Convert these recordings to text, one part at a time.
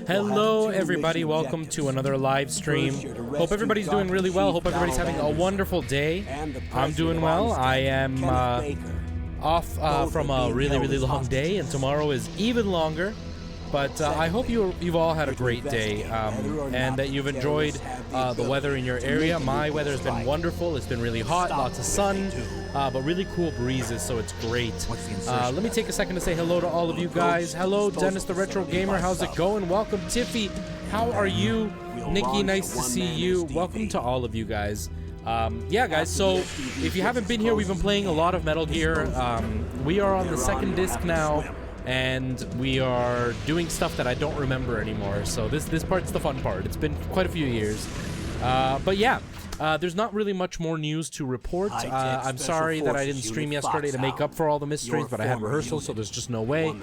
Hello everybody, welcome to another live stream. Hope everybody's doing really well. Hope everybody's having a wonderful day. I'm doing well. I am off from a really long day, and tomorrow is even longer. But I hope you've all had a great day, and that you've enjoyed the weather in your area. My weather has been wonderful. It's been really hot, lots of sun, but really cool breezes, so it's great. Let me take a second to say hello to all of you guys. Hello, Dennis the Retro Gamer. How's it going? Welcome, Tiffy. How are you? Nikki, nice to see you. Welcome to all of you guys. Yeah, guys, so if you haven't been here, we've been playing a lot of Metal Gear. We are on the second disc now, and we are doing stuff that I don't remember anymore, so this part's the fun part. It's been quite a few years. But yeah, there's not really much more news to report. I'm sorry that I didn't stream yesterday to make up for all the mysteries, but I had rehearsal, so there's just no way.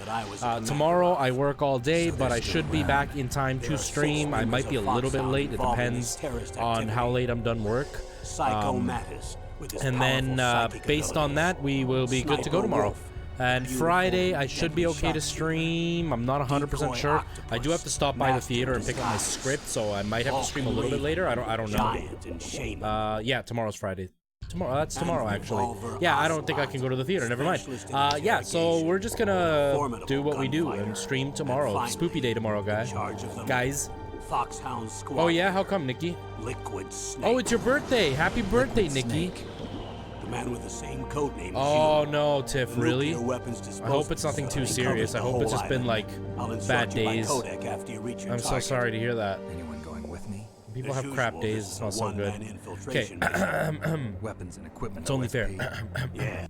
Tomorrow I work all day, but I should be back in time to stream. I might be a little bit late. It depends on how late I'm done work. And then based on that, we will be good to go tomorrow. And Friday, I should be okay to stream. I'm not 100% sure. I do have to stop by the theater and pick up my script, so I might have to stream a little bit later. I don't know. Yeah, tomorrow's Friday. That's tomorrow, actually. Yeah, I don't think I can go to the theater. Never mind. Yeah, so we're just gonna do what we do and stream tomorrow. Spoopy day tomorrow, guys. Oh yeah, how come, Nikki? Oh, it's your birthday. Happy birthday, Nikki. The man with the same code name. Oh no, Tiff, really? I hope it's nothing too serious. I hope it's just been like bad days. I'm so sorry to hear that. Anyone going with me? People have crap days. It's not so good. Okay. Weapons and equipment. It's only fair. Yeah.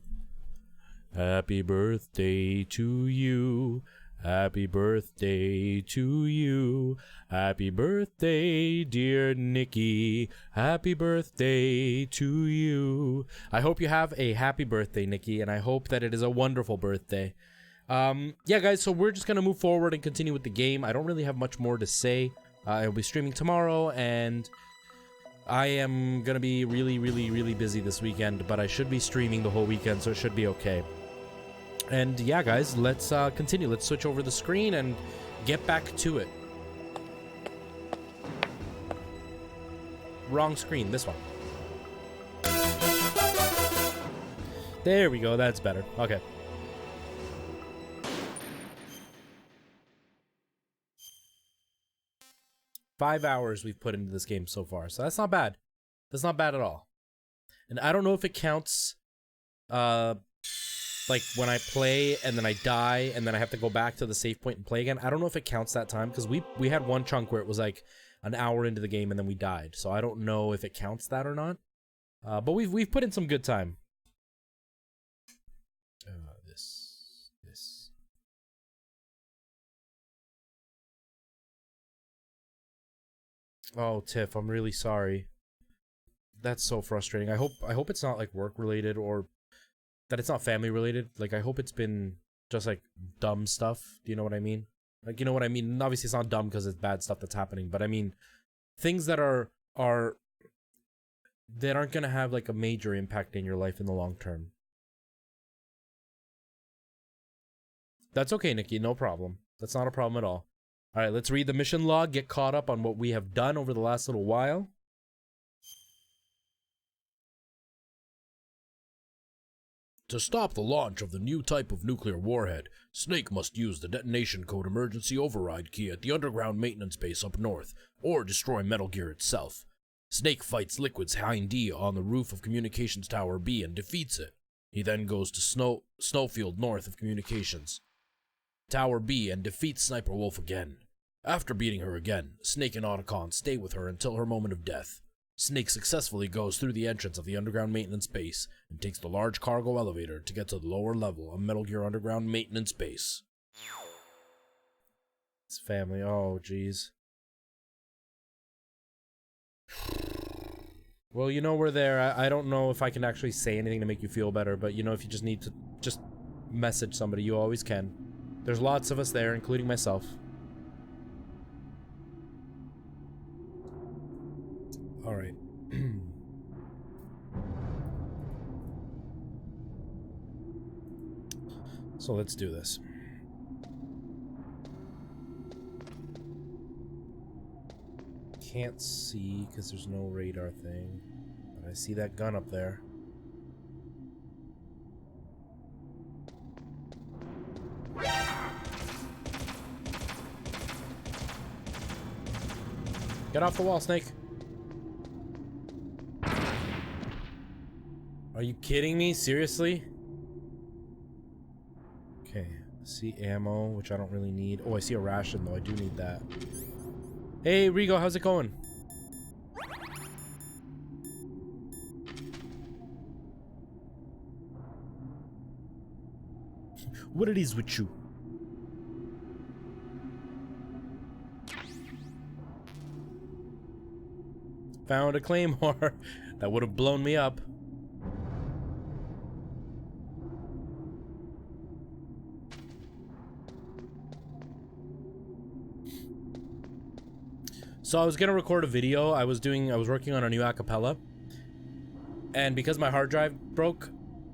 Happy birthday to you. Happy birthday to you. Happy birthday, dear Nikki. Happy birthday to you. I hope you have a happy birthday, Nikki, and I hope that it is a wonderful birthday. Yeah, guys, so we're just going to move forward and continue with the game. I don't really have much more to say. I'll be streaming tomorrow, and I am going to be really busy this weekend, but I should be streaming the whole weekend, so it should be okay. And yeah, guys, let's continue. Let's switch over the screen and get back to it. Wrong screen, this one. There we go, that's better. Okay. Five hours we've put into this game so far, so that's not bad. That's not bad at all. And I don't know if it counts, like when I play and then I die and then I have to go back to the save point and play again. I don't know if it counts that time, because we had one chunk where it was like an hour into the game and then we died. So I don't know if it counts that or not. But we've put in some good time. This. Oh, Tiff, I'm really sorry. That's so frustrating. I hope it's not like work related, or that it's not family related. Like, I hope it's been just like dumb stuff. Do you know what I mean? Like, you know what I mean? Obviously it's not dumb because it's bad stuff that's happening, but I mean things that aren't gonna have like a major impact in your life in the long term. That's okay, Nikki, no problem. That's not a problem at all. Alright, let's read the mission log, get caught up on what we have done over the last little while. To stop the launch of the new type of nuclear warhead, Snake must use the detonation code emergency override key at the underground maintenance base up north, or destroy Metal Gear itself. Snake fights Liquid's Hind D on the roof of Communications Tower B and defeats it. He then goes to Snowfield north of Communications Tower B and defeats Sniper Wolf again. After beating her again, Snake and Otacon stay with her until her moment of death. Snake successfully goes through the entrance of the underground maintenance base and takes the large cargo elevator to get to the lower level of Metal Gear underground maintenance base. It's family. Oh, jeez. Well, you know we're there. I don't know if I can actually say anything to make you feel better, but you know, if you just need to just message somebody, you always can. There's lots of us there, including myself. All right. So let's do this. can't see because there's no radar thing. But I see that gun up there. Get off the wall, Snake. Are you kidding me? Seriously? Okay. See ammo, which I don't really need. Oh, I see a ration, though. I do need that. Hey, Rigo, how's it going? What it is with you? Found a claymore. That would have blown me up. So I was gonna record a video. I was working on a new acapella, and because my hard drive broke,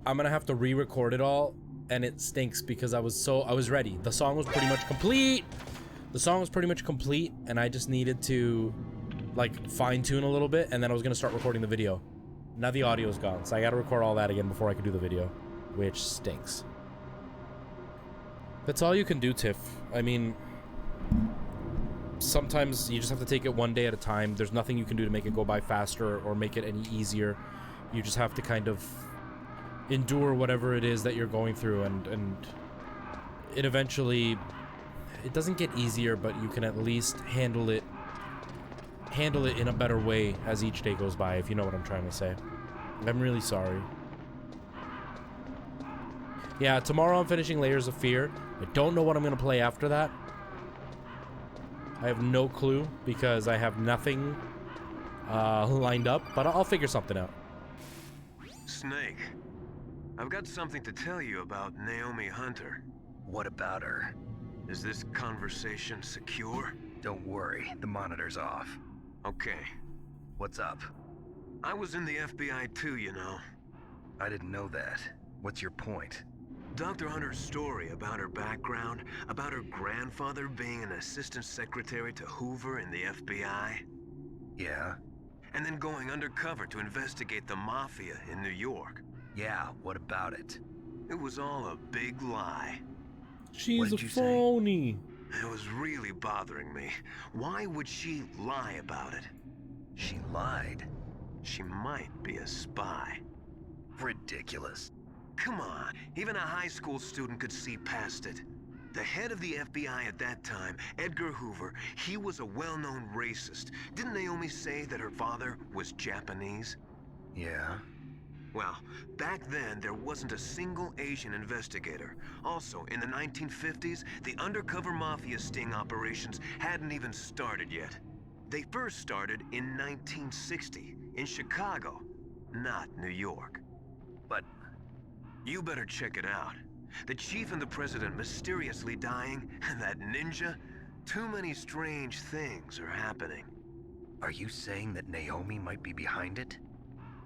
I'm gonna have to re-record it all, and it stinks because I was ready. The song was pretty much complete. And I just needed to like fine-tune a little bit, and then I was gonna start recording the video. Now the audio's gone, so I gotta record all that again before I can do the video, which stinks. That's all you can do, Tiff. I mean, sometimes you just have to take it one day at a time. There's nothing you can do to make it go by faster or make it any easier. You just have to kind of endure whatever it is that you're going through, and it eventually, it doesn't get easier, but you can at least handle it in a better way as each day goes by, if you know what I'm trying to say. I'm really sorry. Yeah, tomorrow I'm finishing Layers of Fear. I don't know what I'm gonna play after that. I have no clue because I have nothing lined up, but I'll figure something out. Snake, I've got something to tell you about Naomi Hunter. What about her? Is this conversation secure? Don't worry, the monitor's off. Okay. What's up? I was in the FBI too, you know. I didn't know that. What's your point? Dr. Hunter's story about her background, about her grandfather being an assistant secretary to Hoover in the FBI. Yeah? And then going undercover to investigate the mafia in New York. Yeah, what about it? It was all a big lie. She's a phony. It was really bothering me. Why would she lie about it? She lied? She might be a spy. Ridiculous. Come on, even a high school student could see past it. The head of the FBI at that time, Edgar Hoover, he was a well-known racist. Didn't Naomi say that her father was Japanese? Yeah. Well, back then, there wasn't a single Asian investigator. Also, in the 1950s, the undercover mafia sting operations hadn't even started yet. They first started in 1960, in Chicago, not New York. But you better check it out. The chief and the president mysteriously dying, and that ninja, too many strange things are happening. are you saying that Naomi might be behind it?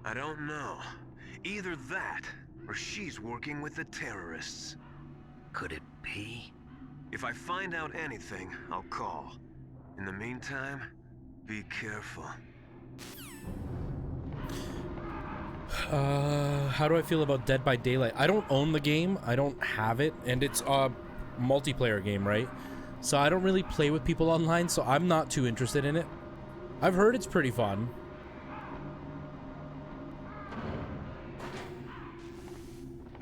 I don't know. Either that, or she's working with the terrorists. Could it be? If I find out anything, I'll call. In the meantime, be careful. How do I feel about Dead by Daylight? I don't own the game, I don't have it, and it's a multiplayer game, right? So I don't really play with people online, so I'm not too interested in it. I've heard it's pretty fun.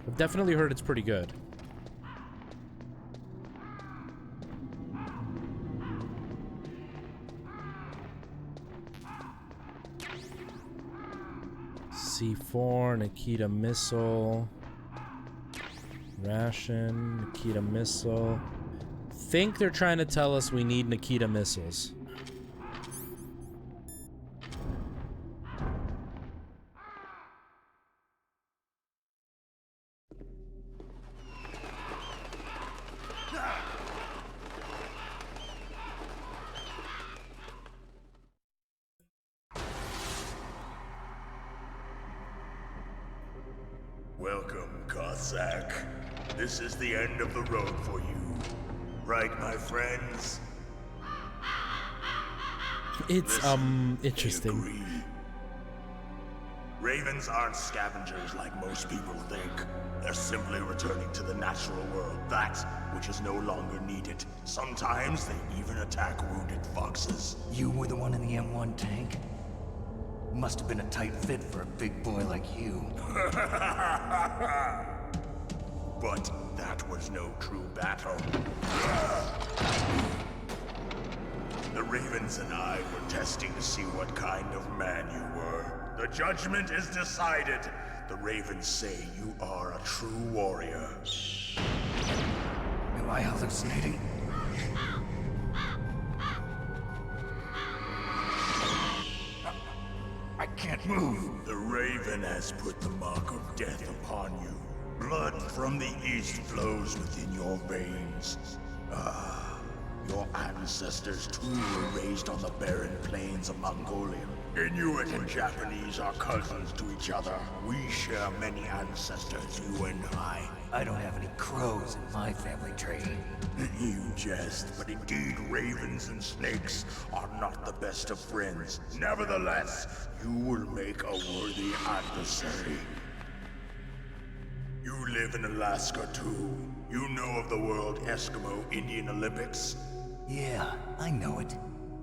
I've definitely heard it's pretty good. C4, Nikita missile, ration, Nikita missile. Think they're trying to tell us we need Nikita missiles. Welcome, Cossack. This is the end of the road for you. Right, my friends? It's Listen, interesting. they agree. Ravens aren't scavengers like most people think. They're simply returning to the natural world, that which is no longer needed. Sometimes they even attack wounded foxes. You were the one in the M1 tank? Must have been a tight fit for a big boy like you. But that was no true battle. The Ravens and I were testing to see what kind of man you were. The judgment is decided. The Ravens say you are a true warrior. Am I hallucinating? I can't move. The Raven has put the mark of death upon you. Blood from the east flows within your veins. Your ancestors too were raised on the barren plains of Mongolia. Inuit and Japanese are cousins to each other. We share many ancestors, you and I. I don't have any crows in my family tree. You jest, but indeed ravens and snakes are not the best of friends. Nevertheless, you will make a worthy adversary. You live in Alaska too. You know of the World Eskimo Indian Olympics? Yeah, I know it.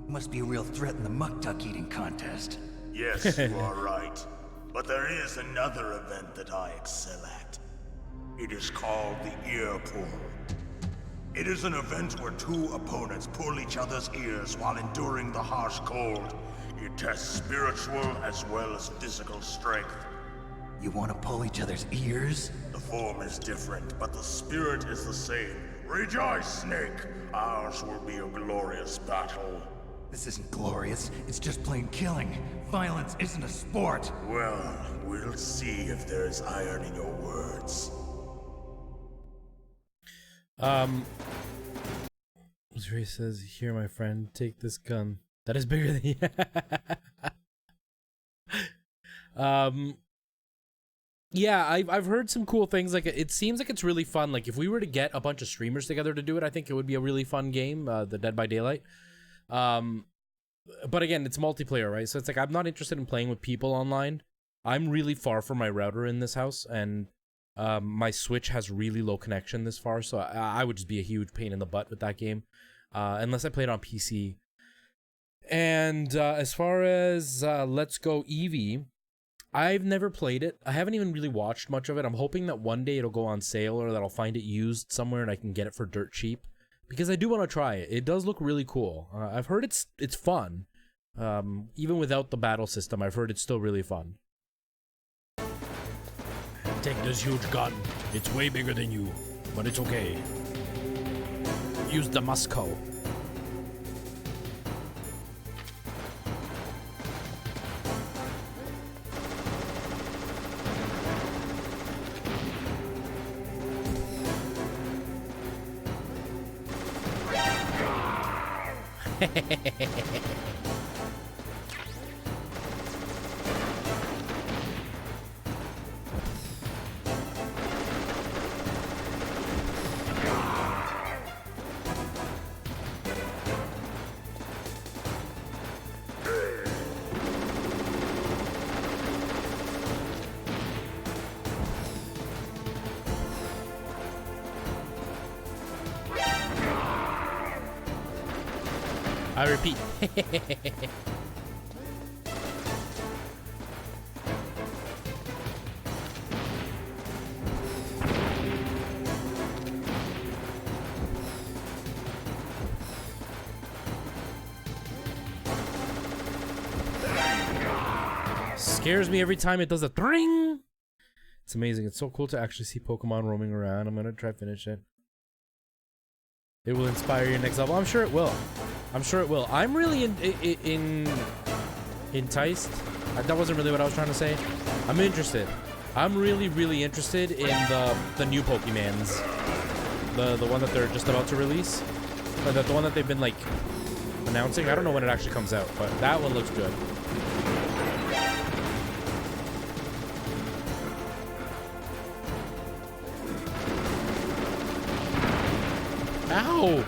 Must be a real threat in the muck-duck eating contest. Yes, you are right. But there is another event that I excel at. It is called the ear pull. It is an event where two opponents pull each other's ears while enduring the harsh cold. It tests spiritual as well as physical strength. You want to pull each other's ears? The form is different, but the spirit is the same. Rejoice, Snake! Ours will be a glorious battle. This isn't glorious. It's just plain killing. Violence isn't a sport. Well, we'll see if there's iron in your words. Ray says, "Here, my friend, take this gun. That is bigger than you." Yeah, I've heard some cool things. Like, it seems like it's really fun. Like, if we were to get a bunch of streamers together to do it, I think it would be a really fun game, the Dead by Daylight. But again, it's multiplayer, right? So it's like, I'm not interested in playing with people online. I'm really far from my router in this house, and my Switch has really low connection this far, so I would just be a huge pain in the butt with that game, unless I play it on PC. And as far as Let's Go Eevee, I've never played it. I haven't even really watched much of it. I'm hoping that one day it'll go on sale, or that I'll find it used somewhere and I can get it for dirt cheap, because I do want to try it. It does look really cool. I've heard it's fun. Even without the battle system, I've heard it's still really fun. Take this huge gun. It's way bigger than you, but it's okay. Use the Musco. I repeat. Scares me every time it does a ring. It's amazing. It's so cool to actually see Pokemon roaming around. I'm gonna try to finish it. It will inspire your next level. I'm sure it will. I'm sure it will. I'm really enticed. That wasn't really what I was trying to say. I'm interested. I'm really interested in the new Pokemans. The one that they're just about to release. Or the one that they've been like announcing. I don't know when it actually comes out, but that one looks good. Ow!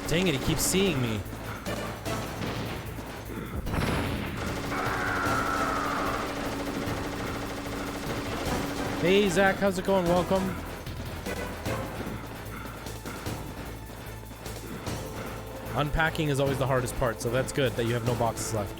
Dang it, he keeps seeing me. Hey, Zach, how's it going? Welcome. Unpacking is always the hardest part, so that's good that you have no boxes left.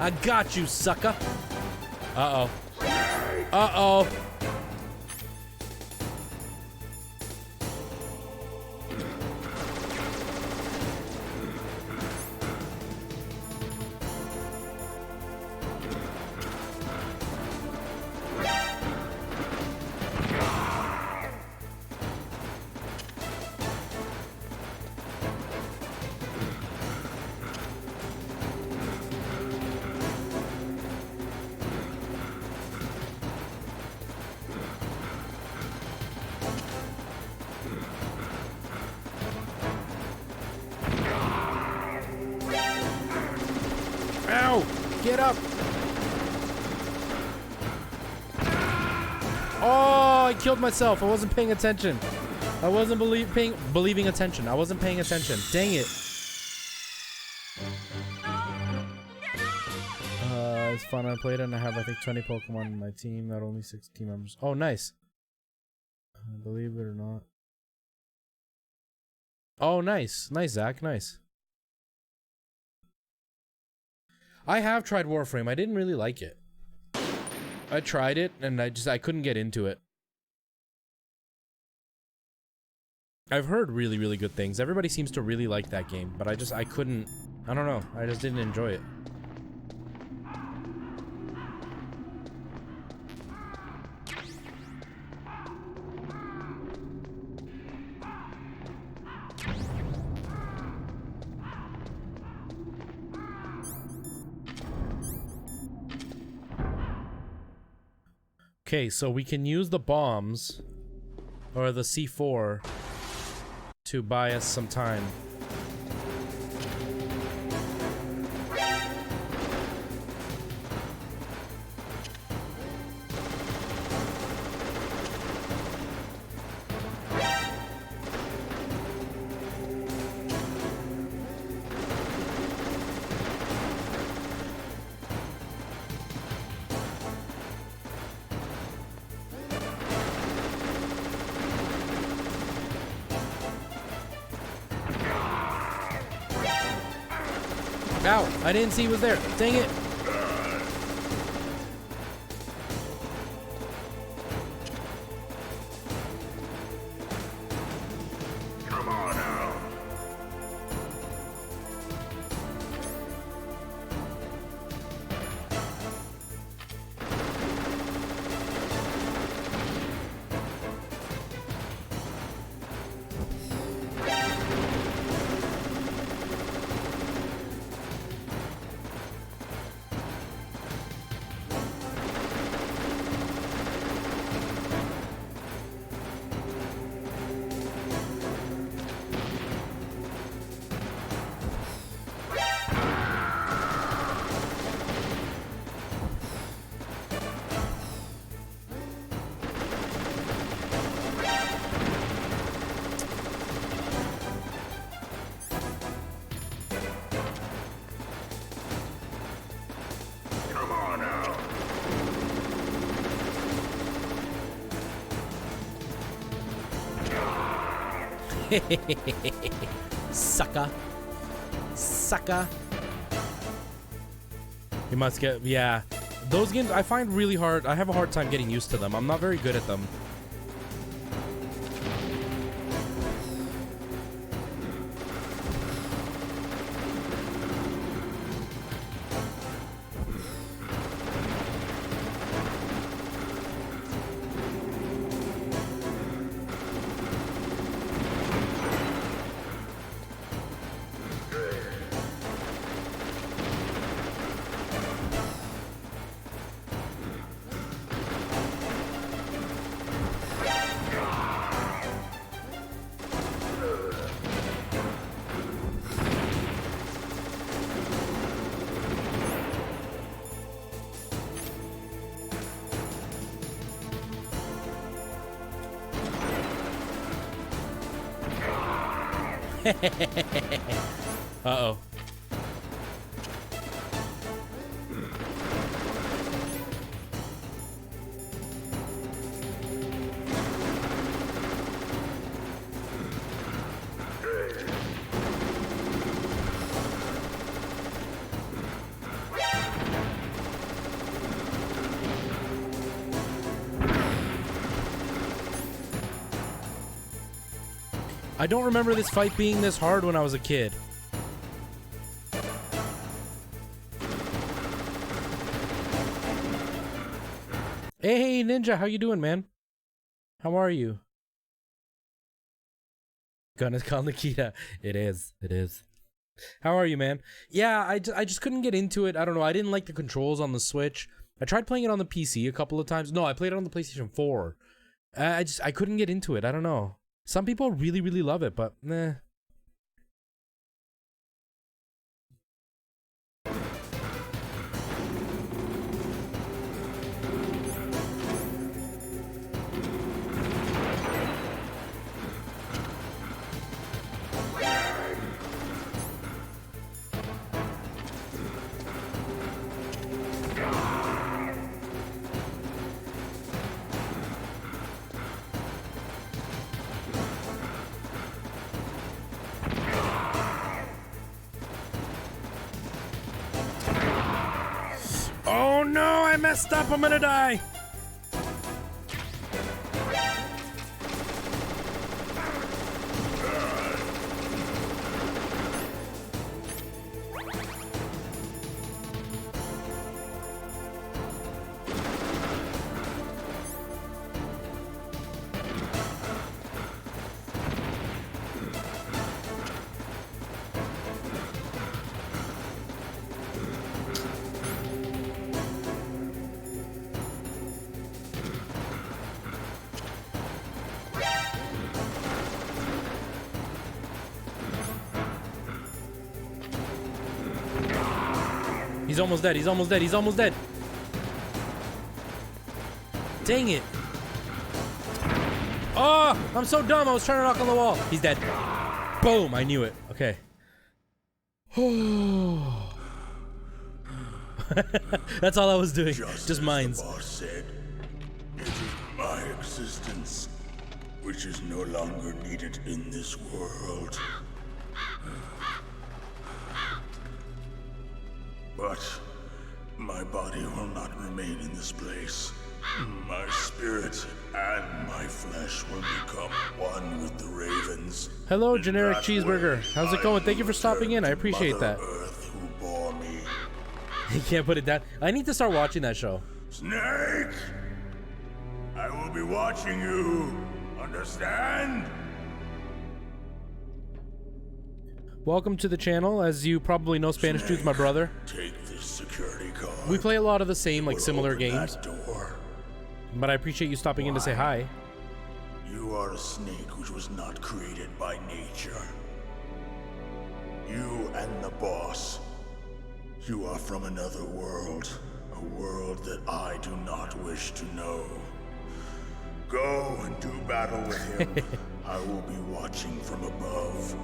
I got you, sucker. Uh-oh. Uh-oh. Get up! Oh, I killed myself. I wasn't paying attention. I wasn't believing attention. I wasn't paying attention. Dang it. It's fun. I played it and I have, I think, 20 Pokemon in my team, not only 6 team members. Oh, nice. Believe it or not. Oh, nice. Nice, Zach. Nice. I have tried Warframe. I didn't really like it. I tried it and I couldn't get into it. I've heard really, really good things. Everybody seems to really like that game, but I couldn't, I don't know. I just didn't enjoy it. Okay, so we can use the bombs or the C4 to buy us some time. Ow! I didn't see he was there. Dang it! Come on now. Sucker. Sucker. You must get, yeah. Those games I find really hard. I have a hard time getting used to them. I'm not very good at them. Uh-oh. I don't remember this fight being this hard when I was a kid. Hey, Ninja, how you doing, man? How are you? Gonna call Nikita. It is. It is. How are you, man? Yeah, I just couldn't get into it. I don't know. I didn't like the controls on the Switch. I tried playing it on the PC a couple of times. No, I played it on the PlayStation 4. I couldn't get into it. I don't know. Some people really, really love it, but nah. Oh no, I messed up. I'm gonna die. He's almost dead. He's almost dead. He's almost dead. Dang it. Oh, I'm so dumb. I was trying to knock on the wall. He's dead. Boom. I knew it. Okay. That's all I was doing. Just mines. The boss said, it is my existence which is no longer needed in this world. But my body will not remain in this place. My spirit and my flesh will become one with the ravens. Hello, In generic that cheeseburger. way, How's it I going? Thank you will for stopping in. I return to appreciate Mother that. Earth who bore me. You can't put it down. I need to start watching that show. Snake! I will be watching you. Understand? Welcome to the channel. As you probably know, Spanish Dude's my brother. Take this security card. We play a lot of the same, like, Will similar open games. that door. But I appreciate you stopping in to say hi. You are a snake which was not created by nature. You and the boss. You are from another world. A world that I do not wish to know. Go and do battle with him. I will be watching from above.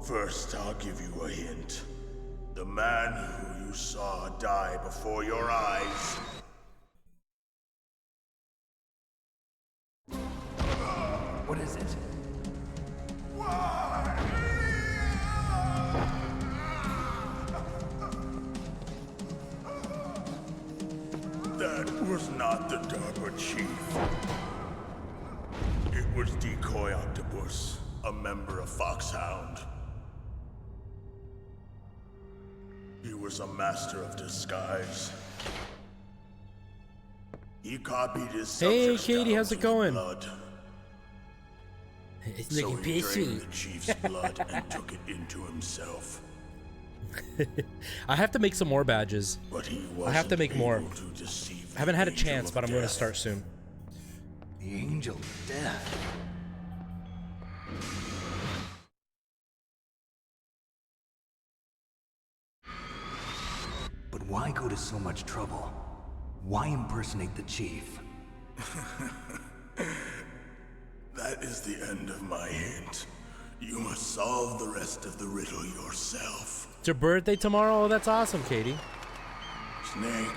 First, I'll give you a hint. The man who you saw die before your eyes. What is it? That was not the DARPA chief. It was Decoy Octopus, a member of Foxhound. He was a master of disguise. He copied his Hey, subjects Katie, down how's it to going? the blood. It's So he drained the chief's blood and took it into himself. I have to make some more badges. But he I have to wasn't make more. able to deceive I haven't the had a Angel chance, of but I'm going to Death. start soon. The Angel of Death. But why go to so much trouble? Why impersonate the chief? That is the end of my hint. You must solve the rest of the riddle yourself. It's your birthday tomorrow? Oh, that's awesome, Katie. Snake,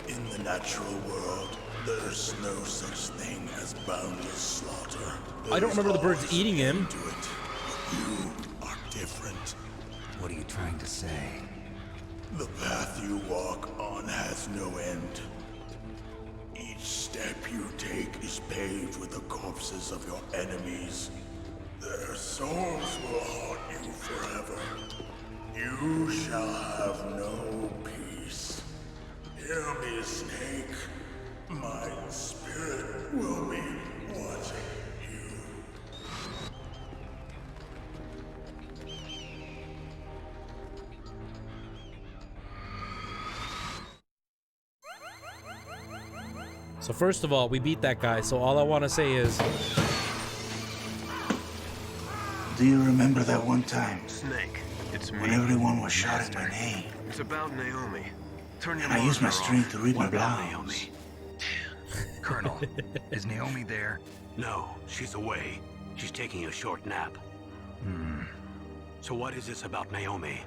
in the natural world, there's no such thing as boundless slaughter. I don't remember the birds eating him. To it, but you are different. What are you trying to say? The path you walk on has no end. Each step you take is paved with the corpses of your enemies. Their souls will haunt you forever. You shall have no peace. Hear me, Snake. My spirit will be watching you. So first of all, we beat that guy, so all I want to say is... Do you remember that one time Snake, it's me. when everyone was shouting my name? It's about Naomi. Turn your And I used my monitor off. strength to read my What about blouse. Naomi? Colonel, is Naomi there? No, she's away. She's taking a short nap. So what is this about Naomi?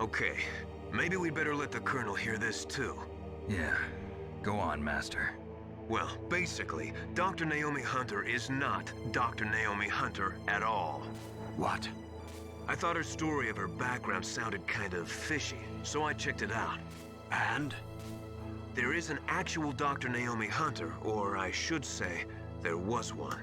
Okay, maybe we'd better let the Colonel hear this too. Yeah. Go on, Master. Well, basically, Dr. Naomi Hunter is not Dr. Naomi Hunter at all. What? I thought her story of her background sounded kind of fishy, so I checked it out. And? There is an actual Dr. Naomi Hunter, or I should say, there was one.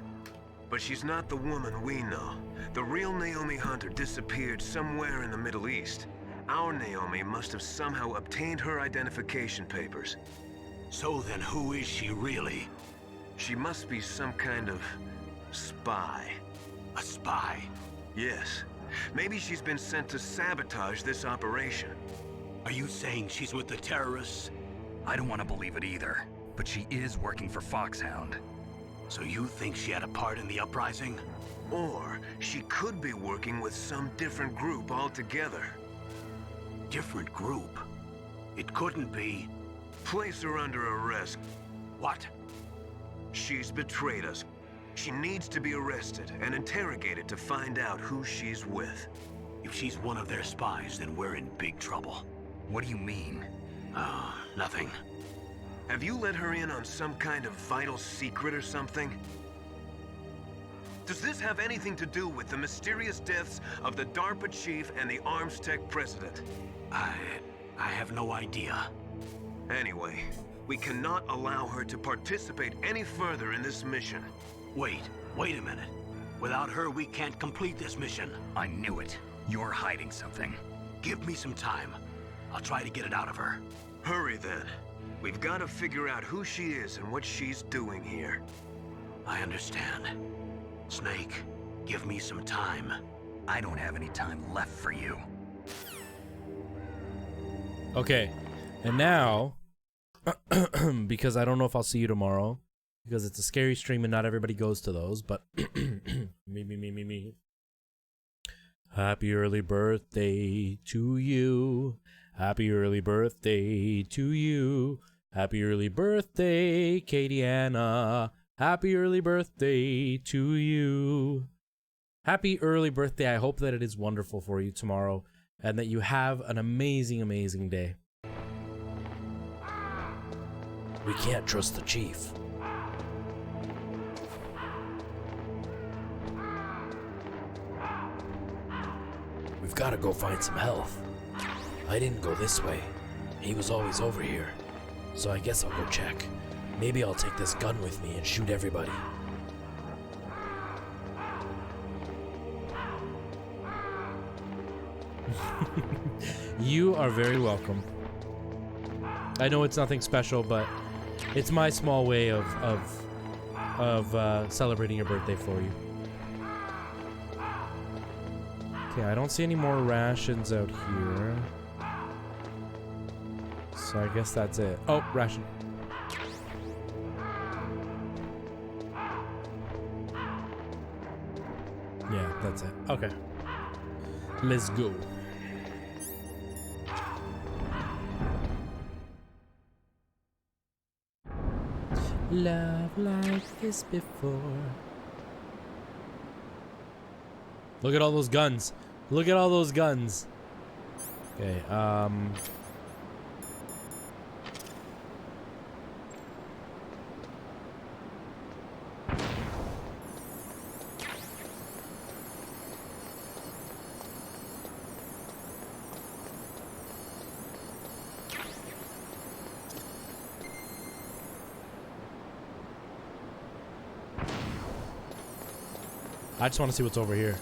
But she's not the woman we know. The real Naomi Hunter disappeared somewhere in the Middle East. Our Naomi must have somehow obtained her identification papers. So then who is she really? She must be some kind of spy. A spy? Yes. Maybe she's been sent to sabotage this operation. Are you saying she's with the terrorists? I don't want to believe it either, but she is working for Foxhound. So you think she had a part in the uprising? Or she could be working with some different group altogether. Different group? It couldn't be. Place her under arrest. What? She's betrayed us. She needs to be arrested and interrogated to find out who she's with. If she's one of their spies, then we're in big trouble. What do you mean? Nothing. Have you let her in on some kind of vital secret or something? Does this have anything to do with the mysterious deaths of the DARPA chief and the Arms Tech president? I have no idea. Anyway, we cannot allow her to participate any further in this mission. Wait a minute. Without her, we can't complete this mission. I knew it. You're hiding something. Give me some time. I'll try to get it out of her. Hurry then. We've got to figure out who she is and what she's doing here. I understand. Snake, give me some time. I don't have any time left for you. Okay, and now, because I don't know if I'll see you tomorrow, because it's a scary stream and not everybody goes to those, but me. Happy early birthday to you. Happy early birthday to you. Happy early birthday, Katie Anna. Happy early birthday to you. Happy early birthday. I hope that it is wonderful for you tomorrow and that you have an amazing, amazing day. We can't trust the chief. We've got to go find some health. I didn't go this way. He was always over here. So I guess I'll go check. Maybe I'll take this gun with me and shoot everybody. You are very welcome. I know it's nothing special, but it's my small way of celebrating your birthday for you. Okay, I don't see any more rations out here. So I guess that's it. Oh, ration. Yeah, that's it. Okay. Let's go. love like this before. Look at all those guns. Look at all those guns. Okay, I just want to see what's over here.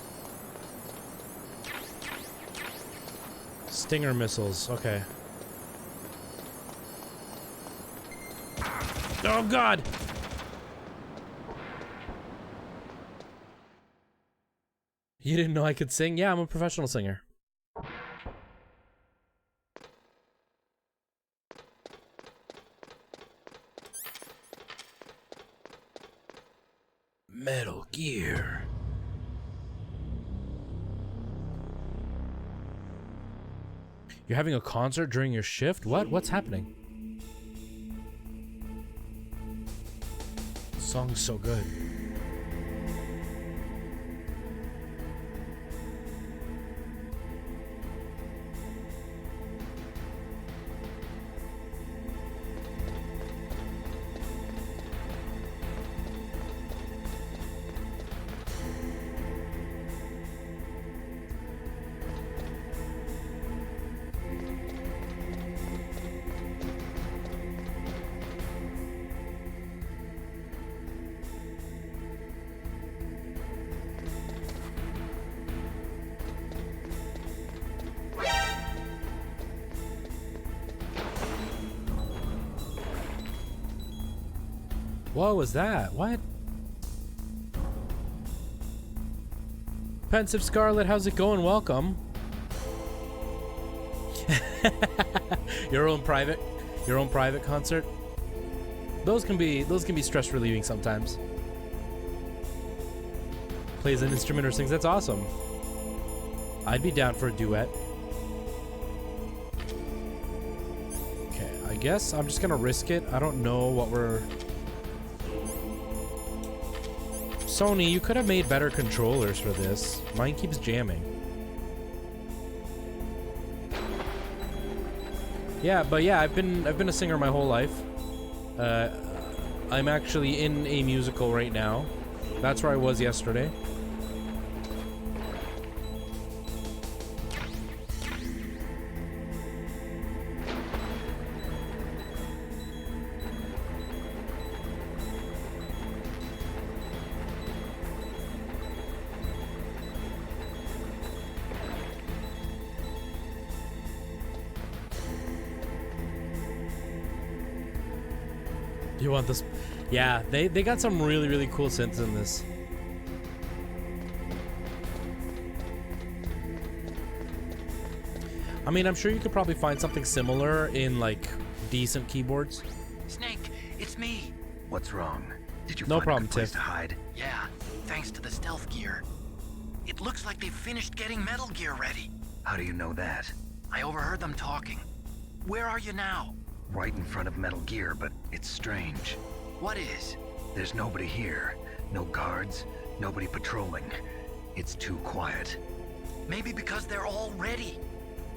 Stinger missiles, okay. Oh God! You didn't know I could sing? Yeah, I'm a professional singer. Metal Gear. You're having a concert during your shift? What? What's happening? The song's so good. What was that? What? Pensive Scarlet, how's it going? Welcome. Your own private concert. Those can be stress relieving sometimes. Plays an instrument or sings. That's awesome. I'd be down for a duet. Okay, I guess I'm just gonna risk it. I don't know what we're. Sony, you could have made better controllers for this. Mine keeps jamming. Yeah, but yeah, I've been a singer my whole life. I'm actually in a musical right now. That's where I was yesterday. You want this? Yeah, they got some really cool synths in this. I mean, I'm sure you could probably find something similar in like decent keyboards. Snake, it's me. What's wrong? Did you No find problem, a good place Tiff. to hide? Yeah, thanks to the stealth gear. It looks like they've finished getting Metal Gear ready. How do you know that? I overheard them talking. Where are you now? Right in front of Metal Gear, but it's strange. What is? There's nobody here. No guards, nobody patrolling. It's too quiet. Maybe because they're all ready.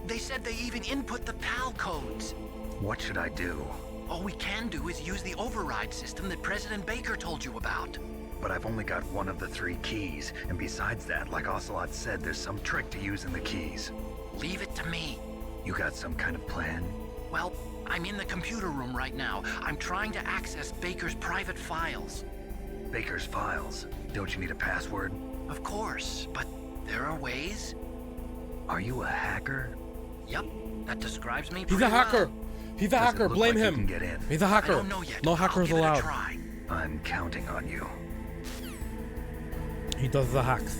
They said they even input the PAL codes. What should I do? All we can do is use the override system that President Baker told you about. But I've only got one of the 3 keys, and besides that, like Ocelot said, there's some trick to using the keys. Leave it to me. You got some kind of plan? Well, I'm in the computer room right now. I'm trying to access Baker's private files. Baker's files? Don't you need a password? Of course, but there are ways. Are you a hacker? Yup, that describes me He's pretty a hacker. well. He's a Does it hacker. look Blame like you him. can get in? He's a I hacker. don't know yet. No I'll hackers give it a allowed. try. I'm counting on you. He does the hacks.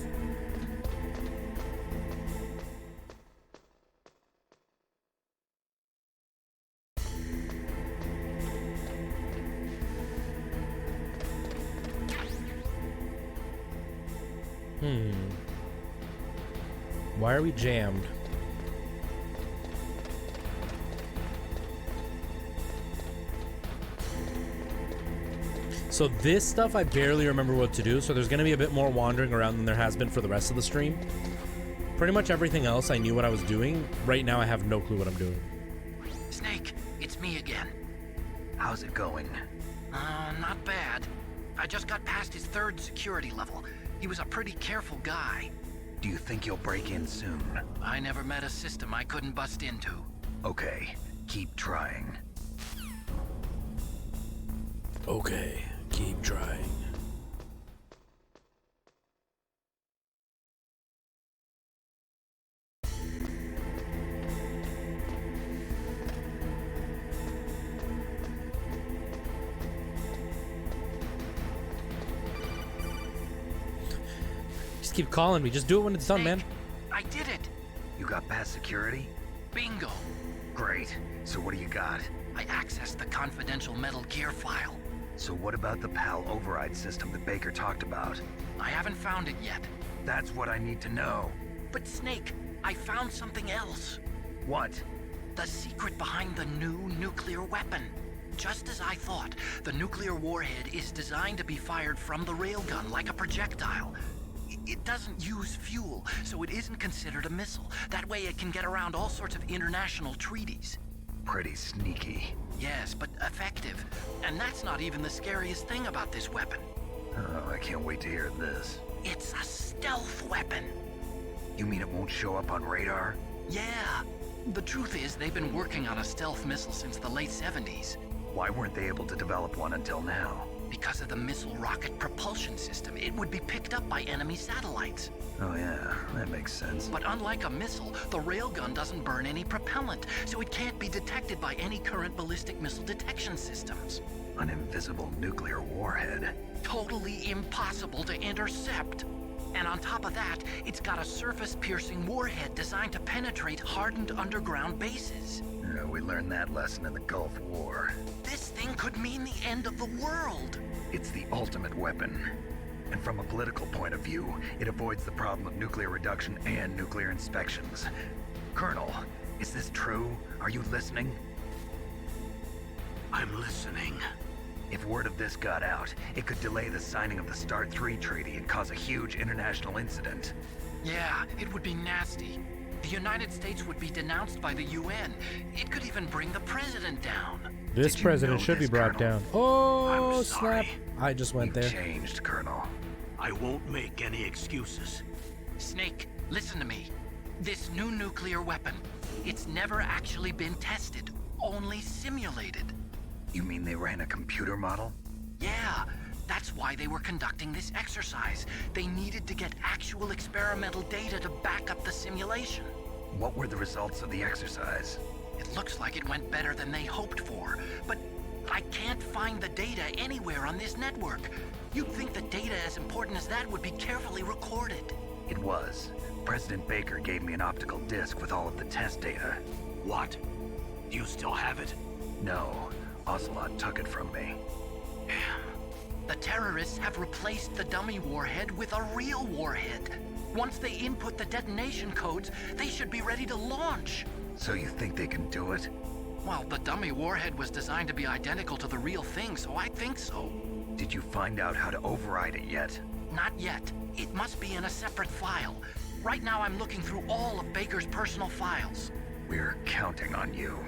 Why are we jammed? So this stuff I barely remember what to do, so there's going to be a bit more wandering around than there has been for the rest of the stream. Pretty much everything else I knew what I was doing. Right now I have no clue what I'm doing. Snake, it's me again. How's it going? Not bad. I just got past his 3rd security level. He was a pretty careful guy. Do you think you'll break in soon? I never met a system I couldn't bust into. Okay, keep trying. Okay, keep trying. Just keep calling me. Just do it when it's done, man. I did it! You got past security? Bingo! Great. So what do you got? I accessed the confidential Metal Gear file. So what about the PAL override system that Baker talked about? I haven't found it yet. That's what I need to know. But Snake, I found something else. What? The secret behind the new nuclear weapon. Just as I thought, the nuclear warhead is designed to be fired from the railgun like a projectile. It doesn't use fuel, so it isn't considered a missile. That way it can get around all sorts of international treaties. Pretty sneaky. Yes, but effective. And that's not even the scariest thing about this weapon. Oh, I can't wait to hear this. It's a stealth weapon. You mean it won't show up on radar? Yeah. The truth is, they've been working on a stealth missile since the late 70s. Why weren't they able to develop one until now? Because of the missile rocket propulsion system, it would be picked up by enemy satellites. Oh yeah, that makes sense. But unlike a missile, the railgun doesn't burn any propellant, so it can't be detected by any current ballistic missile detection systems. An invisible nuclear warhead. Totally impossible to intercept. And on top of that, it's got a surface-piercing warhead designed to penetrate hardened underground bases. Yeah, we learned that lesson in the Gulf War. This thing could mean the end of the world. It's the ultimate weapon. And from a political point of view, it avoids the problem of nuclear reduction and nuclear inspections. Colonel, is this true? Are you listening? I'm listening. If word of this got out, it could delay the signing of the START 3 treaty and cause a huge international incident. Yeah, it would be nasty. The United States would be denounced by the UN. It could even bring the president down. This president should be brought down. Oh, I'm snap. sorry. I just went there. Changed, Colonel. I won't make any excuses. Snake, listen to me. This new nuclear weapon, it's never actually been tested, only simulated. You mean they ran a computer model? Yeah, that's why they were conducting this exercise. They needed to get actual experimental data to back up the simulation. What were the results of the exercise? It looks like it went better than they hoped for, but I can't find the data anywhere on this network. You'd think that data as important as that would be carefully recorded. It was. President Baker gave me an optical disc with all of the test data. What? Do you still have it? No, Ocelot took it from me. The terrorists have replaced the dummy warhead with a real warhead. Once they input the detonation codes, they should be ready to launch. So you think they can do it? Well, the dummy warhead was designed to be identical to the real thing, so I think so. Did you find out how to override it yet? Not yet. It must be in a separate file. Right now I'm looking through all of Baker's personal files. We're counting on you.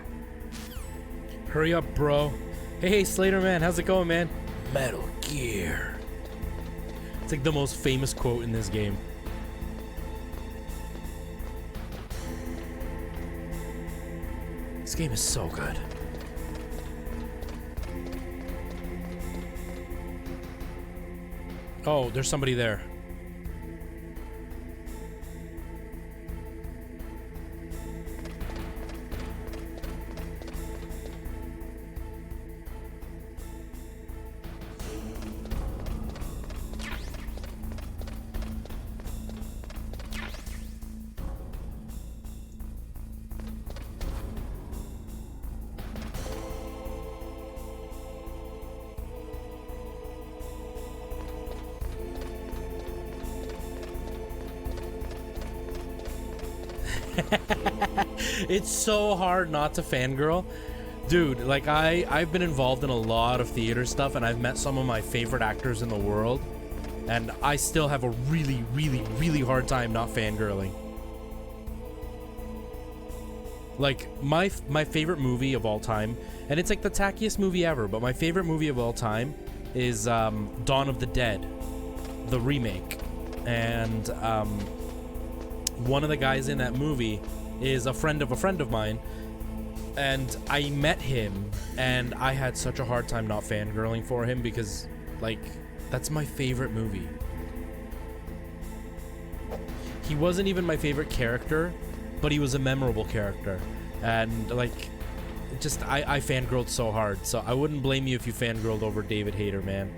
Hurry up, bro. Hey, Slater man, how's it going, man? Metal Gear. It's like the most famous quote in this game. This game is so good. Oh, there's somebody there. It's so hard not to fangirl Dude, like I've been involved in a lot of theater stuff, and I've met some of my favorite actors in the world, and I still have a really, really, really hard time not fangirling. Like my favorite movie of all time, and it's like the tackiest movie ever, but my favorite movie of all time is Dawn of the Dead, the remake, and one of the guys in that movie is a friend of mine. And I met him, and I had such a hard time not fangirling for him because, like, that's my favorite movie. He wasn't even my favorite character, but he was a memorable character. And, like, just, I fangirled so hard. So I wouldn't blame you if you fangirled over David Hayter, man.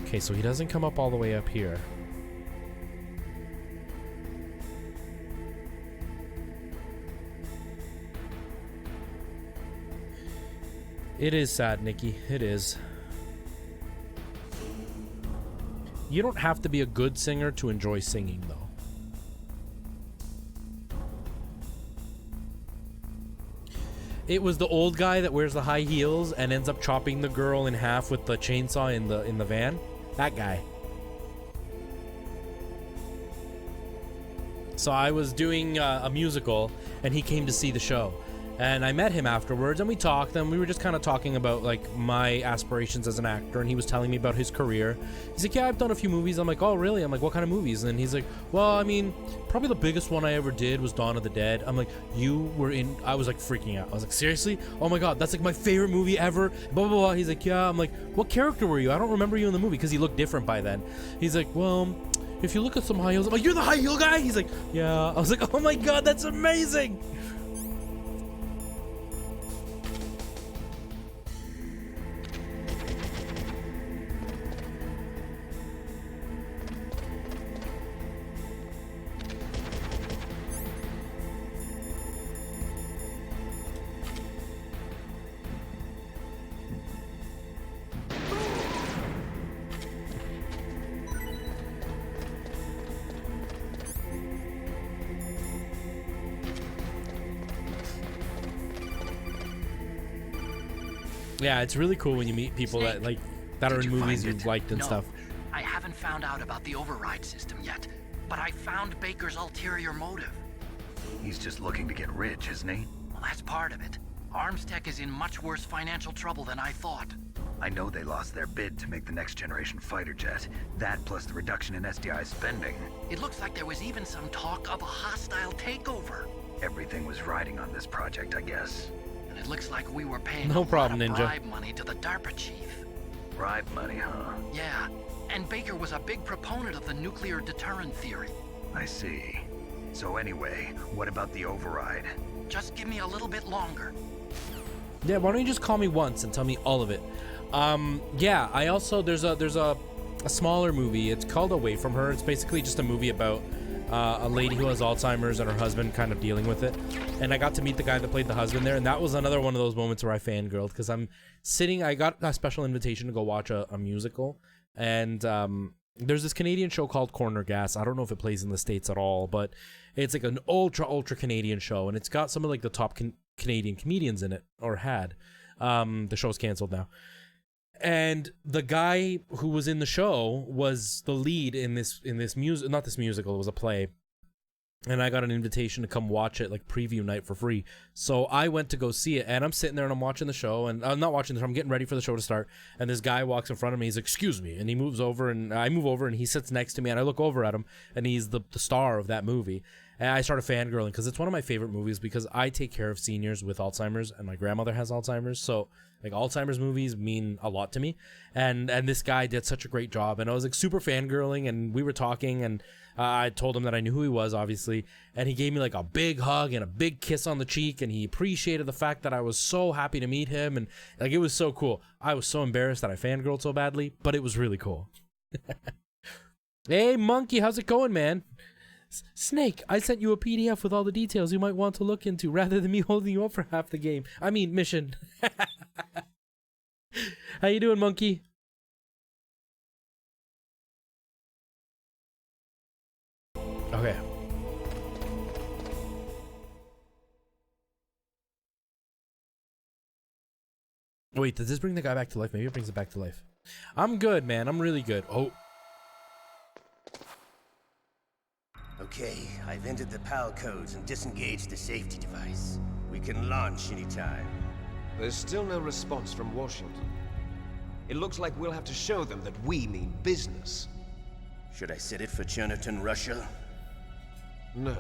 Okay, so he doesn't come up all the way up here. It is sad, Nikki. It is. You don't have to be a good singer to enjoy singing, though. It was the old guy that wears the high heels and ends up chopping the girl in half with the chainsaw in the van. That guy. So I was doing a musical, and he came to see the show. And I met him afterwards, and we talked, and we were just kind of talking about, like, my aspirations as an actor, and he was telling me about his career. He's like, yeah, I've done a few movies. I'm like, oh, really? I'm like, what kind of movies? And he's like, well, I mean, probably the biggest one I ever did was Dawn of the Dead. I'm like, you were in... I was, like, freaking out. I was like, seriously? Oh, my God, that's, like, my favorite movie ever. Blah, blah, blah. He's like, yeah. I'm like, what character were you? I don't remember you in the movie, because he looked different by then. He's like, well... if you look at some high heels... I'm like, you're the high heel guy? He's like, yeah. I was like, oh, my God, that's amazing. Yeah, it's really cool when you meet people Snake, that are in movies find you've liked and No, stuff. I haven't found out about the override system yet, but I found Baker's ulterior motive. He's just looking to get rich, isn't he? Well, that's part of it. Armstech is in much worse financial trouble than I thought. I know they lost their bid to make the next generation fighter jet. That plus the reduction in SDI spending. It looks like there was even some talk of a hostile takeover. Everything was riding on this project, I guess. And it looks like we were paying No a problem, lot of Ninja. bribe money to the DARPA chief. Bribe money, huh? Yeah, and Baker was a big proponent of the nuclear deterrent theory. I see. So anyway, what about the override? Just give me a little bit longer. Yeah, why don't you just call me once and tell me all of it? Yeah, I also there's a smaller movie. It's called Away From Her. It's basically just a movie about a lady who has Alzheimer's and her husband kind of dealing with it. And I got to meet the guy that played the husband there, and that was another one of those moments where I fangirled because I got a special invitation to go watch a musical, and there's this Canadian show called Corner Gas. I don't know if it plays in the States at all, but it's like an ultra Canadian show, and it's got some of like the top Canadian comedians in it, or had. The show's canceled now. And the guy who was in the show was the lead in this music, not this musical, it was a play. And I got an invitation to come watch it, like preview night for free. So I went to go see it, and I'm sitting there and I'm watching the show, and I'm not watching the show, I'm getting ready for the show to start. And this guy walks in front of me, he's like, excuse me. And he moves over, and I move over, and he sits next to me, and I look over at him, and he's the star of that movie. And I started fangirling because it's one of my favorite movies because I take care of seniors with Alzheimer's, and my grandmother has Alzheimer's. So like Alzheimer's movies mean a lot to me. And this guy did such a great job, and I was like super fangirling, and we were talking, and I told him that I knew who he was, obviously, and he gave me like a big hug and a big kiss on the cheek, and he appreciated the fact that I was so happy to meet him, and like it was so cool. I was so embarrassed that I fangirled so badly, but it was really cool. Hey, Monkey, how's it going, man? Snake, I sent you a PDF with all the details you might want to look into rather than me holding you up for half the game. I mean, mission. How you doing, Monkey? Okay. Wait, does this bring the guy back to life? Maybe it brings it back to life. I'm good, man. I'm really good. Oh. Okay, I've entered the PAL codes and disengaged the safety device. We can launch anytime. There's still no response from Washington. It looks like we'll have to show them that we mean business. Should I set it for Cherniton, Russia? No,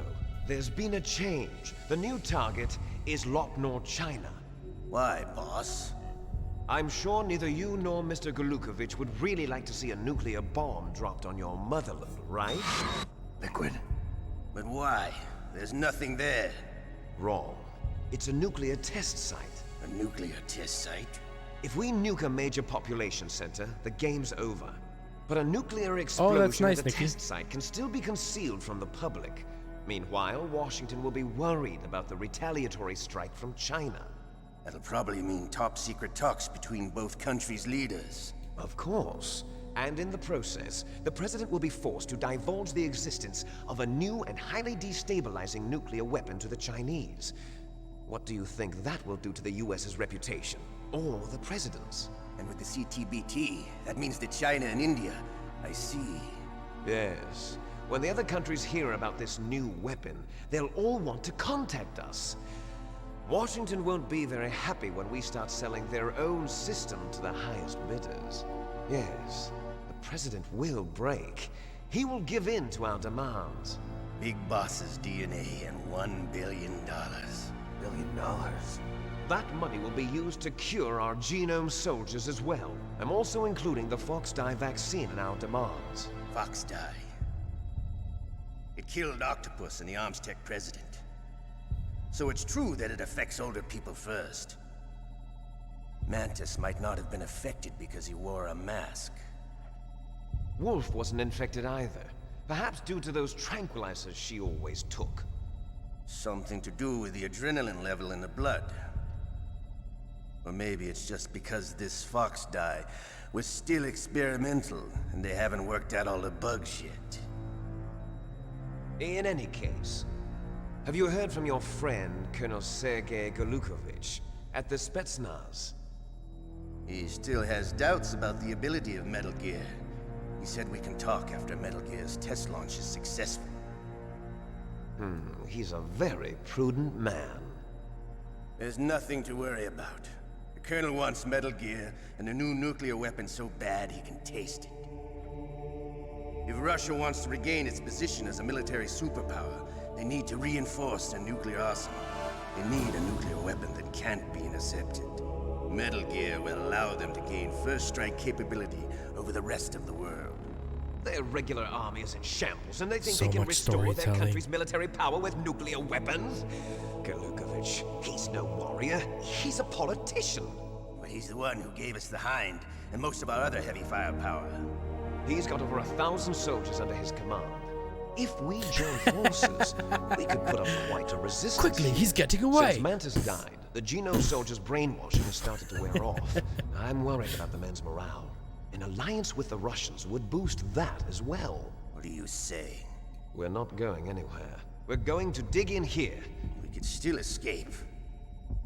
there's been a change. The new target is Lopnor, China. Why, boss? I'm sure neither you nor Mr. Golukovich would really like to see a nuclear bomb dropped on your motherland, right? Liquid. But why? There's nothing there. Wrong. It's a nuclear test site. A nuclear test site? If we nuke a major population center, the game's over. But a nuclear explosion that's nice, at the Nikki. test site can still be concealed from the public. Meanwhile, Washington will be worried about the retaliatory strike from China. That'll probably mean top-secret talks between both countries' leaders. Of course. And in the process, the president will be forced to divulge the existence of a new and highly destabilizing nuclear weapon to the Chinese. What do you think that will do to the US's reputation? Or the president's? And with the CTBT, that means that China and India. I see. Yes. When the other countries hear about this new weapon, they'll all want to contact us. Washington won't be very happy when we start selling their own system to the highest bidders. Yes, the president will break. He will give in to our demands. Big Boss's DNA and $1 billion. $1 billion? That money will be used to cure our genome soldiers as well. I'm also including the Fox-Die vaccine in our demands. Fox-Die. It killed Octopus and the Armstech president. So it's true that it affects older people first. Mantis might not have been affected because he wore a mask. Wolf wasn't infected either. Perhaps due to those tranquilizers she always took. Something to do with the adrenaline level in the blood. Or maybe it's just because this Fox-Die was still experimental and they haven't worked out all the bugs yet. In any case, have you heard from your friend, Colonel Sergei Golukovich, at the Spetsnaz? He still has doubts about the ability of Metal Gear. He said we can talk after Metal Gear's test launch is successful. He's a very prudent man. There's nothing to worry about. The Colonel wants Metal Gear and a new nuclear weapon so bad he can taste it. If Russia wants to regain its position as a military superpower, they need to reinforce their nuclear arsenal. They need a nuclear weapon that can't be intercepted. Metal Gear will allow them to gain first strike capability over the rest of the world. Their regular army is in shambles, and they think So they can much restore their storytelling. country's military power with nuclear weapons? Golukovich, he's no warrior. He's a politician. But he's the one who gave us the Hind and most of our other heavy firepower. He's got over 1,000 soldiers under his command. If we join forces, we could put up quite a resistance. Quickly, he's getting away. Since Mantis died, the Genome soldiers' brainwashing has started to wear off. I'm worried about the men's morale. An alliance with the Russians would boost that as well. What are you saying? We're not going anywhere. We're going to dig in here. We could still escape.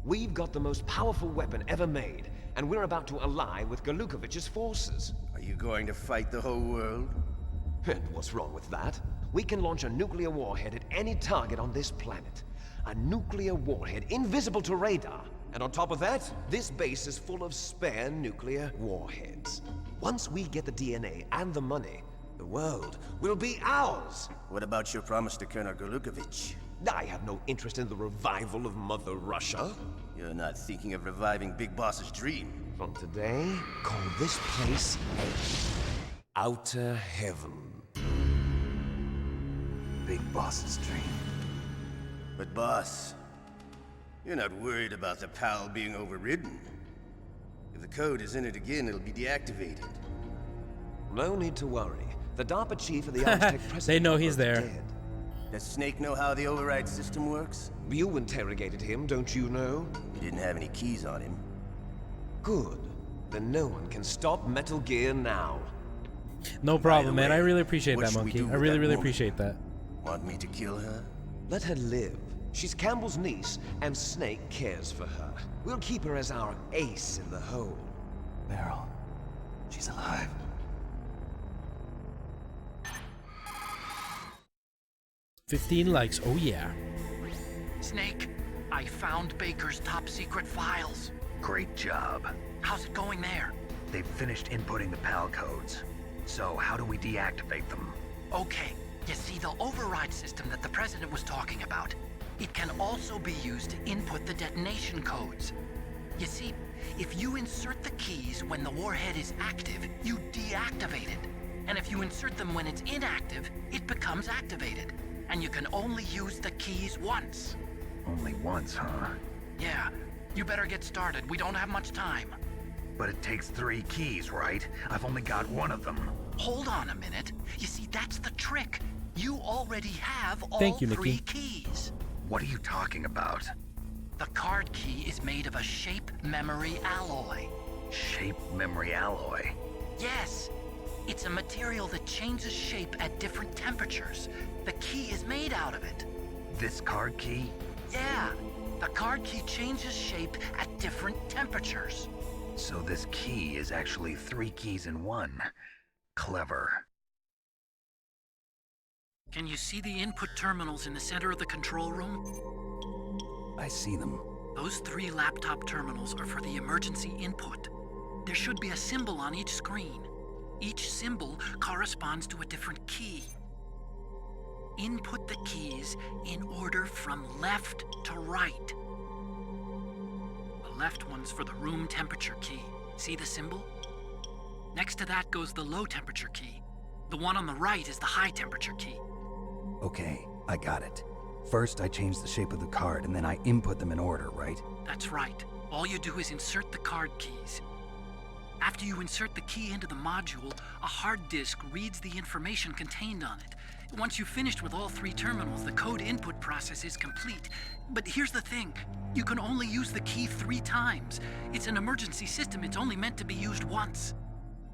We've got the most powerful weapon ever made, and we're about to ally with Golukovich's forces. Are you going to fight the whole world? And what's wrong with that? We can launch a nuclear warhead at any target on this planet. A nuclear warhead invisible to radar. And on top of that, this base is full of spare nuclear warheads. Once we get the DNA and the money, the world will be ours! What about your promise to Colonel Golukovich? I have no interest in the revival of Mother Russia. You're not thinking of reviving Big Boss's dream. From today, call this place Outer Heaven. Big Boss's dream. But boss, you're not worried about the PAL being overridden. If the code is in it again, it'll be deactivated. No need to worry. The DARPA chief of the Aztec president They know he's is there. dead. Does Snake know how the override system works? You interrogated him, don't you know? He didn't have any keys on him. Good. Then no one can stop Metal Gear now. No problem, By the man. I way, really appreciate what that, should we Monkey. do I with really, that really woman? appreciate that. Want me to kill her? Let her live. She's Campbell's niece, and Snake cares for her. We'll keep her as our ace in the hole. Meryl, she's alive. $15 likes, oh yeah. Snake, I found Baker's top secret files. Great job. How's it going there? They've finished inputting the PAL codes. So how do we deactivate them? Okay, you see the override system that the President was talking about. It can also be used to input the detonation codes. You see, if you insert the keys when the warhead is active, you deactivate it. And if you insert them when it's inactive, it becomes activated. And you can only use the keys once. Only once, huh? Yeah, you better get started. We don't have much time. But it takes 3 keys, right? I've only got 1 of them. Hold on a minute. You see, that's the trick. You already have all Thank you, 3 Nikki. keys. What are you talking about? The card key is made of a shape memory alloy. Shape memory alloy? Yes. It's a material that changes shape at different temperatures. The key is made out of it. This card key? Yeah. The card key changes shape at different temperatures. So this key is actually 3 keys in 1. Clever. Can you see the input terminals in the center of the control room? I see them. Those 3 laptop terminals are for the emergency input. There should be a symbol on each screen. Each symbol corresponds to a different key. Input the keys in order from left to right. The left one's for the room temperature key. See the symbol? Next to that goes the low temperature key. The one on the right is the high temperature key. Okay, I got it. First, I change the shape of the card, and then I input them in order, right? That's right. All you do is insert the card keys. After you insert the key into the module, a hard disk reads the information contained on it. Once you've finished with all 3 terminals, the code input process is complete. But here's the thing. You can only use the key 3 times. It's an emergency system. It's only meant to be used once.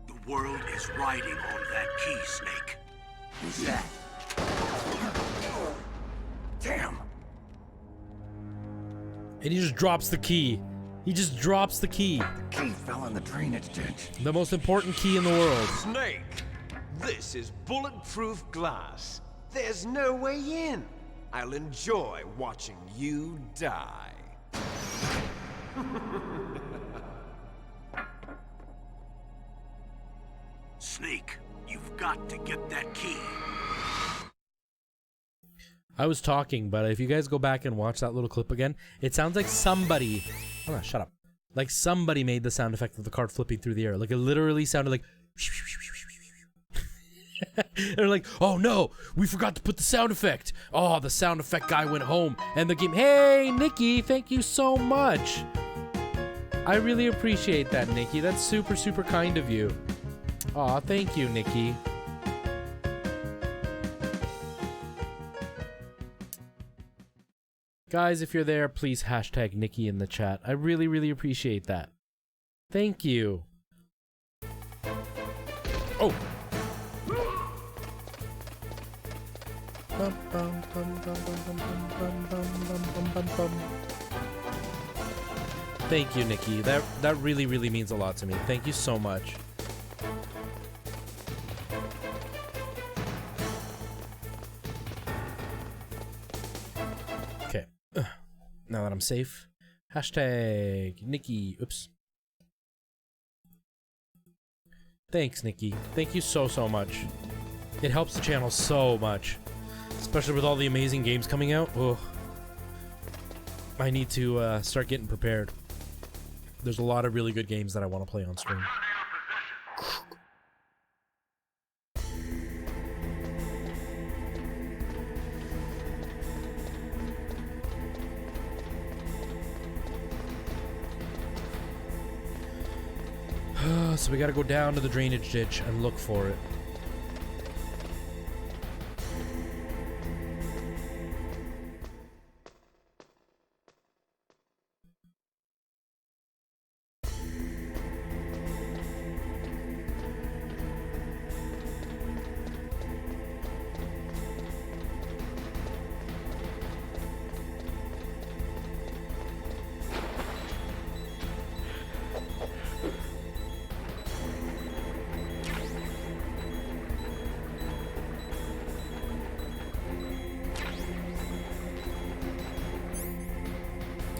The world is riding on that key, Snake. Who's that? Damn! And he just drops the key. He just drops the key. The key fell in the drainage ditch. The most important key in the world. Snake, this is bulletproof glass. There's no way in. I'll enjoy watching you die. Snake, you've got to get that key. I was talking, but if you guys go back and watch that little clip again, it sounds like somebody... Hold on, shut up. Like somebody made the sound effect of the card flipping through the air. Like it literally sounded like... They're like, oh no, we forgot to put the sound effect. Oh, the sound effect guy went home. And the game... Hey, Nikki, thank you so much. I really appreciate that, Nikki. That's super, super kind of you. Aw, thank you, Nikki. Guys, if you're there, please hashtag Nikki in the chat. I really, really appreciate that. Thank you. Oh! Thank you, Nikki. That really, really means a lot to me. Thank you so much. Okay. Now that I'm safe, hashtag Nikki. Oops. Thanks, Nikki. Thank you so, so much. It helps the channel so much. Especially with all the amazing games coming out. Oh, I need to start getting prepared. There's a lot of really good games that I want to play on stream. So we gotta go down to the drainage ditch and look for it.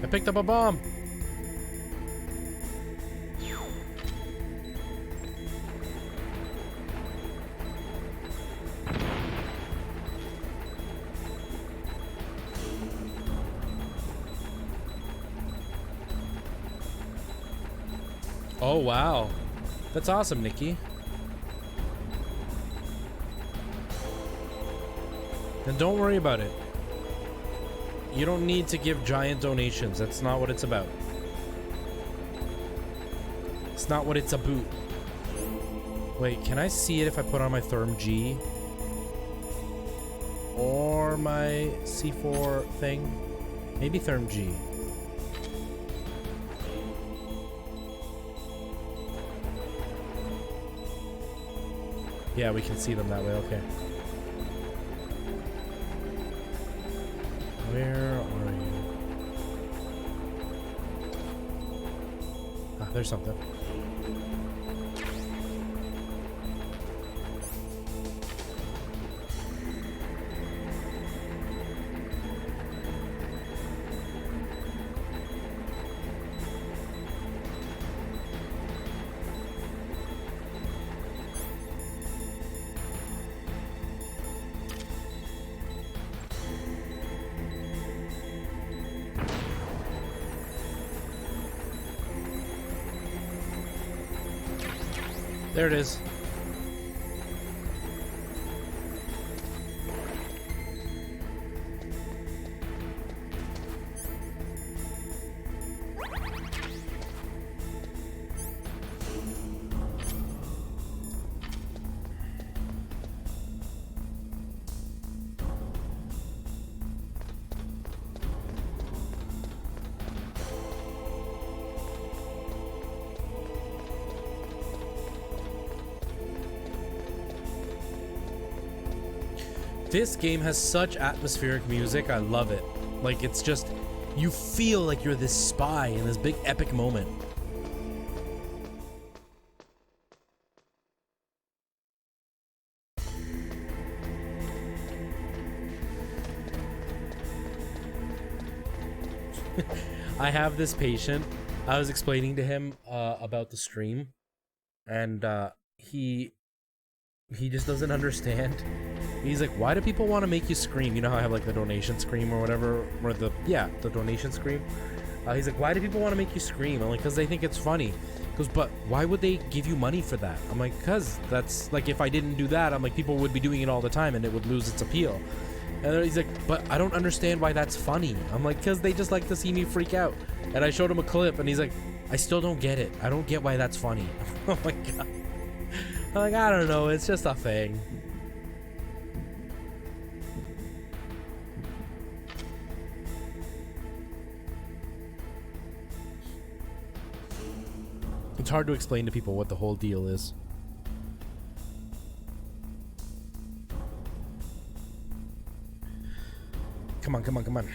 I picked up a bomb. Oh, wow. That's awesome, Nikki. And don't worry about it. You don't need to give giant donations. That's not what it's about. It's not what it's about. Wait, can I see it if I put on my Therm G? Or my C4 thing? Maybe Therm G. Yeah, we can see them that way, okay. Where are you? Ah, there's something. There it is. This game has such atmospheric music. I love it. Like, it's just, you feel like you're this spy in this big epic moment. I have this patient. I was explaining to him about the stream, and he just doesn't understand. He's like, why do people want to make you scream? You know how I have like the donation scream or whatever, or the donation scream. He's like, why do people want to make you scream? I'm like, because they think it's funny. He goes, but why would they give you money for that? I'm like, because that's like, if I didn't do that, I'm like, people would be doing it all the time and it would lose its appeal. And then he's like, but I don't understand why that's funny. I'm like, because they just like to see me freak out. And I showed him a clip and he's like, I still don't get it. I don't get why that's funny. Oh my god. I'm like, I don't know. It's just a thing. It's hard to explain to people what the whole deal is. Come on, come on, come on.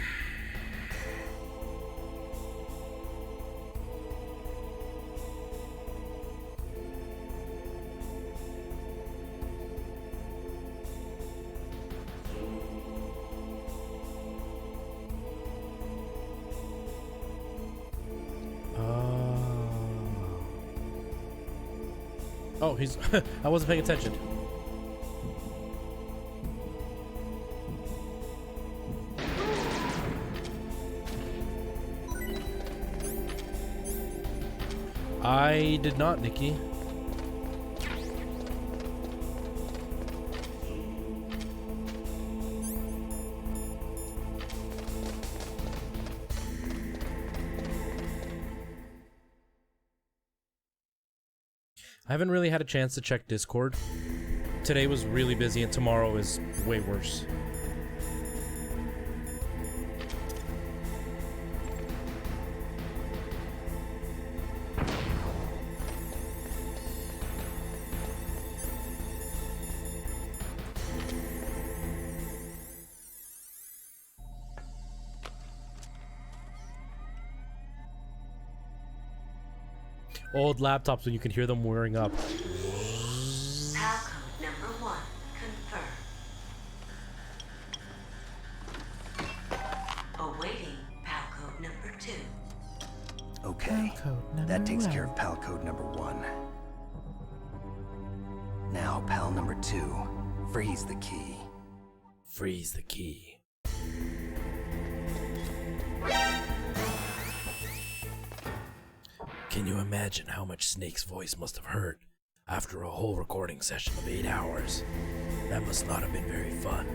Oh, he's... I wasn't paying attention. I did not, Nikki. I haven't really had a chance to check Discord. Today was really busy and tomorrow is way worse. Old laptops when you can hear them wearing up. PAL code number 1 confirmed. Awaiting PAL code number 2. That takes care of pal code number 1. Now, pal number 2. Freeze the key. Freeze the key. Can you imagine how much Snake's voice must have hurt after a whole recording session of 8 hours? That must not have been very fun.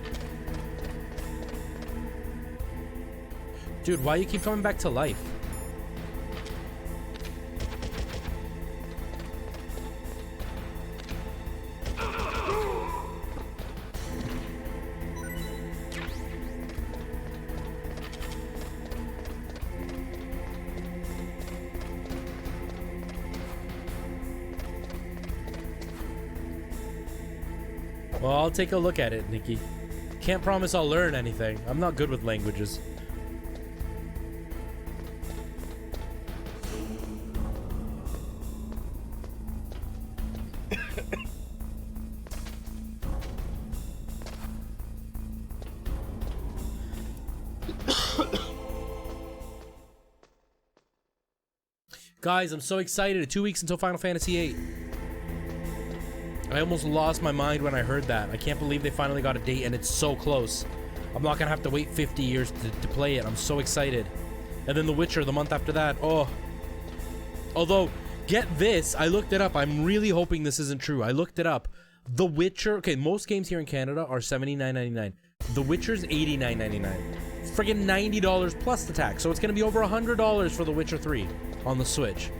Dude, why you keep coming back to life? Well, I'll take a look at it, Nikki. Can't promise I'll learn anything. I'm not good with languages. Guys, I'm so excited. 2 weeks until Final Fantasy VIII. I almost lost my mind when I heard that. I can't believe they finally got a date and it's so close. I'm not gonna have to wait 50 years to play it. I'm so excited. And then The Witcher the month after that. Oh. Although, get this. I looked it up. I'm really hoping this isn't true. I looked it up. The Witcher. Okay, most games here in Canada are $79.99. The Witcher's $89.99. Friggin' $90 plus the tax. So it's gonna be over $100 for The Witcher 3 on the Switch.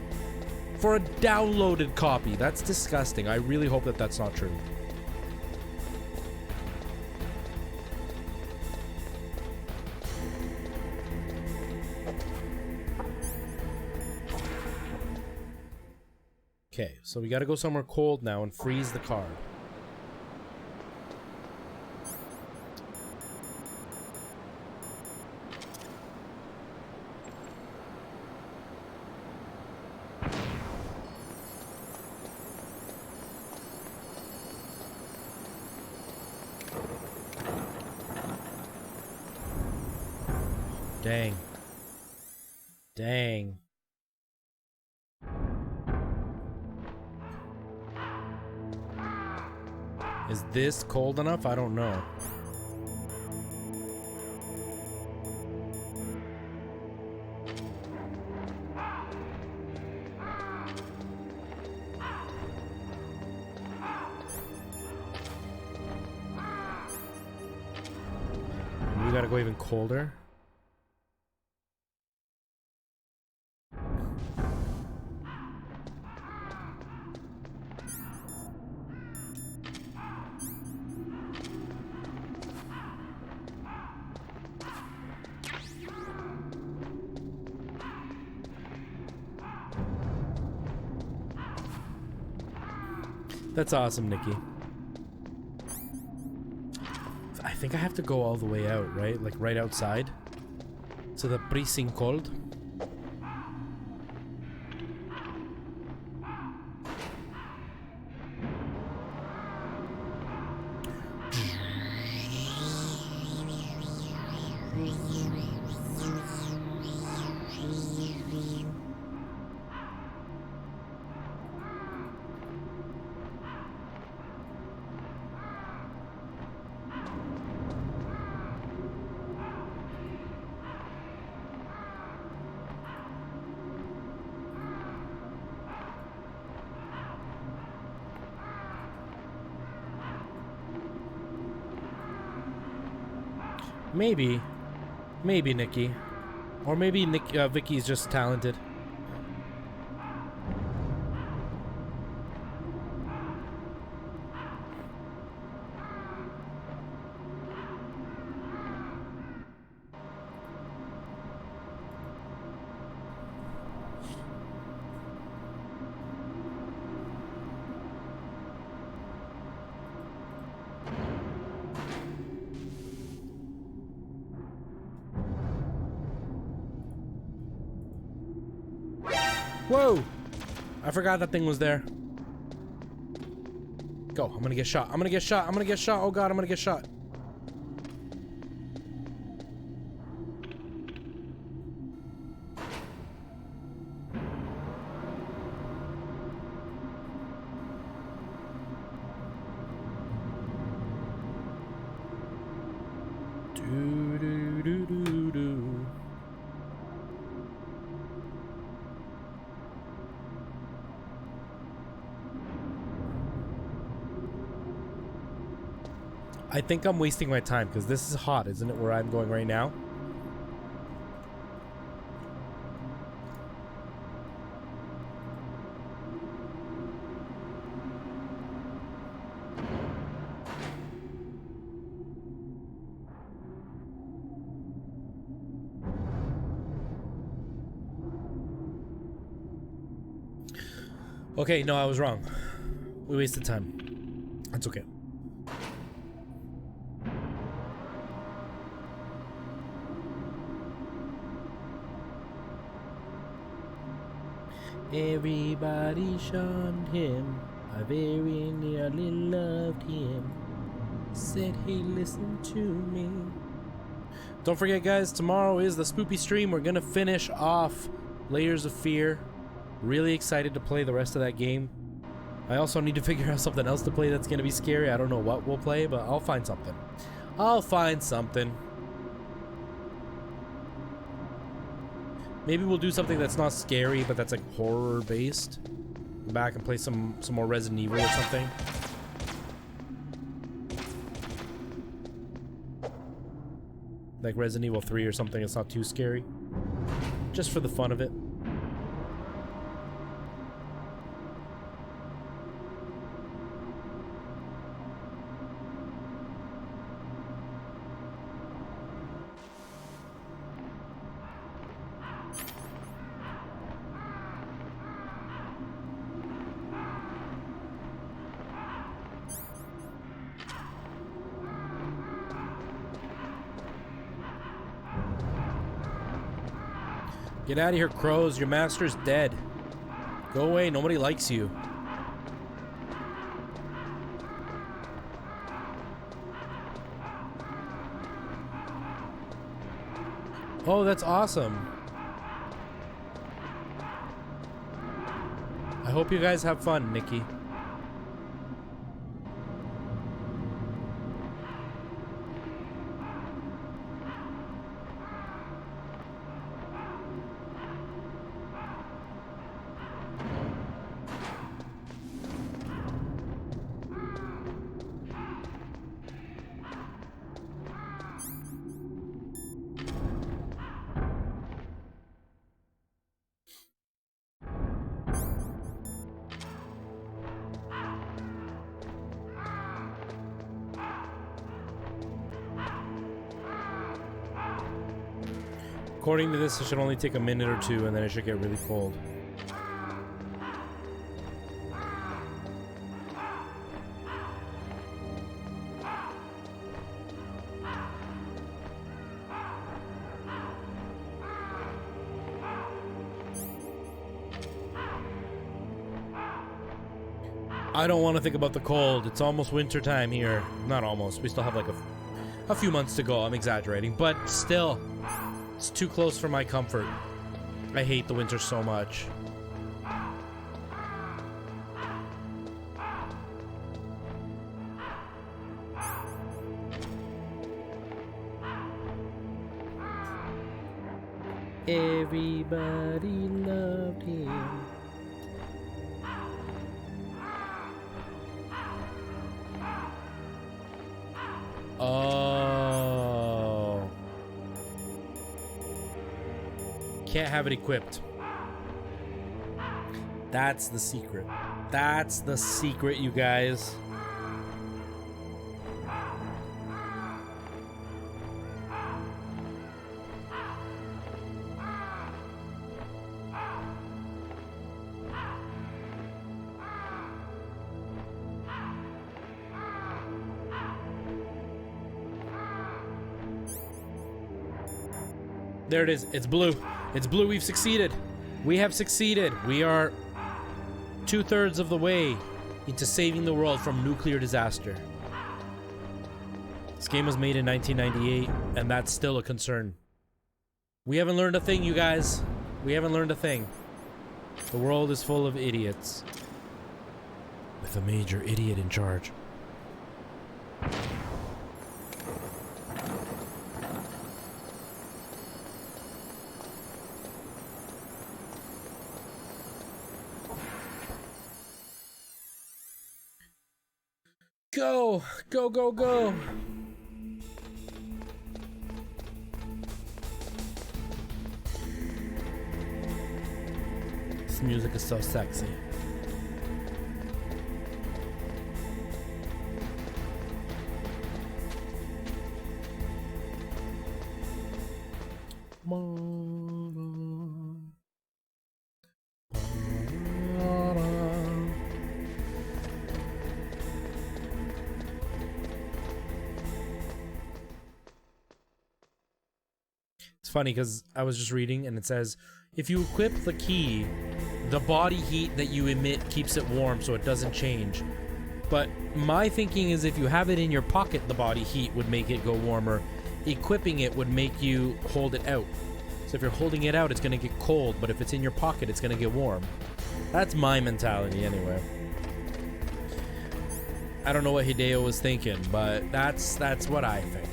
For a downloaded copy. That's disgusting. I really hope that that's not true. Okay, so we gotta go somewhere cold now and freeze the card. Dang. Dang. Is this cold enough? I don't know. We gotta go even colder. That's awesome, Nikki. I think I have to go all the way out, right? Like right outside to the freezing cold. Maybe. Maybe Nikki. Or maybe Vicky's just talented. Whoa! I forgot that thing was there. Go. I'm gonna get shot. I'm gonna get shot. I'm gonna get shot. Oh god, I'm gonna get shot. I think I'm wasting my time because this is hot, isn't it, where I'm going right now? Okay, no, I was wrong. We wasted time. That's okay. Everybody shunned him. I very nearly loved him. Said he listened to me. Don't forget, guys, tomorrow is the spoopy stream. We're gonna finish off Layers of Fear. Really excited to play the rest of that game. I also need to figure out something else to play that's gonna be scary. I don't know what we'll play, but I'll find something. I'll find something. Maybe we'll do something that's not scary, but that's like horror based. Go back and play some more Resident Evil or something. Like Resident Evil 3 or something. It's not too scary. Just for the fun of it. Get out of here, crows. Your master's dead. Go away. Nobody likes you. Oh, that's awesome. I hope you guys have fun, Nikki. According to this, it should only take a minute or two, and then it should get really cold. I don't want to think about the cold. It's almost winter time here. Not almost. We still have like a few months to go. I'm exaggerating, but still. It's too close for my comfort. I hate the winter so much. Everybody loved him. Oh. Can't have it equipped. That's the secret. That's the secret, you guys. There it is. It's blue. It's blue. We've succeeded. We have succeeded. We are 2/3 of the way into saving the world from nuclear disaster. This game was made in 1998, and that's still a concern. We haven't learned a thing, you guys. We haven't learned a thing. The world is full of idiots. With a major idiot in charge. Go! go! Go, go, go! This music is so sexy. It's funny because I was just reading and it says if you equip the key, the body heat that you emit keeps it warm so it doesn't change. But my thinking is if you have it in your pocket, the body heat would make it go warmer. Equipping it would make you hold it out. So if you're holding it out, it's going to get cold, but if it's in your pocket, it's going to get warm. That's my mentality anyway. I don't know what Hideo was thinking, but that's what I think.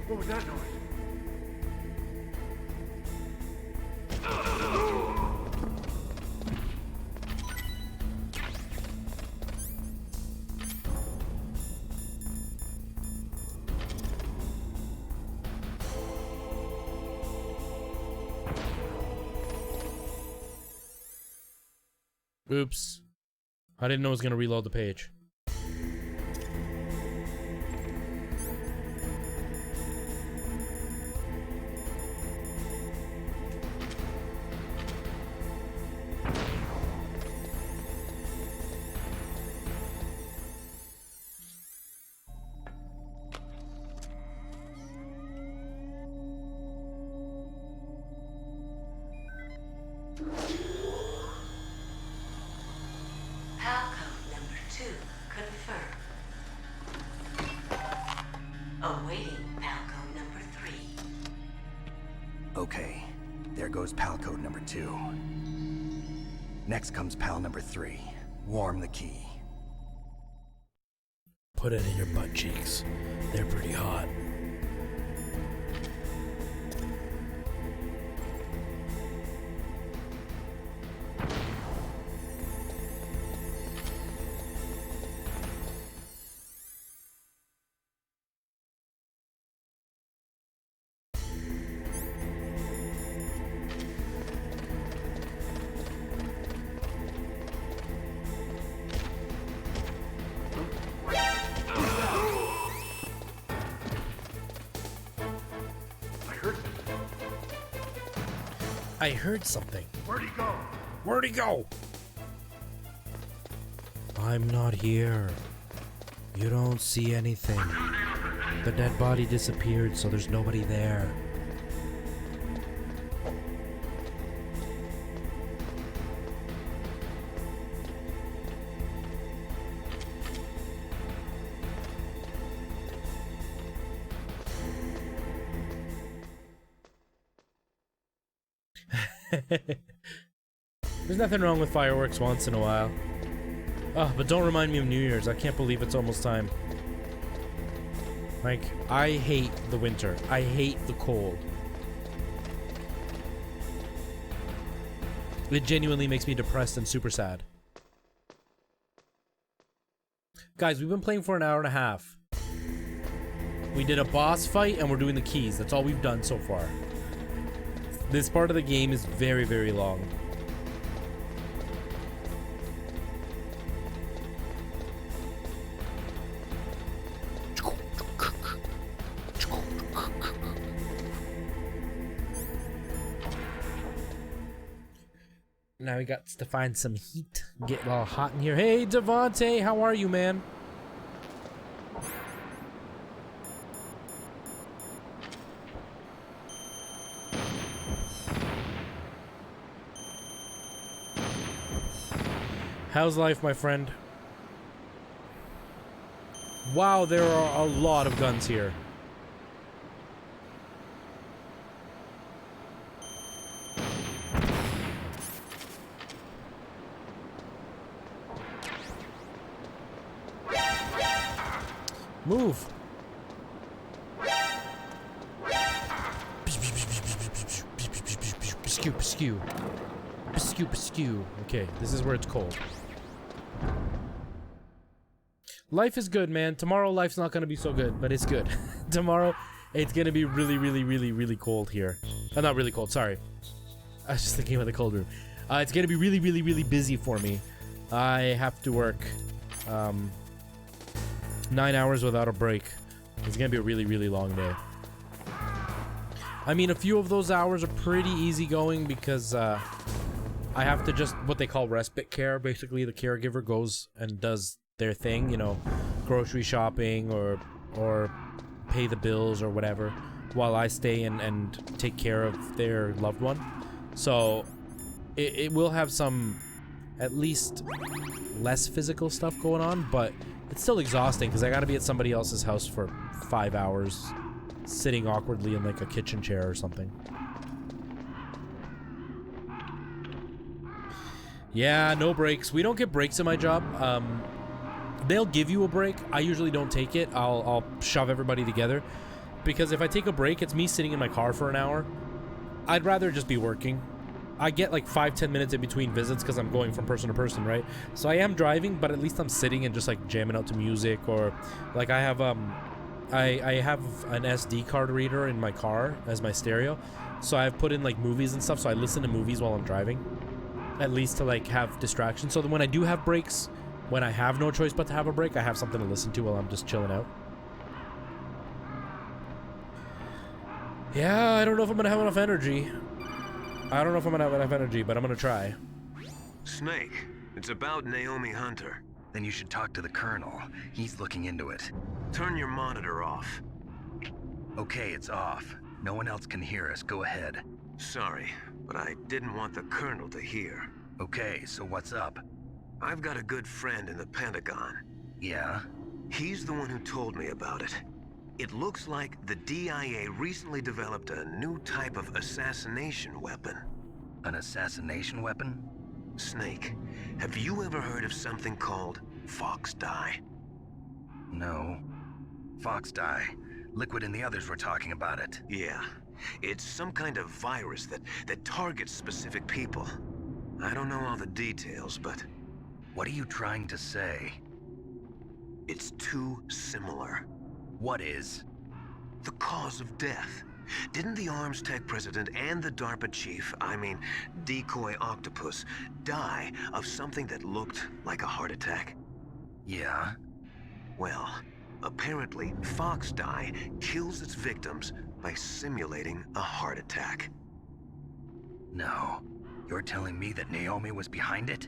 What was that noise? Oops. I didn't know it was going to reload the page. Okay, there goes pal code number 2. Next comes pal number 3. Warm the key. Put it in your butt cheeks. They're pretty hot. I heard something. Where'd he go? Where'd he go? I'm not here. You don't see anything. The dead body disappeared, so there's nobody there. There's nothing wrong with fireworks once in a while. Oh, but don't remind me of New Year's. I can't believe it's almost time. Like, I hate the winter. I hate the cold. It genuinely makes me depressed and super sad. Guys, we've been playing for an hour and a half. We did a boss fight and we're doing the keys. That's all we've done so far. This part of the game is very, very long. Now we got to find some heat. Get all hot in here. Hey, Devontae, how are you, man? How's life, my friend? Wow, there are a lot of guns here. Move. Skew. Skew. Okay, this is where it's cold. Life is good, man. Tomorrow life's not gonna be so good, but it's good. Tomorrow it's gonna be really cold here. Not really cold, sorry. I was just thinking about the cold room. It's gonna be really busy for me. I have to work 9 hours without a break. It's gonna be a really long day. I mean, a few of those hours are pretty easy going because I have to just what they call respite care. Basically, the caregiver goes and does their thing, you know, grocery shopping or pay the bills or whatever, while I stay and take care of their loved one. So it will have some, at least less physical stuff going on, but it's still exhausting because I gotta be at somebody else's house for 5 hours, sitting awkwardly in like a kitchen chair or something. Yeah, no breaks. We don't get breaks in my job. They'll give you a break. I usually don't take it. I'll shove everybody together because if I take a break, it's me sitting in my car for an hour. I'd rather just be working. I get like 5-10 minutes in between visits because I'm going from person to person, right? So I am driving, but at least I'm sitting and just like jamming out to music, or like I have I have an SD card reader in my car as my stereo, so I've put in like movies and stuff, so I listen to movies while I'm driving, at least to like have distraction, so that when I do have breaks, when I have no choice but to have a break, I have something to listen to while I'm just chilling out. Yeah, I don't know if I'm gonna have enough energy. I don't know if I'm gonna have enough energy, but I'm gonna try. Snake, it's about Naomi Hunter. Then you should talk to the Colonel. He's looking into it. Turn your monitor off. Okay, it's off. No one else can hear us. Go ahead. Sorry, but I didn't want the Colonel to hear. Okay, so what's up? I've got a good friend in the Pentagon. Yeah? He's the one who told me about it. It looks like the DIA recently developed a new type of assassination weapon. An assassination weapon? Snake, have you ever heard of something called Fox Dye? No. Fox Dye. Liquid and the others were talking about it. Yeah. It's some kind of virus that targets specific people. I don't know all the details, but... What are you trying to say? It's too similar. What is? The cause of death. Didn't the Arms Tech president and the DARPA chief, I mean, Decoy Octopus, die of something that looked like a heart attack? Yeah? Well, apparently, Fox Dye kills its victims by simulating a heart attack. No. You're telling me that Naomi was behind it?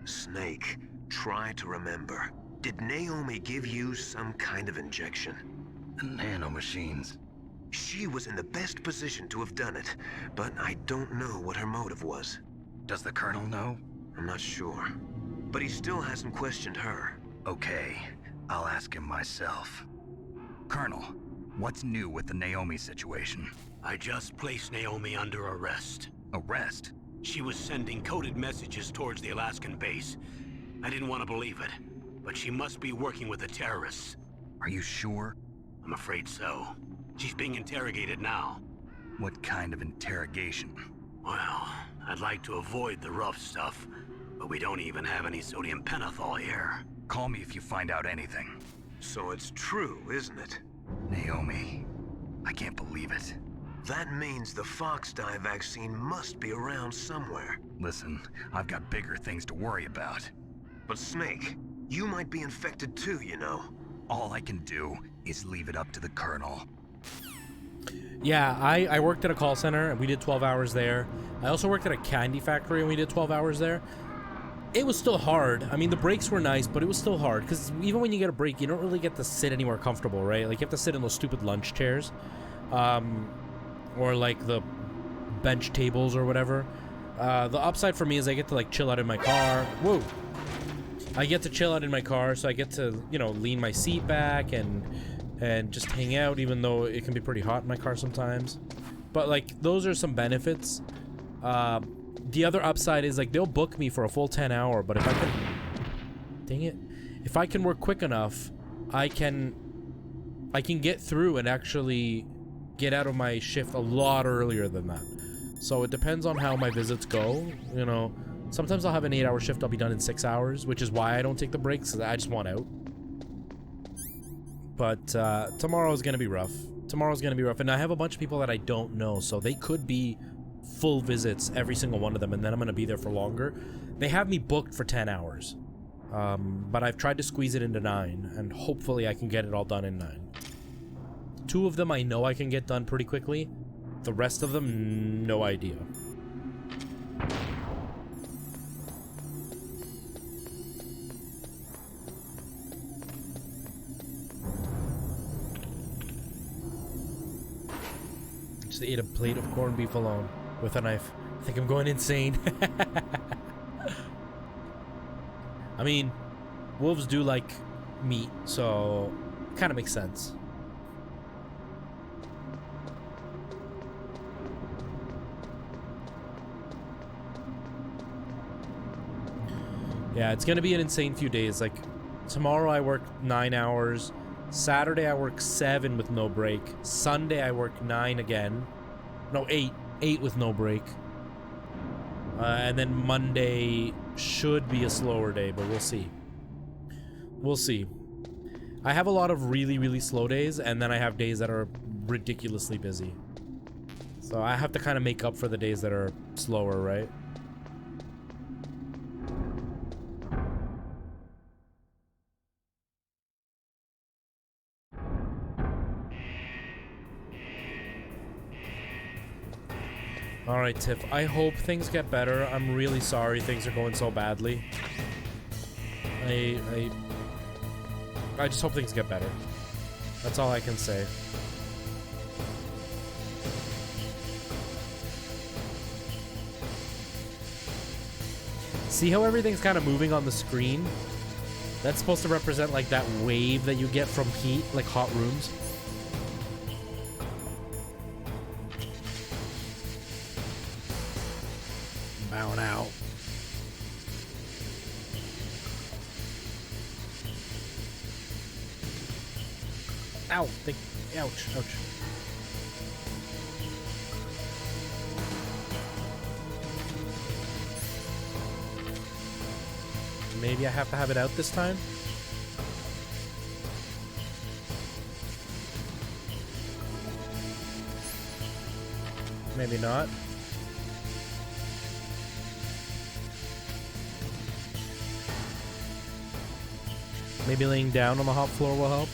Snake, try to remember. Did Naomi give you some kind of injection? Nanomachines. She was in the best position to have done it, but I don't know what her motive was. Does the Colonel know? I'm not sure. But he still hasn't questioned her. Okay, I'll ask him myself. Colonel, what's new with the Naomi situation? I just placed Naomi under arrest. Arrest? She was sending coded messages towards the Alaskan base. I didn't want to believe it, but she must be working with the terrorists. Are you sure? I'm afraid so. She's being interrogated now. What kind of interrogation? Well, I'd like to avoid the rough stuff, but we don't even have any sodium pentothal here. Call me if you find out anything. So it's true, isn't it? Naomi, I can't believe it. That means the Fox Dye vaccine must be around somewhere. Listen, I've got bigger things to worry about. But Snake, you might be infected too, you know. All I can do is leave it up to the Colonel. Yeah, I worked at a call center and we did 12 hours there. I also worked at a candy factory and we did 12 hours there. It was still hard. I mean, the breaks were nice, but it was still hard because even when you get a break, you don't really get to sit anywhere comfortable, right? Like you have to sit in those stupid lunch chairs, or like the bench tables or whatever. The upside for me is I get to like chill out in my car. Whoa. I get to chill out in my car, so I get to, you know, lean my seat back and just hang out, even though it can be pretty hot in my car sometimes. But like those are some benefits. The other upside is like they'll book me for a full 10 hour, but if I can, dang it, if I can work quick enough, I can get through and actually get out of my shift a lot earlier than that. So it depends on how my visits go, you know. Sometimes I'll have an 8-hour shift, I'll be done in 6 hours, which is why I don't take the breaks, 'cause I just want out. But tomorrow's gonna be rough. Tomorrow's gonna be rough, and I have a bunch of people that I don't know, so they could be full visits, every single one of them, and then I'm gonna be there for longer. They have me booked for 10 hours, but I've tried to squeeze it into 9, and hopefully I can get it all done in 9. 2 of them I know I can get done pretty quickly. The rest of them, no idea. Just ate a plate of corned beef alone with a knife. I think I'm going insane. I mean, wolves do like meat, so it kind of makes sense. Yeah, it's gonna be an insane few days. Like, tomorrow I work 9 hours. Saturday I work 7 with no break. Sunday I work 9 again. No, 8. 8 with no break. And then Monday should be a slower day, but we'll see. We'll see. I have a lot of really, really slow days, and then I have days that are ridiculously busy. So I have to kind of make up for the days that are slower, right? Alright, Tiff, I hope things get better. I'm really sorry things are going so badly. I just hope things get better. That's all I can say. See how everything's kind of moving on the screen? That's supposed to represent like that wave that you get from heat, like hot rooms. Bowing out. Ow! Ouch! Ouch! Maybe I have to have it out this time. Maybe not. Maybe laying down on the hot floor will help.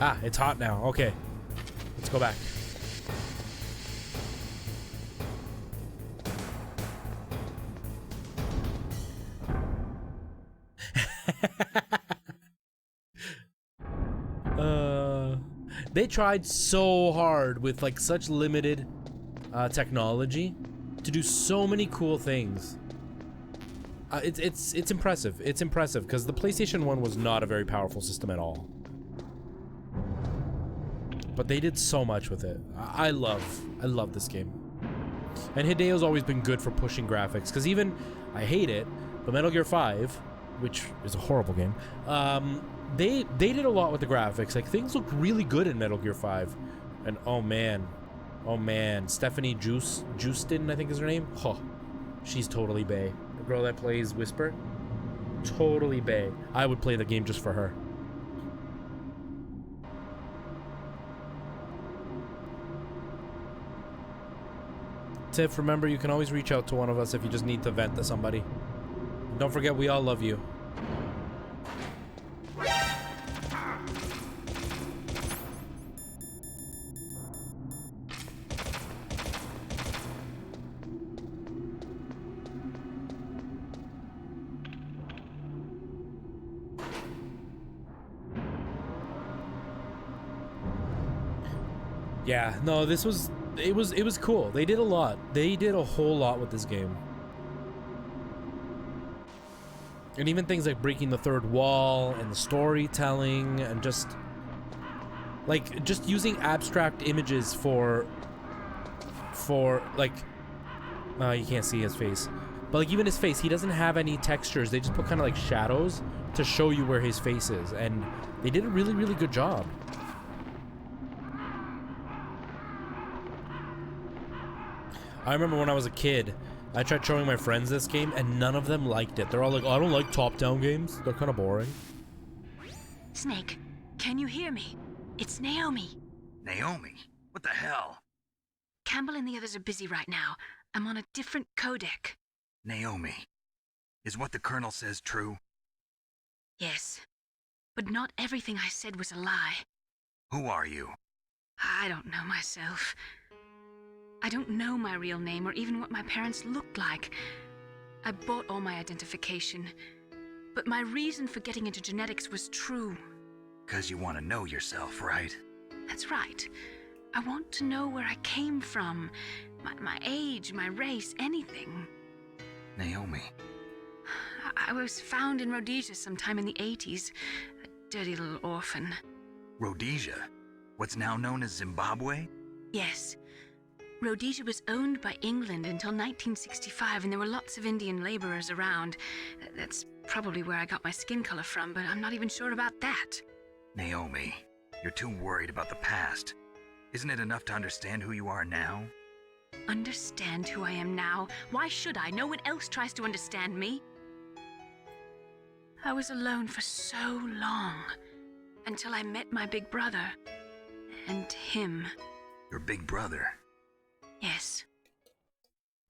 Ah, it's hot now. Okay. Let's go back. They tried so hard with like such limited technology to do so many cool things. It's impressive. It's impressive because the PlayStation 1 was not a very powerful system at all. But they did so much with it. I love this game. And Hideo's always been good for pushing graphics because even I hate it, but Metal Gear 5, which is a horrible game, they did a lot with the graphics. Like things looked really good in Metal Gear 5. And oh man, Stephanie Justin, I think is her name. Oh, she's totally bae. The girl that plays Whisper, totally bae. I would play the game just for her. Tiff, remember you can always reach out to one of us if you just need to vent to somebody. And don't forget, we all love you. Yeah, no, this was it was cool. They did a lot. They did a whole lot with this game. And even things like breaking the third wall and the storytelling and just using abstract images for like you can't see his face. But like even his face, he doesn't have any textures. They just put kind of like shadows to show you where his face is, and they did a really, really good job. I remember when I was a kid, I tried showing my friends this game, and none of them liked it. They're all like, I don't like top-down games. They're kind of boring. Snake, can you hear me? It's Naomi. Naomi? What the hell? Campbell and the others are busy right now. I'm on a different codec. Naomi, is what the Colonel says true? Yes, but not everything I said was a lie. Who are you? I don't know myself. I don't know my real name or even what my parents looked like. I bought all my identification, but my reason for getting into genetics was true. 'Cause you want to know yourself, right? That's right. I want to know where I came from, my age, my race, anything. Naomi. I was found in Rhodesia sometime in the 80s, a dirty little orphan. Rhodesia? What's now known as Zimbabwe? Yes. Rhodesia was owned by England until 1965, and there were lots of Indian laborers around. That's probably where I got my skin color from, but I'm not even sure about that. Naomi, you're too worried about the past. Isn't it enough to understand who you are now? Understand who I am now? Why should I? No one else tries to understand me. I was alone for so long, until I met my big brother. And him. Your big brother? Yes.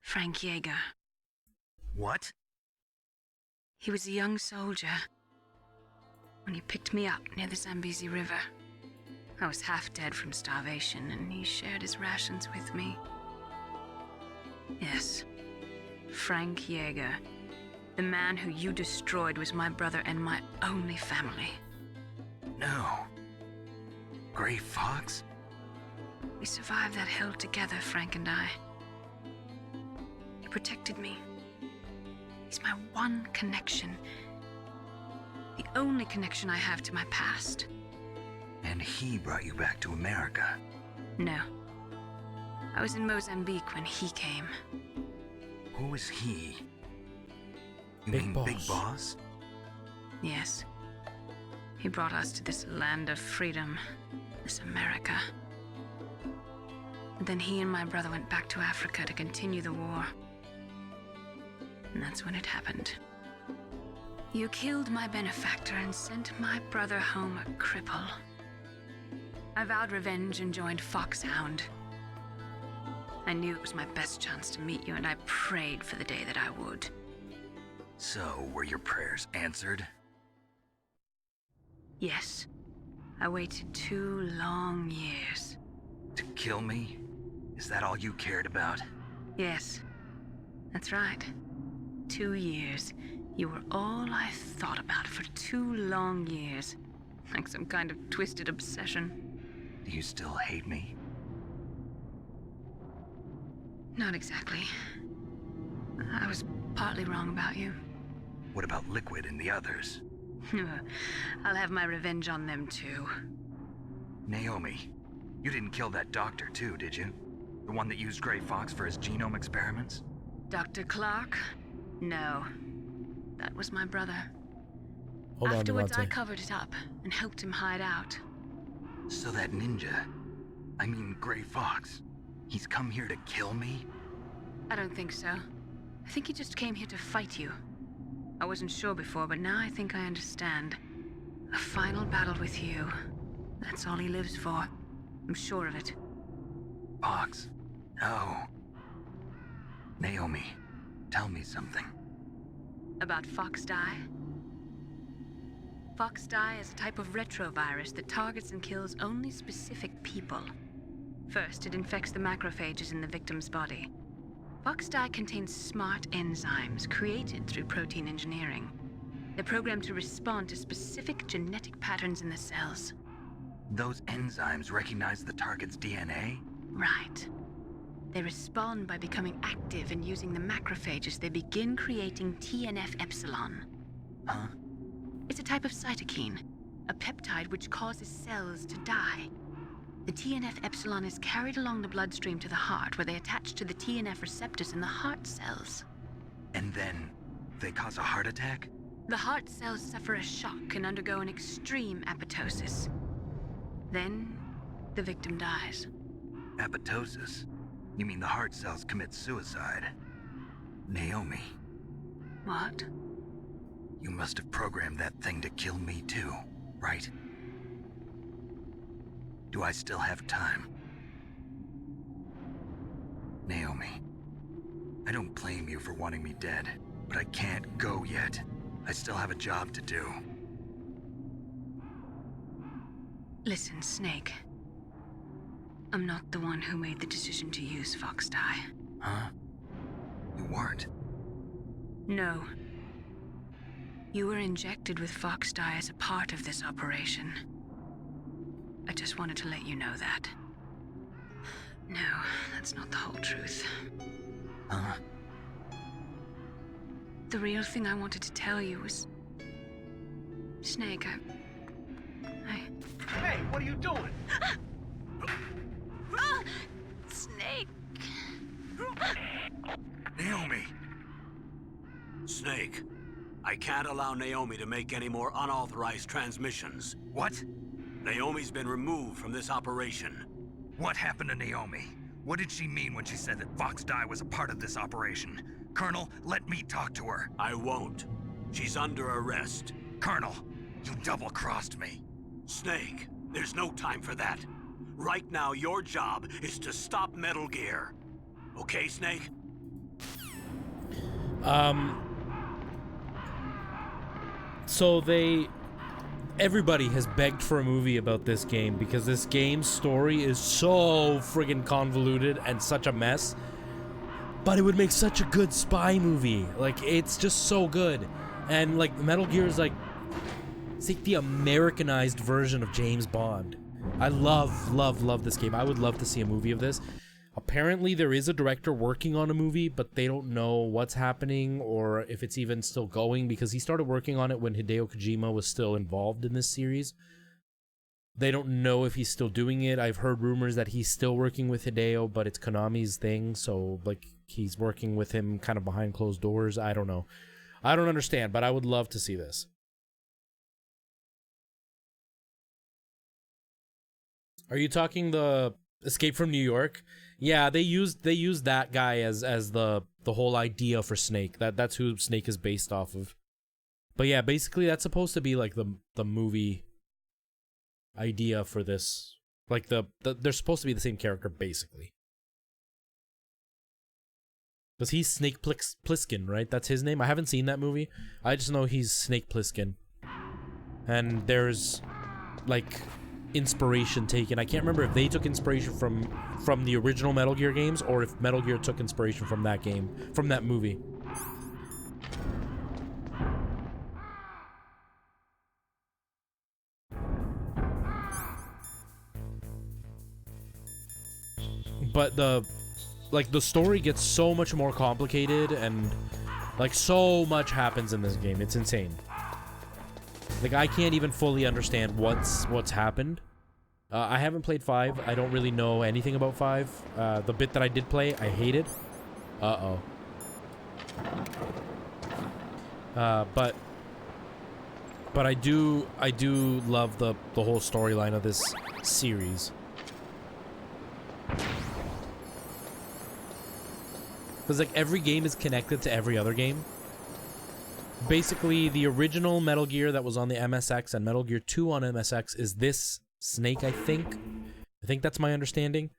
Frank Yeager. What? He was a young soldier when he picked me up near the Zambezi River. I was half dead from starvation, and he shared his rations with me. Yes. Frank Yeager. The man who you destroyed was my brother and my only family. No. Gray Fox? We survived that hell together, Frank and I. He protected me. He's my one connection. The only connection I have to my past. And he brought you back to America? No. I was in Mozambique when he came. Who is he? You Big mean Boss. Big Boss? Yes. He brought us to this land of freedom, this America. And then he and my brother went back to Africa to continue the war. And that's when it happened. You killed my benefactor and sent my brother home a cripple. I vowed revenge and joined Foxhound. I knew it was my best chance to meet you, and I prayed for the day that I would. So, were your prayers answered? Yes. I waited 2 long years. To kill me? Is that all you cared about? Yes. That's right. 2 years. You were all I thought about for 2 long years. Like some kind of twisted obsession. Do you still hate me? Not exactly. I was partly wrong about you. What about Liquid and the others? I'll have my revenge on them too. Naomi, you didn't kill that doctor too, did you? The one that used Gray Fox for his genome experiments? Dr. Clark? No. That was my brother. Hold on, Afterwards, I Devontae. covered it up and helped him hide out. So that ninja, I mean Gray Fox, he's come here to kill me? I don't think so. I think he just came here to fight you. I wasn't sure before, but now I think I understand. A final battle with you. That's all he lives for. I'm sure of it. Fox? No. Naomi, tell me something. About Fox Die? Fox Die is a type of retrovirus that targets and kills only specific people. First, it infects the macrophages in the victim's body. Fox Die contains smart enzymes created through protein engineering. They're programmed to respond to specific genetic patterns in the cells. Those enzymes recognize the target's DNA? Right. They respond by becoming active and using the macrophages. They begin creating TNF-epsilon. Huh? It's a type of cytokine, a peptide which causes cells to die. The TNF-epsilon is carried along the bloodstream to the heart, where they attach to the TNF receptors in the heart cells. And then, they cause a heart attack? The heart cells suffer a shock and undergo an extreme apoptosis. Then, the victim dies. Apoptosis? You mean the heart cells commit suicide? Naomi, What? you must have programmed that thing to kill me too, right? Do I still have time? Naomi, I don't blame you for wanting me dead, but I can't go yet. I still have a job to do. Listen, Snake. I'm not the one who made the decision to use Fox Dye. Huh? You weren't? No. You were injected with Fox Dye as a part of this operation. I just wanted to let you know that. No, that's not the whole truth. Huh? The real thing I wanted to tell you was... Snake, Hey, what are you doing? Snake! Naomi! Snake, I can't allow Naomi to make any more unauthorized transmissions. What? Naomi's been removed from this operation. What happened to Naomi? What did she mean when she said that Fox Dye was a part of this operation? Colonel, let me talk to her. I won't. She's under arrest. Colonel, you double-crossed me. Snake, there's no time for that. Right now, your job is to stop Metal Gear. Okay, Snake? So everybody has begged for a movie about this game because this game's story is so friggin' convoluted and such a mess. But it would make such a good spy movie. Like, it's just so good. And, like, Metal Gear is, like, it's like the Americanized version of James Bond. I love this game. I would love to see a movie of this. Apparently, there is a director working on a movie, but they don't know what's happening or if it's even still going because he started working on it when Hideo Kojima was still involved in this series. They don't know if he's still doing it. I've heard rumors that he's still working with Hideo, but it's Konami's thing, so, like, he's working with him kind of behind closed doors. I don't know. I don't understand, but I would love to see this. Are you talking the Escape from New York? Yeah, they used that guy as the whole idea for Snake. That's who Snake is based off of. But yeah, basically that's supposed to be like the movie idea for this. Like they're supposed to be the same character basically. Because he's Snake Plissken, right? That's his name. I haven't seen that movie. I just know he's Snake Plissken. And there's like inspiration taken. I can't remember if they took inspiration from the original Metal Gear games or if Metal Gear took inspiration from that game, from that movie. But the story gets so much more complicated and like so much happens in this game. It's insane. Like, I can't even fully understand what's happened. I haven't played 5. I don't really know anything about 5. The bit that I did play, I hated. Uh-oh. But I do love the whole storyline of this series. Because, like, every game is connected to every other game. Basically, the original Metal Gear that was on the MSX and Metal Gear 2 on MSX is this Snake, I think. I think that's my understanding.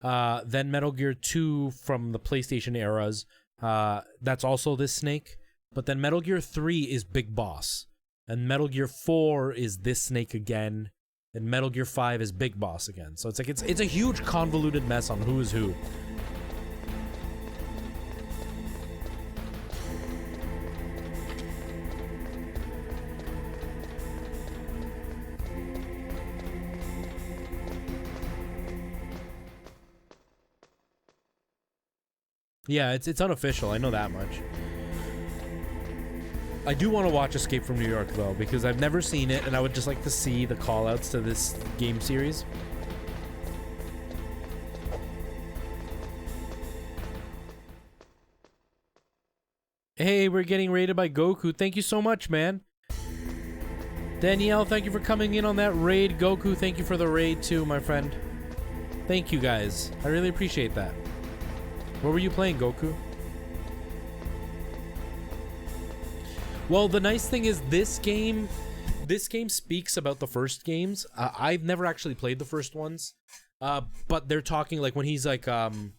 Then Metal Gear 2 from the PlayStation eras, that's also this Snake. But then Metal Gear 3 is Big Boss. And Metal Gear 4 is this Snake again. And Metal Gear 5 is Big Boss again. So it's like it's a huge convoluted mess on who is who. Yeah, it's unofficial. I know that much. I do want to watch Escape from New York, though, because I've never seen it, and I would just like to see the call-outs to this game series. Hey, we're getting raided by Goku. Thank you so much, man. Danielle, thank you for coming in on that raid. Goku, thank you for the raid, too, my friend. Thank you, guys. I really appreciate that. What were you playing, Goku? Well, the nice thing is this game speaks about the first games. I've never actually played the first ones, but they're talking like when he's like Gray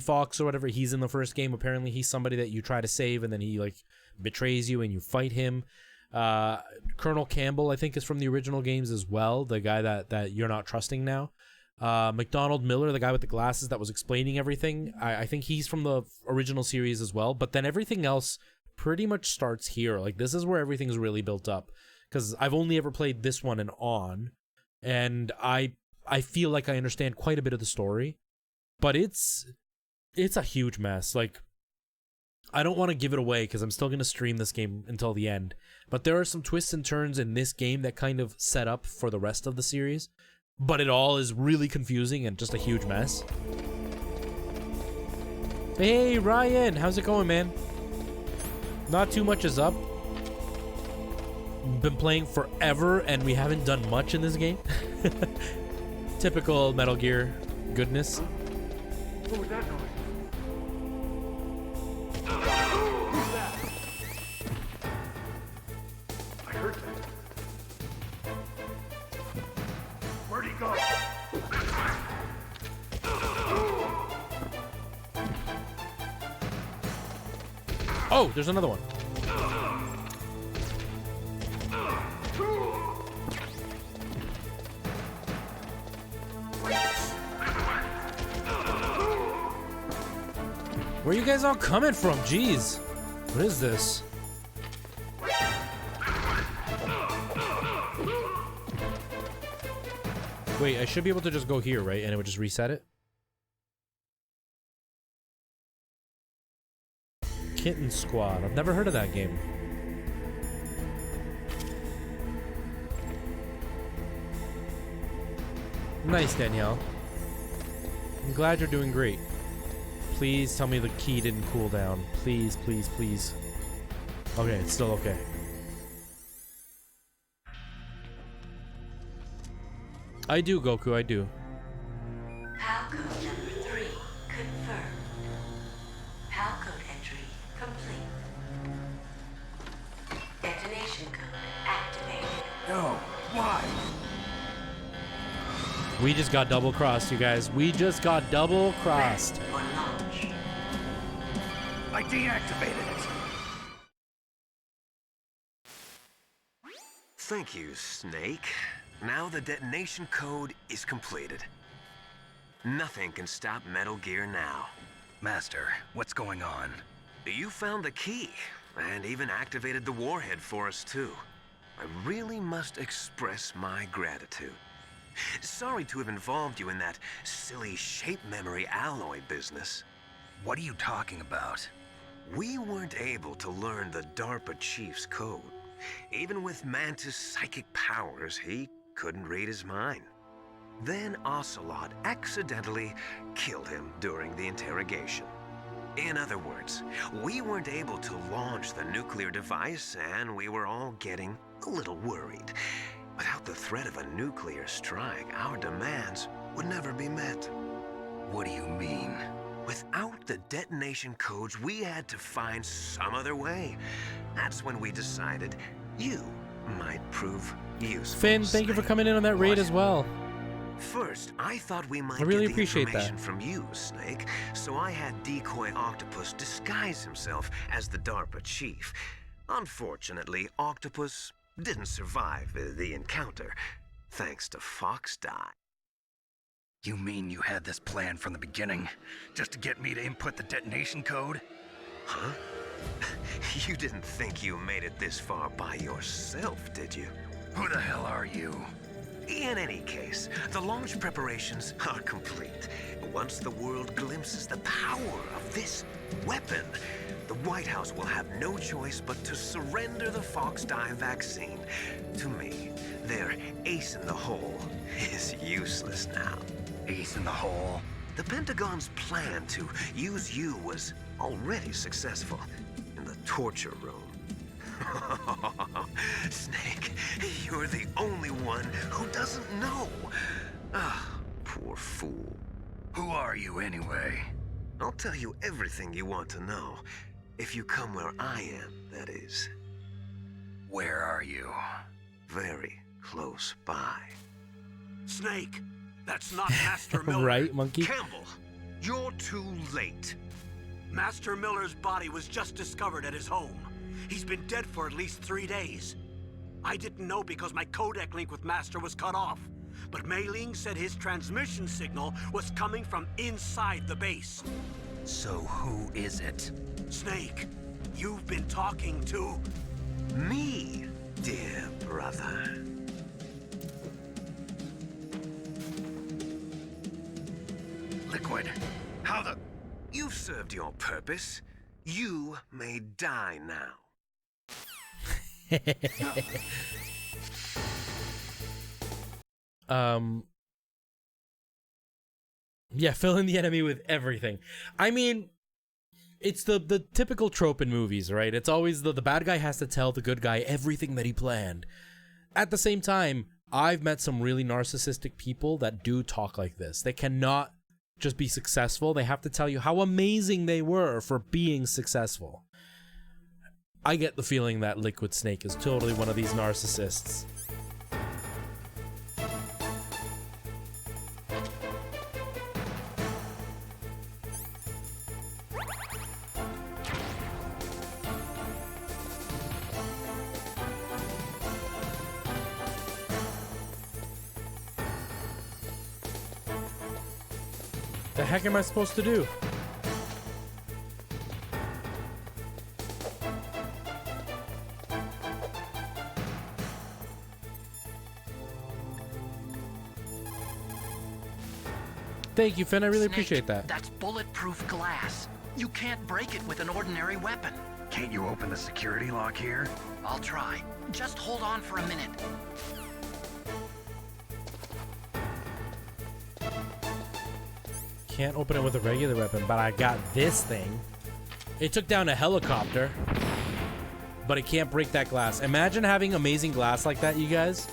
Fox or whatever. He's in the first game. Apparently, he's somebody that you try to save, and then he like betrays you, and you fight him. Colonel Campbell, I think, is from the original games as well. The guy that you're not trusting now. McDonald Miller, the guy with the glasses that was explaining everything. I think he's from the original series as well. But then everything else pretty much starts here. Like, this is where everything's really built up, because I've only ever played this one and on, and I feel like I understand quite a bit of the story, but it's a huge mess. Like, I don't want to give it away because I'm still going to stream this game until the end, but there are some twists and turns in this game that kind of set up for the rest of the series, but it all is really confusing and just a huge mess. Hey Ryan, how's it going, man? Not too much is up. Been playing forever and we haven't done much in this game. Typical Metal Gear goodness. What was that noise? Who's that? I heard that. Where'd he go? Oh, there's another one. Where are you guys all coming from? Jeez. What is this? Wait, I should be able to just go here, right? And it would just reset it? Kitten Squad. I've never heard of that game. Nice, Danielle. I'm glad you're doing great. Please tell me the key didn't cool down. Please, please, please. Okay, it's still okay. I do, Goku, I do. Palcode number 3 confirmed. Palcode entry complete. Detonation code activated. No, why? We just got double crossed, you guys. We just got double crossed. Ready for launch. I deactivated it. Thank you, Snake. Now the detonation code is completed. Nothing can stop Metal Gear now. Master, what's going on? You found the key, and even activated the warhead for us, too. I really must express my gratitude. Sorry to have involved you in that silly shape memory alloy business. What are you talking about? We weren't able to learn the DARPA chief's code. Even with Mantis' psychic powers, he couldn't read his mind. Then Ocelot accidentally killed him during the interrogation. In other words, we weren't able to launch the nuclear device, and we were all getting a little worried. Without the threat of a nuclear strike, our demands would never be met. What do you mean? Without the detonation codes, we had to find some other way. That's when we decided you might prove useful. Finn, thank you for coming in on that raid as well. First, I thought we might I really get the appreciate information that. from you, Snake, so I had Decoy Octopus disguise himself as the DARPA chief. Unfortunately, Octopus didn't survive the encounter, thanks to Fox Die. You mean you had this plan from the beginning, just to get me to input the detonation code? Huh? You didn't think you made it this far by yourself, did you? Who the hell are you? In any case, the launch preparations are complete. Once the world glimpses the power of this weapon, the White House will have no choice but to surrender the Fox Die vaccine to me. Their ace in the hole is useless now. Ace in the hole? The Pentagon's plan to use you was already successful in the torture room. Snake, you're the only one who doesn't know. Ah, poor fool. Who are you, anyway? I'll tell you everything you want to know. If you come where I am, that is. Where are you? Very close by. Snake, that's not Master Miller. Right, Monkey? Campbell, you're too late. Master Miller's body was just discovered at his home. He's been dead for at least 3 days. I didn't know because my codec link with Master was cut off. But Mei Ling said his transmission signal was coming from inside the base. So who is it? Snake, you've been talking to... Me, dear brother. Liquid, how the... You've served your purpose. You may die now. Yeah, fill in the enemy with everything. I mean, it's the typical trope in movies, right? It's always the bad guy has to tell the good guy everything that he planned. At the same time, I've met some really narcissistic people that do talk like this. They cannot just be successful. They have to tell you how amazing they were for being successful. I get the feeling that Liquid Snake is totally one of these narcissists. The heck am I supposed to do? Thank you, Finn. I really Snake, appreciate that. That's bulletproof glass. You can't break it with an ordinary weapon. Can't you open the security lock here? I'll try. Just hold on for a minute. Can't open it with a regular weapon, but I got this thing. It took down a helicopter, but it can't break that glass. Imagine having amazing glass like that, you guys.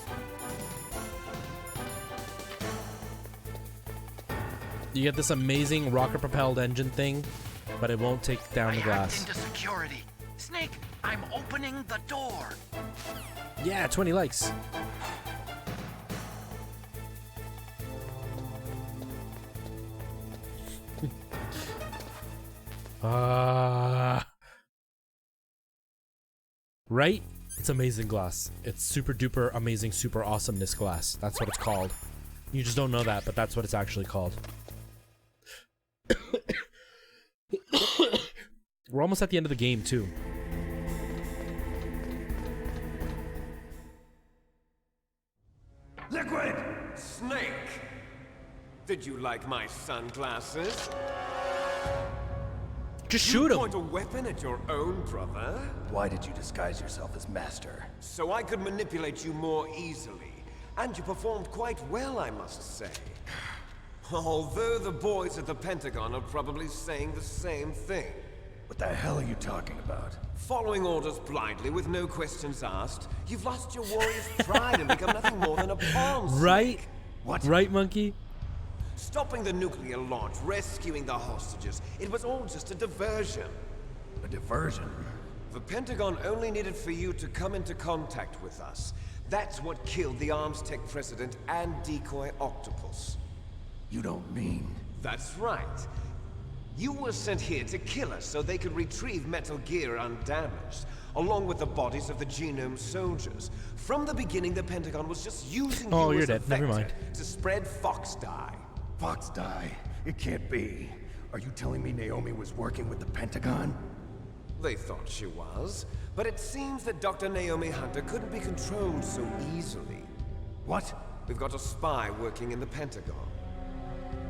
You get this amazing rocket-propelled engine thing, but it won't take down the glass. I hacked into security. Snake, I'm opening the door. Yeah, 20 likes. Right? It's amazing glass. It's super duper amazing, super awesomeness glass. That's what it's called. You just don't know that, but that's what it's actually called. We're almost at the end of the game, too. Liquid! Snake! Did you like my sunglasses? Just shoot him! Point a weapon at your own brother? Why did you disguise yourself as Master? So I could manipulate you more easily. And you performed quite well, I must say. Although the boys at the Pentagon are probably saying the same thing. What the hell are you talking about? Following orders blindly with no questions asked, you've lost your warrior's pride and become nothing more than a pawn. Right? What? Right, Monkey? Stopping the nuclear launch, rescuing the hostages, it was all just a diversion. A diversion? The Pentagon only needed for you to come into contact with us. That's what killed the Arms Tech president and decoy Octopus. You don't mean... That's right. You were sent here to kill us so they could retrieve Metal Gear undamaged, along with the bodies of the Genome soldiers. From the beginning, the Pentagon was just using you you're as a dead. Never vector mind. to spread Fox dye. Fox die? It can't be. Are you telling me Naomi was working with the Pentagon? They thought she was, but it seems that Dr. Naomi Hunter couldn't be controlled so easily. What? We've got a spy working in the Pentagon.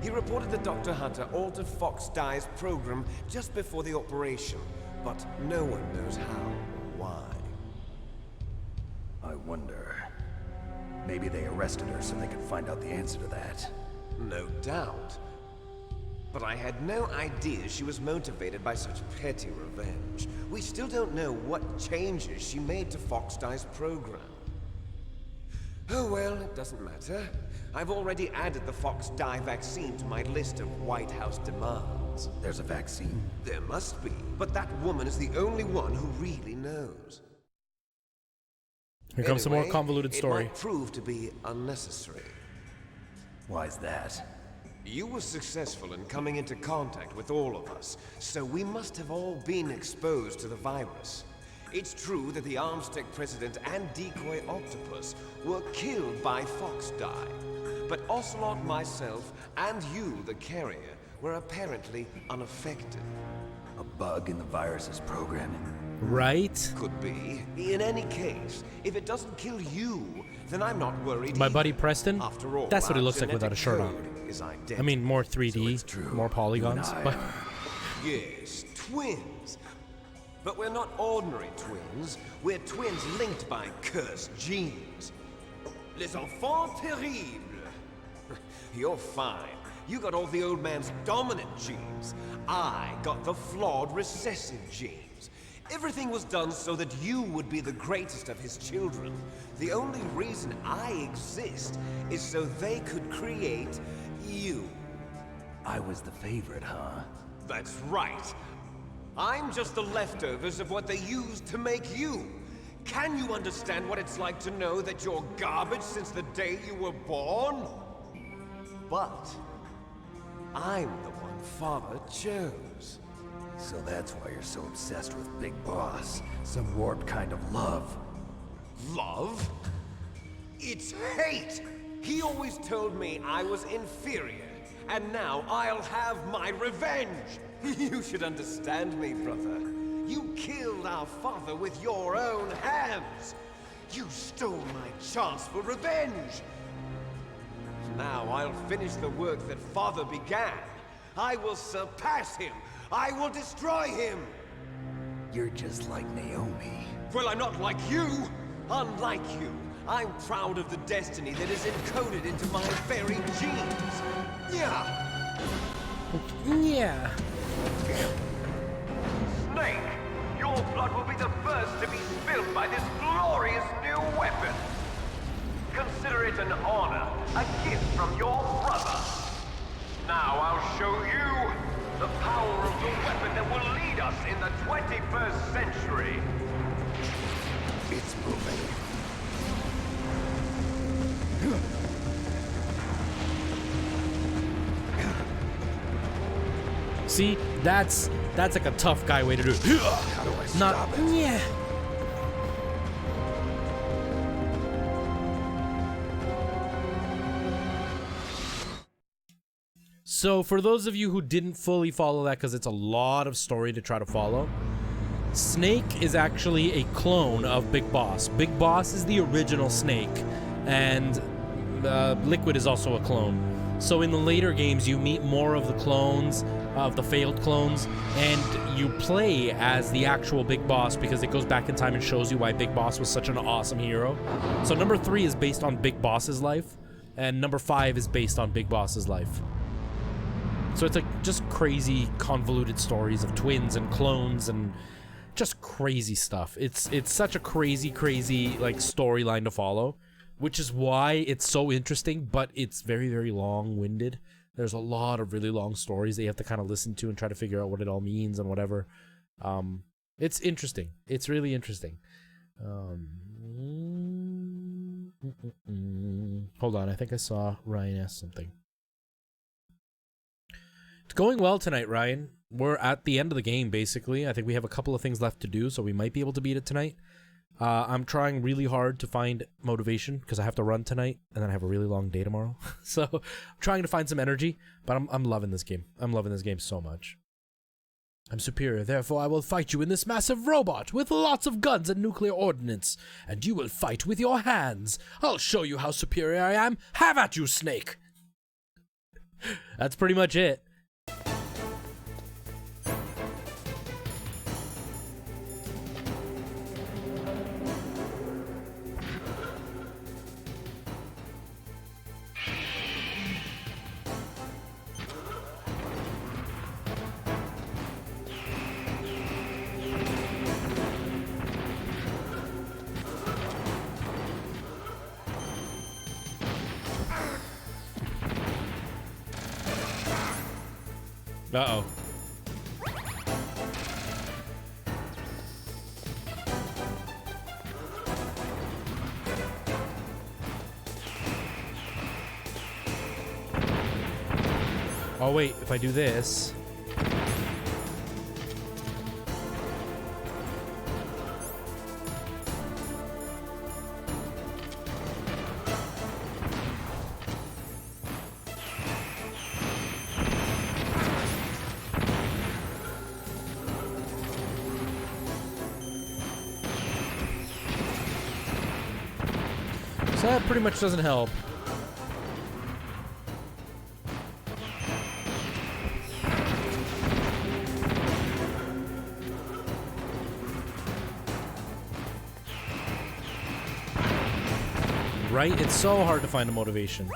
He reported that Dr. Hunter altered Fox Dye's program just before the operation, but no one knows how or why. I wonder... Maybe they arrested her so they could find out the answer to that. No doubt. But I had no idea she was motivated by such petty revenge. We still don't know what changes she made to Fox Dye's program. Oh well, it doesn't matter. I've already added the Fox Die vaccine to my list of White House demands. There's a vaccine? There must be, but that woman is the only one who really knows. Here comes some more convoluted story. It might prove to be unnecessary. Why is that? You were successful in coming into contact with all of us, so we must have all been exposed to the virus. It's true that the Armstec president and decoy octopus were killed by Fox Die, but Ocelot, myself, and you, the carrier, were apparently unaffected. A bug in the virus's programming? Right? Could be. In any case, if it doesn't kill you, then I'm not worried My either. buddy Preston, After all, that's what he our looks like without a genetic shirt on. code is I identical. mean, more 3D, more polygons, but... Yes, twins. But we're not ordinary twins. We're twins linked by cursed genes. Les enfants terribles. You're fine. You got all the old man's dominant genes. I got the flawed recessive genes. Everything was done so that you would be the greatest of his children. The only reason I exist is so they could create you. I was the favorite, huh? That's right. I'm just the leftovers of what they used to make you. Can you understand what it's like to know that you're garbage since the day you were born? But I'm the one Father chose. So that's why you're so obsessed with Big Boss. Some warped kind of love. Love? It's hate! He always told me I was inferior, and now I'll have my revenge! You should understand me, brother. You killed our father with your own hands! You stole my chance for revenge! Now I'll finish the work that Father began. I will surpass him! I will destroy him! You're just like Naomi. Well, I'm not like you! Unlike you, I'm proud of the destiny that is encoded into my very genes! Yeah! Yeah. Snake, your blood will be the first to be spilled by this glorious new weapon. Consider it an honor, a gift from your brother. Now I'll show you the power of the weapon that will lead us in the 21st century. It's moving. See, that's like a tough guy way to do it. How do I stop it? Yeah. So for those of you who didn't fully follow that, because it's a lot of story to try to follow, Snake is actually a clone of Big Boss. Big Boss is the original Snake, and Liquid is also a clone. So in the later games, you meet more of the clones, of the failed clones, and you play as the actual Big Boss because it goes back in time and shows you why Big Boss was such an awesome hero. So number 3 is based on Big Boss's life, and number 5 is based on Big Boss's life. So it's like just crazy convoluted stories of twins and clones and just crazy stuff. It's such a crazy like storyline to follow, which is why it's so interesting, but it's very, very long-winded. There's a lot of really long stories that you have to kind of listen to and try to figure out what it all means and whatever. It's interesting. It's really interesting. Hold on, I think I saw Ryan ask something. It's going well tonight, Ryan. We're at the end of the game, basically. I think we have a couple of things left to do, so we might be able to beat it tonight. I'm trying really hard to find motivation because I have to run tonight, and then I have a really long day tomorrow. So I'm trying to find some energy, but I'm loving this game. I'm loving this game so much. I'm superior, therefore I will fight you in this massive robot with lots of guns and nuclear ordnance, and you will fight with your hands. I'll show you how superior I am. Have at you, Snake! That's pretty much it. Uh-oh. Oh wait, if I do this... So that pretty much doesn't help. Right? It's so hard to find a motivation.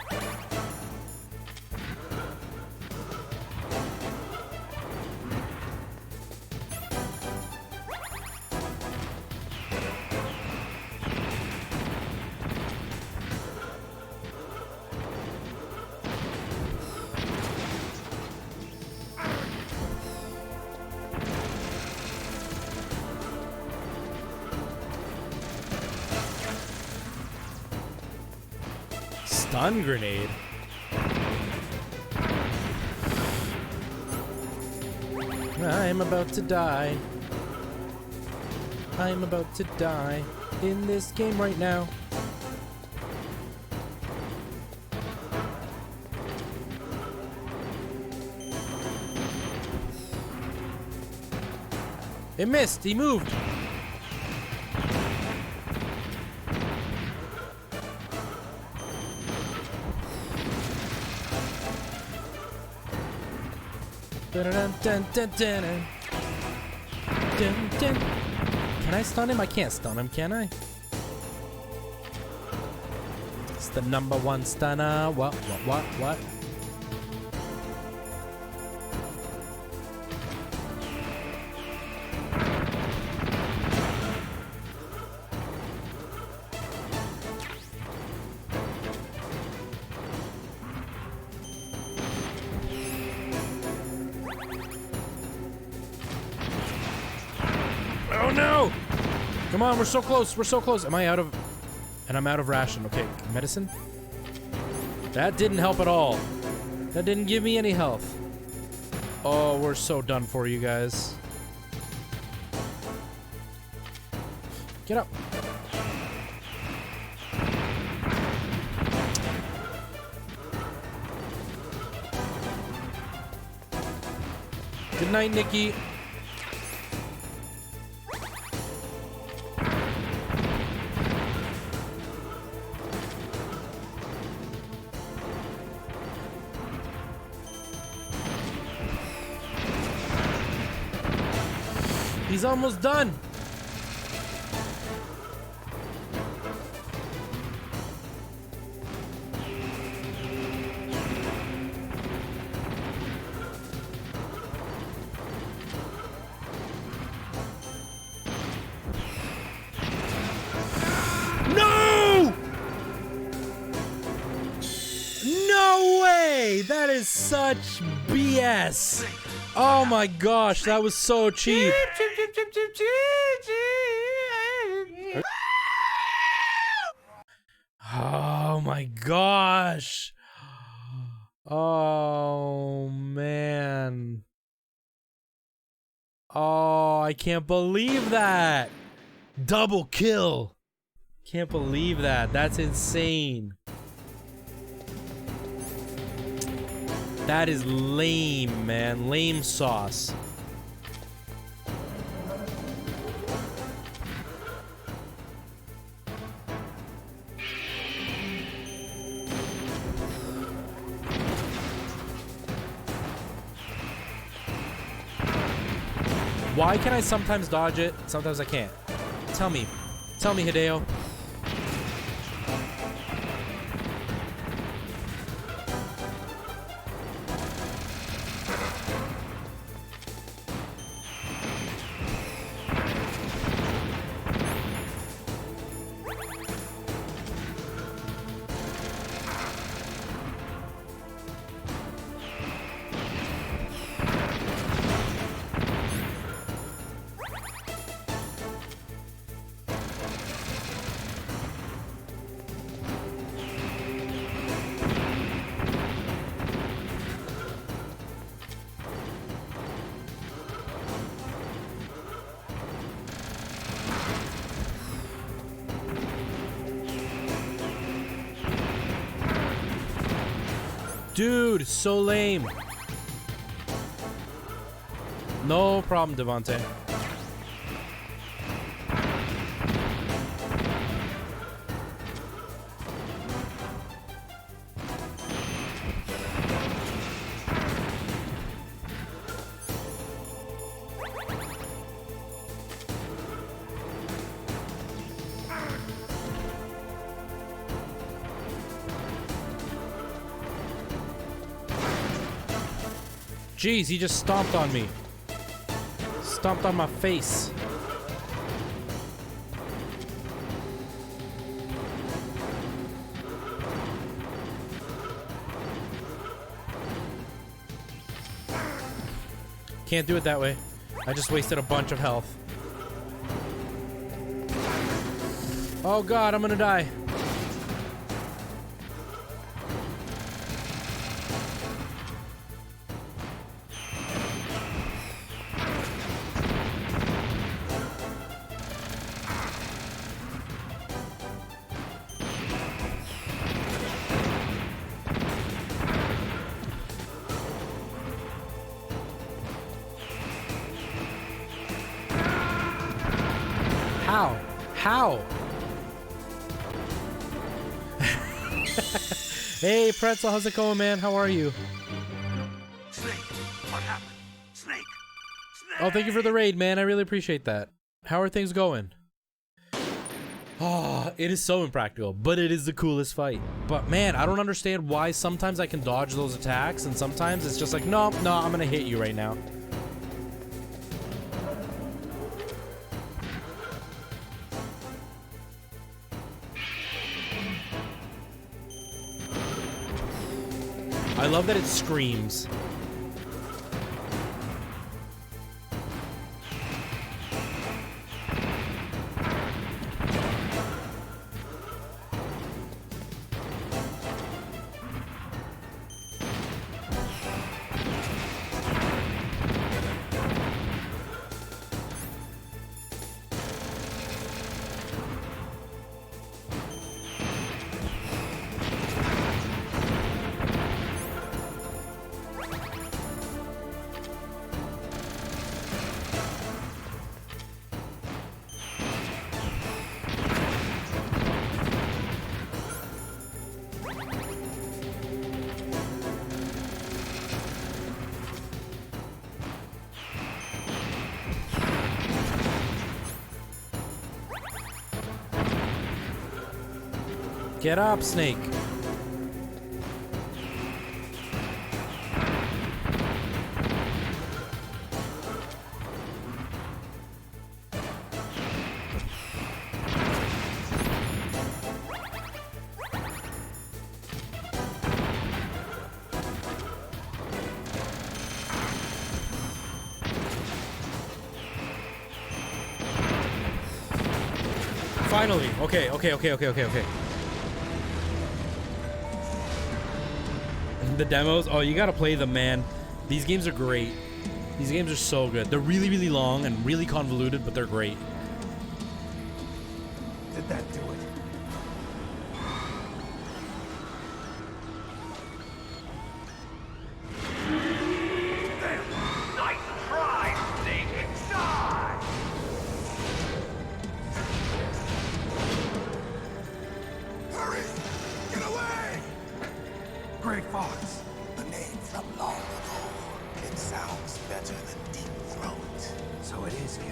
Stun grenade? I'm about to die. I'm about to die in this game right now. It missed. He moved. Can I stun him? I can't stun him, can I? It's the #1 stunner. What? Oh no! Come on, we're so close. We're so close. Am I out of... And I'm out of ration. Okay, medicine? That didn't help at all. That didn't give me any health. Oh, we're so done for, you guys. Get up. Good night, Nikki. He's almost done. No! No way! That is such BS. Oh my gosh, that was so cheap. Oh my gosh. Oh man. Oh, I can't believe that. Double kill. Can't believe that. That's insane. That is lame, man. Lame sauce. Why can I sometimes dodge it? Sometimes I can't. Tell me. Tell me, Hideo. Dude, so lame. No problem, Devontae. Jeez, he just stomped on me. Stomped on my face. Can't do it that way. I just wasted a bunch of health. Oh god, I'm gonna die. How? How? Hey, Pretzel, how's it going, man? How are you? Snake, what happened? Snake! Oh, thank you for the raid, man. I really appreciate that. How are things going? Oh, it is so impractical, but it is the coolest fight. But man, I don't understand why sometimes I can dodge those attacks and sometimes it's just like, no, I'm gonna hit you right now. I love that it screams. Get up, Snake. Finally. Okay. The demos, oh, you gotta play them, man. These games are great. These games are so good. They're really, really long and really convoluted, but they're great. Did that do it? Nice try, Snake! Die! Hurry! Get away! Great Fox. The name from long ago. It sounds better than Deep Throat. So it is you.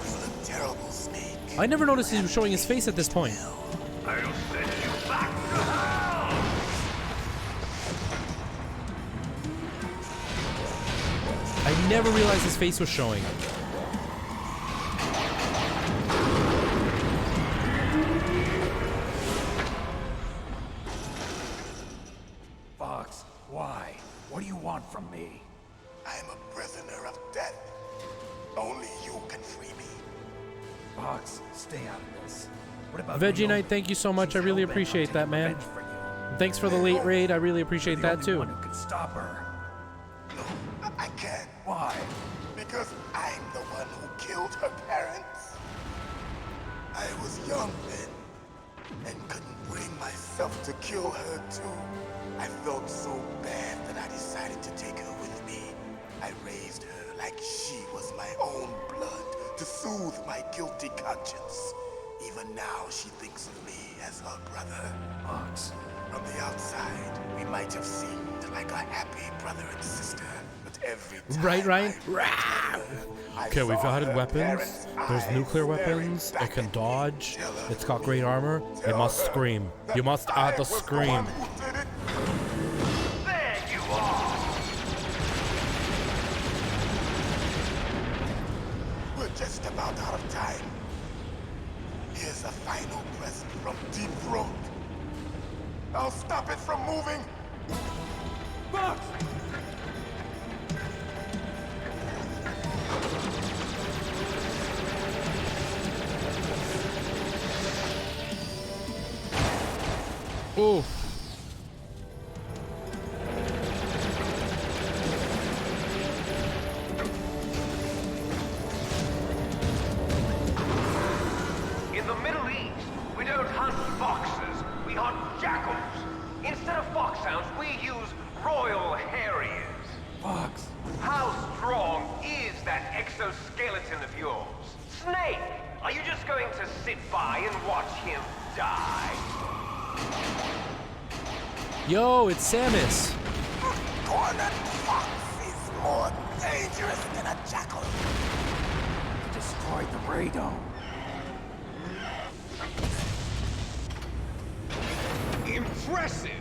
You look terrible, Snake. I never noticed he was showing his face at this point. I'll send you back to hell! I never realized his face was showing. Fox, why? What do you want from me? I'm a prisoner of death. Only you can free me. Fox, stay out of this. What about Veggie Knight, thank you so much. I really appreciate that, man. Thanks for the late raid. I really appreciate that too. One who can stop her. No, I can't. Why? Because I'm the one who killed her parents. I was young then. and couldn't bring myself to kill her too. I felt so bad that I decided to take her with me. I raised her like she was my own blood to soothe my guilty conscience. Even now, she thinks of me as her brother. Fox. From the outside, we might have seemed like a happy brother and sister, but every time Right, Ryan? I Okay, we've saw added her weapons. parents' There's eyes nuclear staring weapons. back It can at me. dodge. Tell her It's got great armor. It must scream. You must add the scream. There you are! We're just about out of time. Here's a final present from Deep Throat. I'll stop it from moving. Fox! Ooh. In the Middle East, we don't hunt foxes, we hunt jackals. Instead of foxhounds, we use royal harriers. Fox. How strong is that exoskeleton of yours? Snake, are you just going to sit by and watch him die? Yo, it's Samus. Cornered fox is more dangerous than a jackal. Destroyed the radome. Impressive!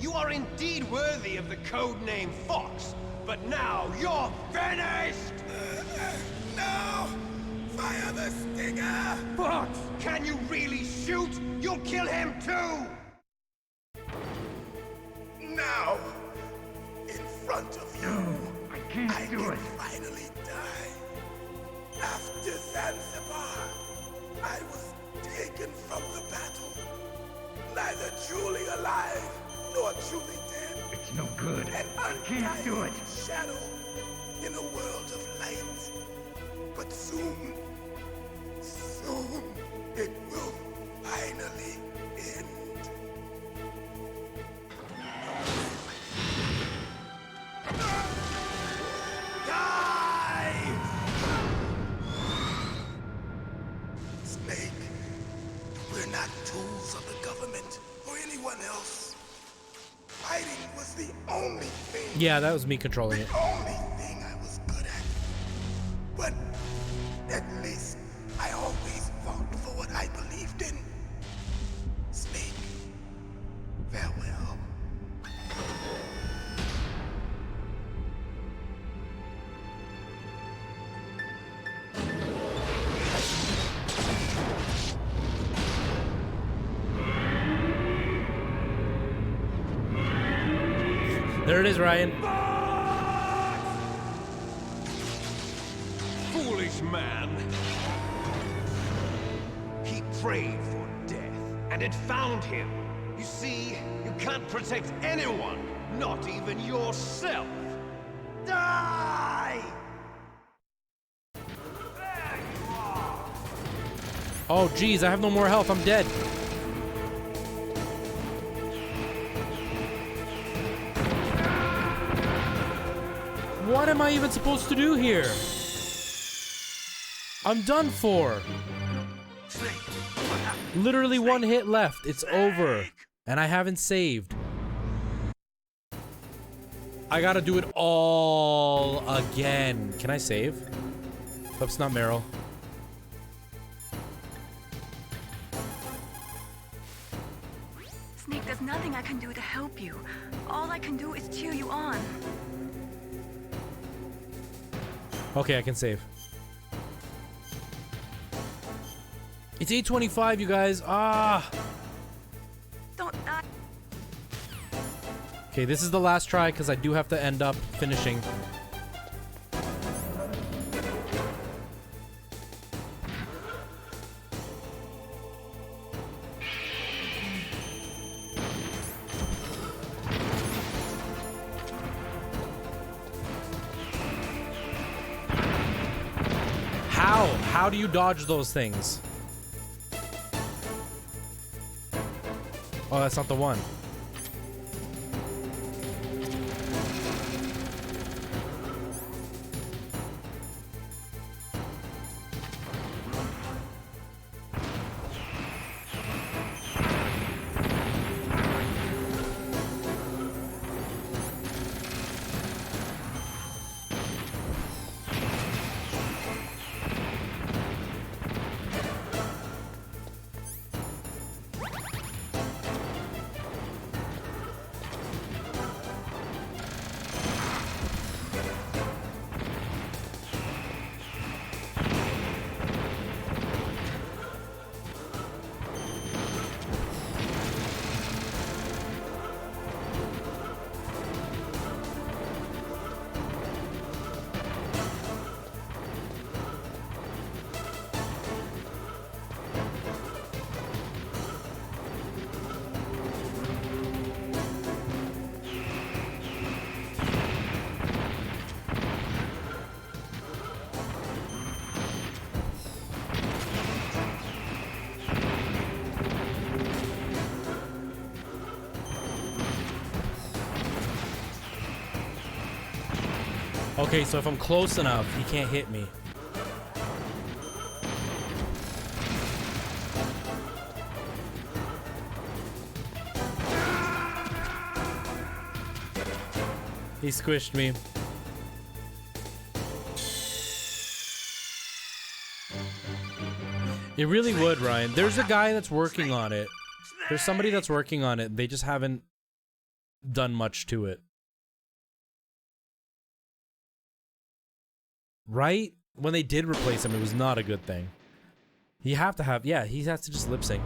You are indeed worthy of the codename Fox, but now you're finished! No! Fire the stinger! Fox! Can you really shoot? You'll kill him too! Now! In front of you! I can't do it! Finally die! After Zanzibar, I was taken from the battle. Neither truly alive, nor truly dead. It's no good. An undying shadow in a world of light. But soon, soon, it will finally end. Die! Snake, we're not tools of the government or anyone else. Fighting was the only thing. Yeah, that was me controlling it. The only thing I was good at. But at least I always fought for what I believed in. Snake, farewell. There it is, Ryan. Foolish man! He prayed for death, and it found him. You see, you can't protect anyone, not even yourself. Die! There you are! Oh, geez, I have no more health. I'm dead. What am I even supposed to do here? I'm done for. Literally one hit left. It's over. And I haven't saved. I gotta do it all again. Can I save? Oops, not Meryl. Snake, there's nothing I can do to help you. All I can do is cheer you on. Okay, I can save. It's 8:25, you guys. Ah. Don't die. Okay, this is the last try because I do have to end up finishing. How do you dodge those things? Oh, that's not the one. Okay, so if I'm close enough, he can't hit me. He squished me. It really would, Ryan. There's a guy that's working on it. There's somebody that's working on it. They just haven't done much to it. Right? When they did replace him, it was not a good thing. You have to have, yeah, he has to just lip sync.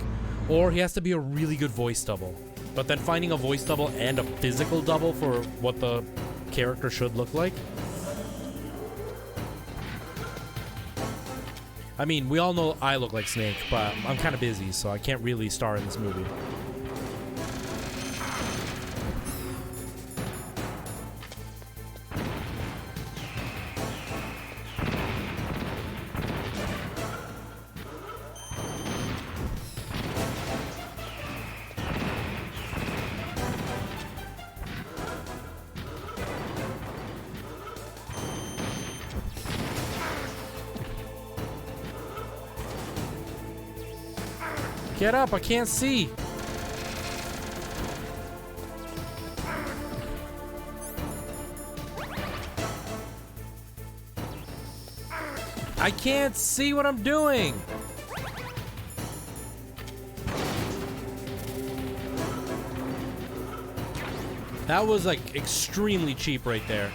Or he has to be a really good voice double. But then finding a voice double and a physical double for what the character should look like. I mean, we all know I look like Snake, but I'm kind of busy, so I can't really star in this movie. Get up, I can't see. I can't see what I'm doing. That was like extremely cheap right there.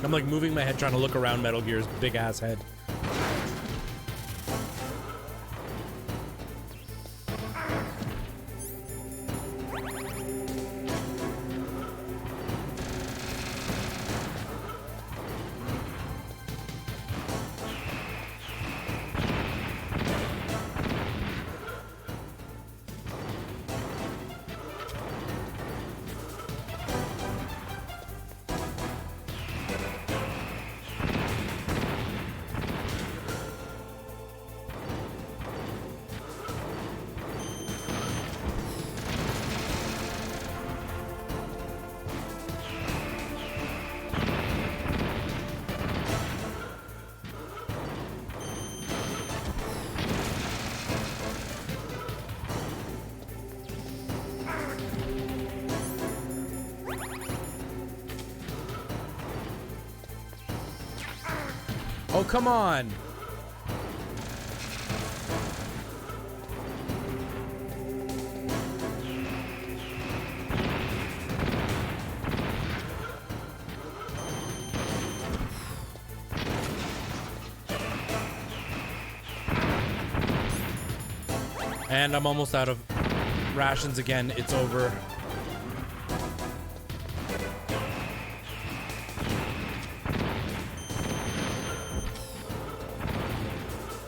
I'm like moving my head trying to look around Metal Gear's big ass head. Oh, come on. And I'm almost out of rations again. It's over.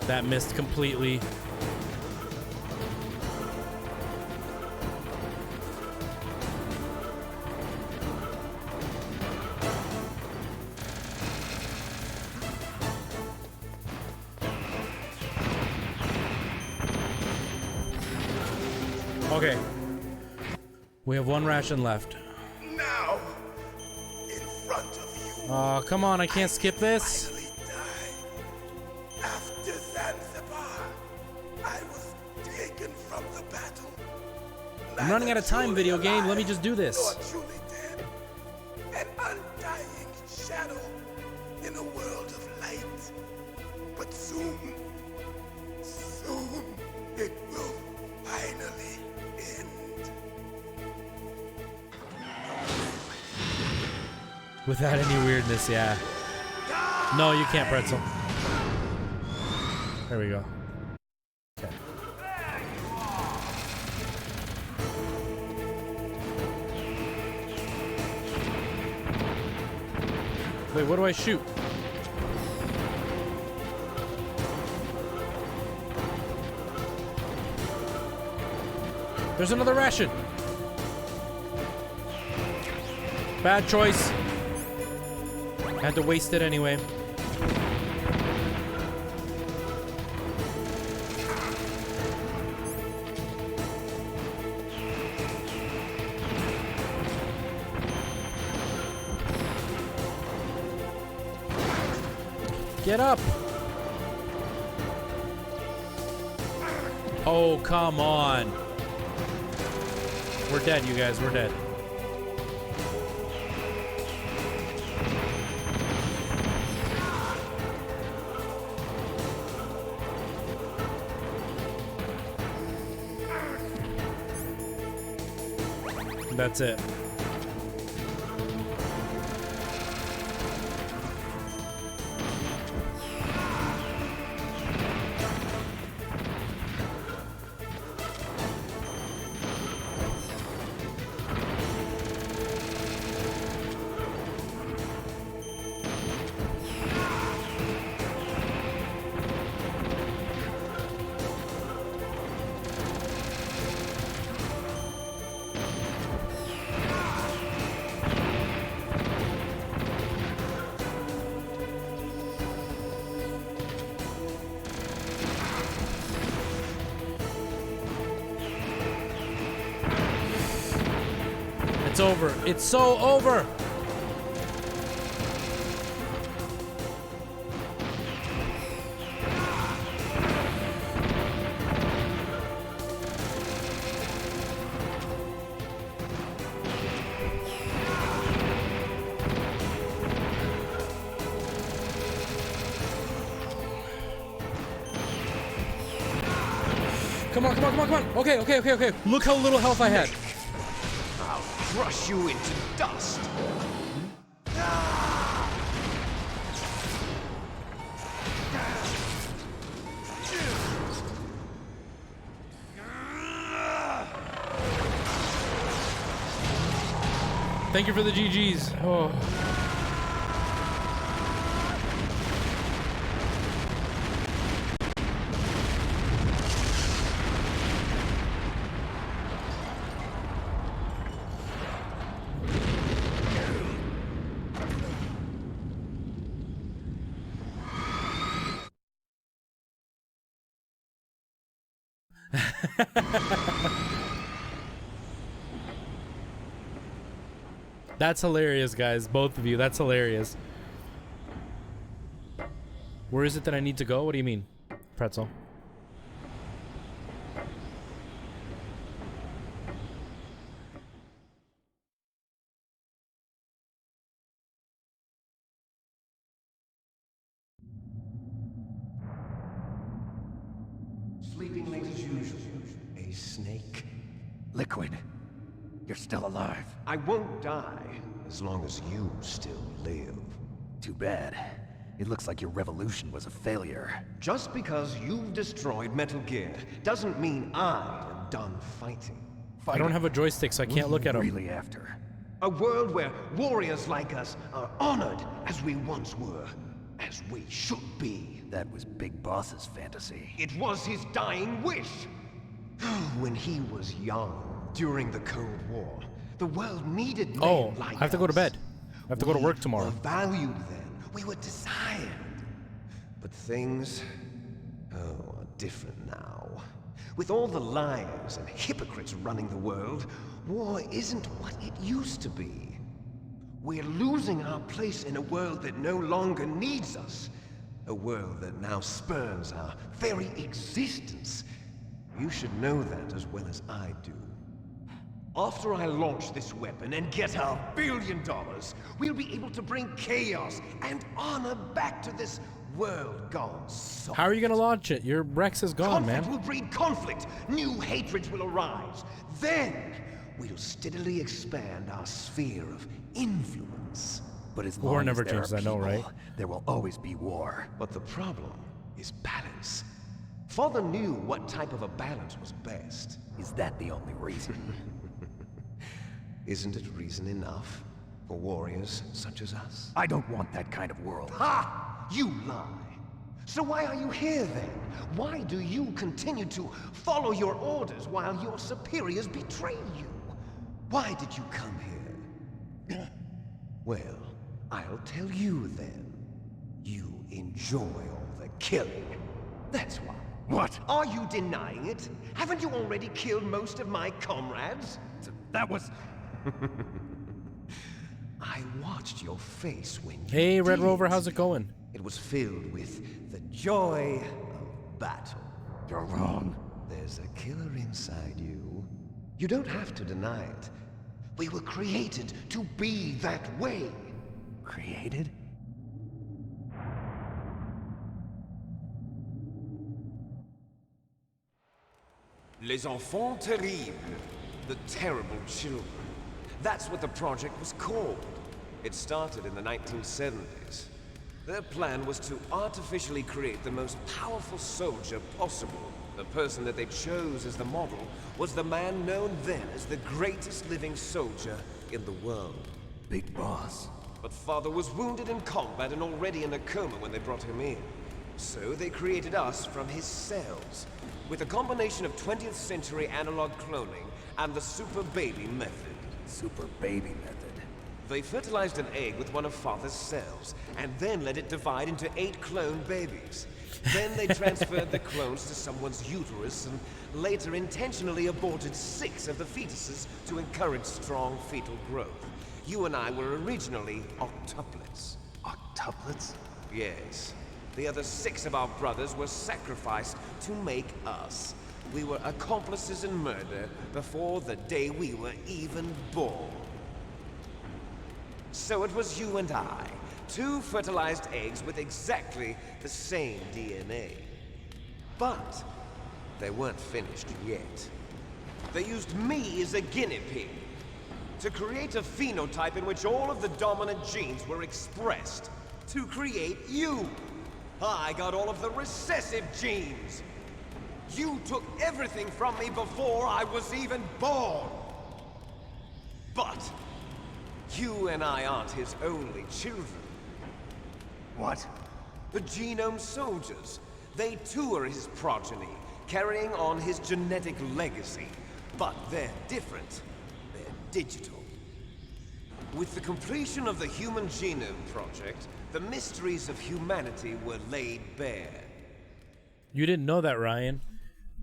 That missed completely. Okay. We have one ration left. Now, in front of you. Oh, come on, I can't skip this. After Zanzibar, I was taken from the battle. I'm running out of time, video game. Let me just do this. Nor truly dead. An undying shadow in a world of light. But soon, it will finally end. Without any weirdness, yeah. No, you can't, Pretzel. There we go. Okay. Wait, what do I shoot? There's another ration. Bad choice. Had to waste it anyway. Get up! Oh, come on. We're dead, you guys. We're dead. That's it. It's over. It's so over. Come on, come on, come on, come on. Okay, okay, okay, okay. Look how little health I had. I'll crush you into dust. Thank you for the GGs. Oh. That's hilarious, guys. Both of you. That's hilarious. Where is it that I need to go? What do you mean, Pretzel? Sleeping late as usual. A snake. Liquid, you're still alive. I won't die as long as you still live. Too bad. It looks like your revolution was a failure. Just because you've destroyed Metal Gear doesn't mean I am done fighting. I don't have a joystick, so I can't look at them. Really after? A world where warriors like us are honored as we once were, as we should be. That was Big Boss's fantasy. It was his dying wish. When he was young, during the Cold War, the world needed men like us. I have to go to bed. I have to go to work tomorrow. We were valued then. We were desired. But things, are different now. With all the liars and hypocrites running the world, war isn't what it used to be. We're losing our place in a world that no longer needs us. A world that now spurns our very existence. You should know that as well as I do. After I launch this weapon and get $1 billion, we'll be able to bring chaos and honor back to this world gone soft. How are you gonna launch it? Your Rex is gone, Conflict man. will breed conflict. New hatreds will arise. Then we'll steadily expand our sphere of influence. But as War long never as there changes, are I know, people, right? there will always be war. But the problem is balance. Father knew what type of a balance was best. Is that the only reason? Isn't it reason enough for warriors such as us? I don't want that kind of world. Ha! You lie! So why are you here then? Why do you continue to follow your orders while your superiors betray you? Why did you come here? Well, I'll tell you then. You enjoy all the killing. That's why. What? Are you denying it? Haven't you already killed most of my comrades? That was... I watched your face when you Hey, Red did. Rover, how's it going? It was filled with the joy of battle. You're wrong. There's a killer inside you. You don't have to deny it. We were created to be that way. Created? Les enfants terribles. The terrible children. That's what the project was called. It started in the 1970s. Their plan was to artificially create the most powerful soldier possible. The person that they chose as the model was the man known then as the greatest living soldier in the world. Big Boss. But Father was wounded in combat and already in a coma when they brought him in. So they created us from his cells, with a combination of 20th century analog cloning and the super baby method. Super baby method. They fertilized an egg with one of Father's cells, and then let it divide into 8 clone babies. Then they transferred the clones to someone's uterus, and later intentionally aborted 6 of the fetuses to encourage strong fetal growth. You and I were originally octuplets. Octuplets? Yes. The other 6 of our brothers were sacrificed to make us. We were accomplices in murder before the day we were even born. So it was you and I, 2 fertilized eggs with exactly the same DNA. But they weren't finished yet. They used me as a guinea pig to create a phenotype in which all of the dominant genes were expressed. To create you. I got all of the recessive genes. You took everything from me before I was even born. But you and I aren't his only children. What? The Genome Soldiers. They too are his progeny, carrying on his genetic legacy. But they're different. They're digital. With the completion of the Human Genome Project, the mysteries of humanity were laid bare. You didn't know that, Ryan.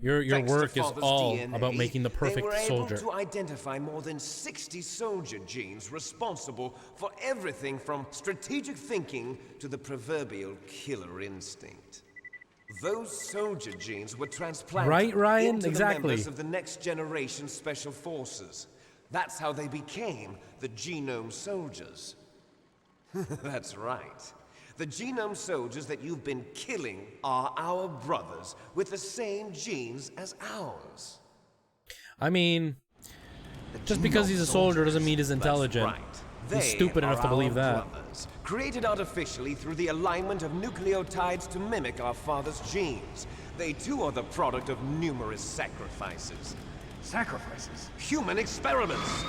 Your Thanks to work is Father's all DNA, about making the perfect they were soldier. able to identify more than 60 soldier genes responsible for everything from strategic thinking to the proverbial killer instinct. Those soldier genes were transplanted Right, Ryan? into Exactly. the members of the next generation special forces. That's how they became the Genome Soldiers. That's right. The genome soldiers that you've been killing are our brothers with the same genes as ours. I mean, just because he's a soldier doesn't mean he's intelligent. That's right. He's stupid enough to believe that. Brothers, created artificially through the alignment of nucleotides to mimic our father's genes. They too are the product of numerous sacrifices. Sacrifices? Human experiments!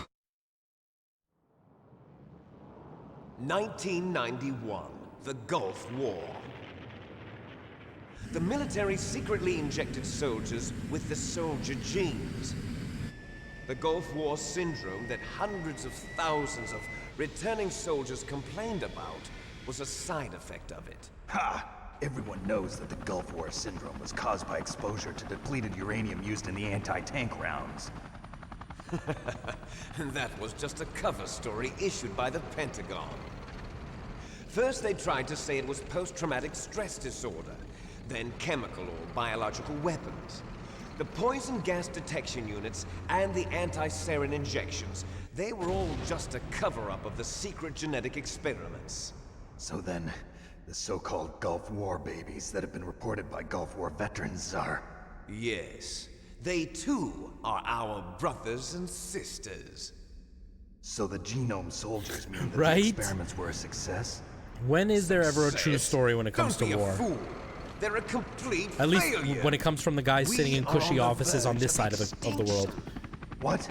1991, the Gulf War. The military secretly injected soldiers with the soldier genes. The Gulf War syndrome that hundreds of thousands of returning soldiers complained about was a side effect of it. Ha! Everyone knows that the Gulf War syndrome was caused by exposure to depleted uranium used in the anti-tank rounds. That was just a cover story issued by the Pentagon. First they tried to say it was post-traumatic stress disorder, then chemical or biological weapons. The poison gas detection units and the anti-sarin injections, they were all just a cover-up of the secret genetic experiments. So then, the so-called Gulf War babies that have been reported by Gulf War veterans are... Yes. They too are our brothers and sisters. So the genome soldiers mean that right? the experiments were a success? When is there ever a true story when it comes to war? Fool. They're a complete At least failure. when it comes from the guys sitting in cushy offices on this side of the world. What?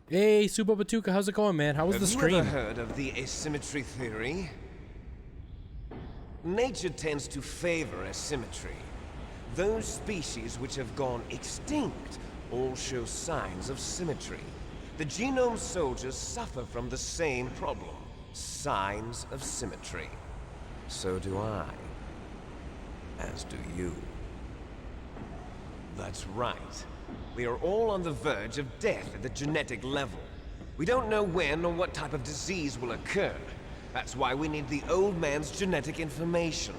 Hey, Subo Batuka, how's it going, man? How was the stream? Have you ever heard of the asymmetry theory? Nature tends to favor asymmetry. Those species which have gone extinct all show signs of symmetry. The genome soldiers suffer from the same problem. Signs of symmetry. So do I. As do you. That's right. We are all on the verge of death at the genetic level. We don't know when or what type of disease will occur. That's why we need the old man's genetic information.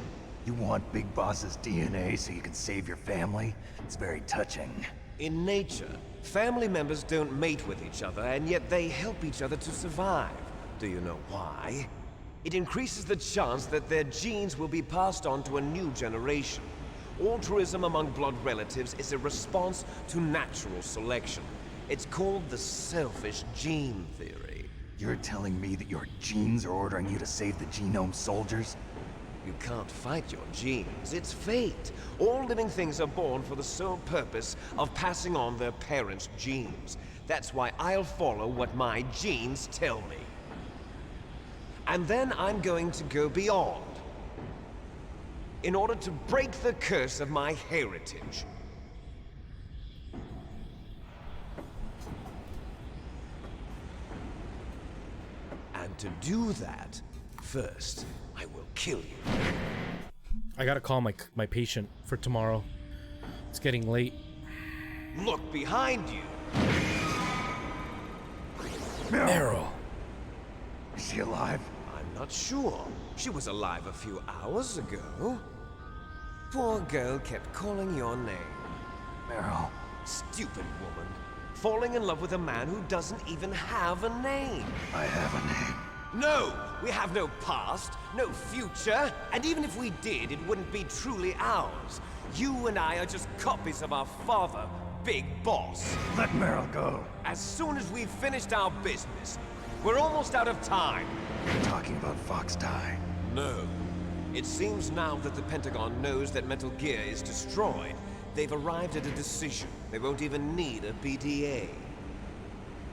You want Big Boss's DNA so you can save your family? It's very touching. In nature, family members don't mate with each other, and yet they help each other to survive. Do you know why? It increases the chance that their genes will be passed on to a new generation. Altruism among blood relatives is a response to natural selection. It's called the selfish gene theory. You're telling me that your genes are ordering you to save the genome soldiers? You can't fight your genes. It's fate. All living things are born for the sole purpose of passing on their parents' genes. That's why I'll follow what my genes tell me. And then I'm going to go beyond. In order to break the curse of my heritage. And to do that, first, I will kill you. I gotta call my patient for tomorrow. It's getting late. Look behind you. Meryl. Is she alive? I'm not sure. She was alive a few hours ago. Poor girl kept calling your name. Meryl. Stupid woman. Falling in love with a man who doesn't even have a name. I have a name. No! We have no past, no future, and even if we did, it wouldn't be truly ours. You and I are just copies of our father, Big Boss. Let Meryl go. As soon as we've finished our business, we're almost out of time. You're talking about Fox Die. No. It seems now that the Pentagon knows that Metal Gear is destroyed. They've arrived at a decision. They won't even need a BDA.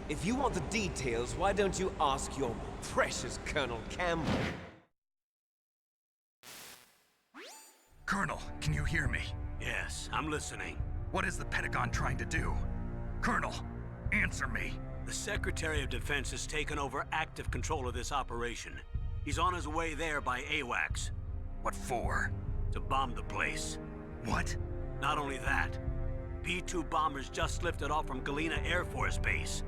If you want the details, why don't you ask your precious Colonel Campbell? Colonel, can you hear me? Yes, I'm listening. What is the Pentagon trying to do? Colonel, answer me. The Secretary of Defense has taken over active control of this operation. He's on his way there by AWACS. What for? To bomb the place. What? Not only that, B-2 bombers just lifted off from Galena Air Force Base.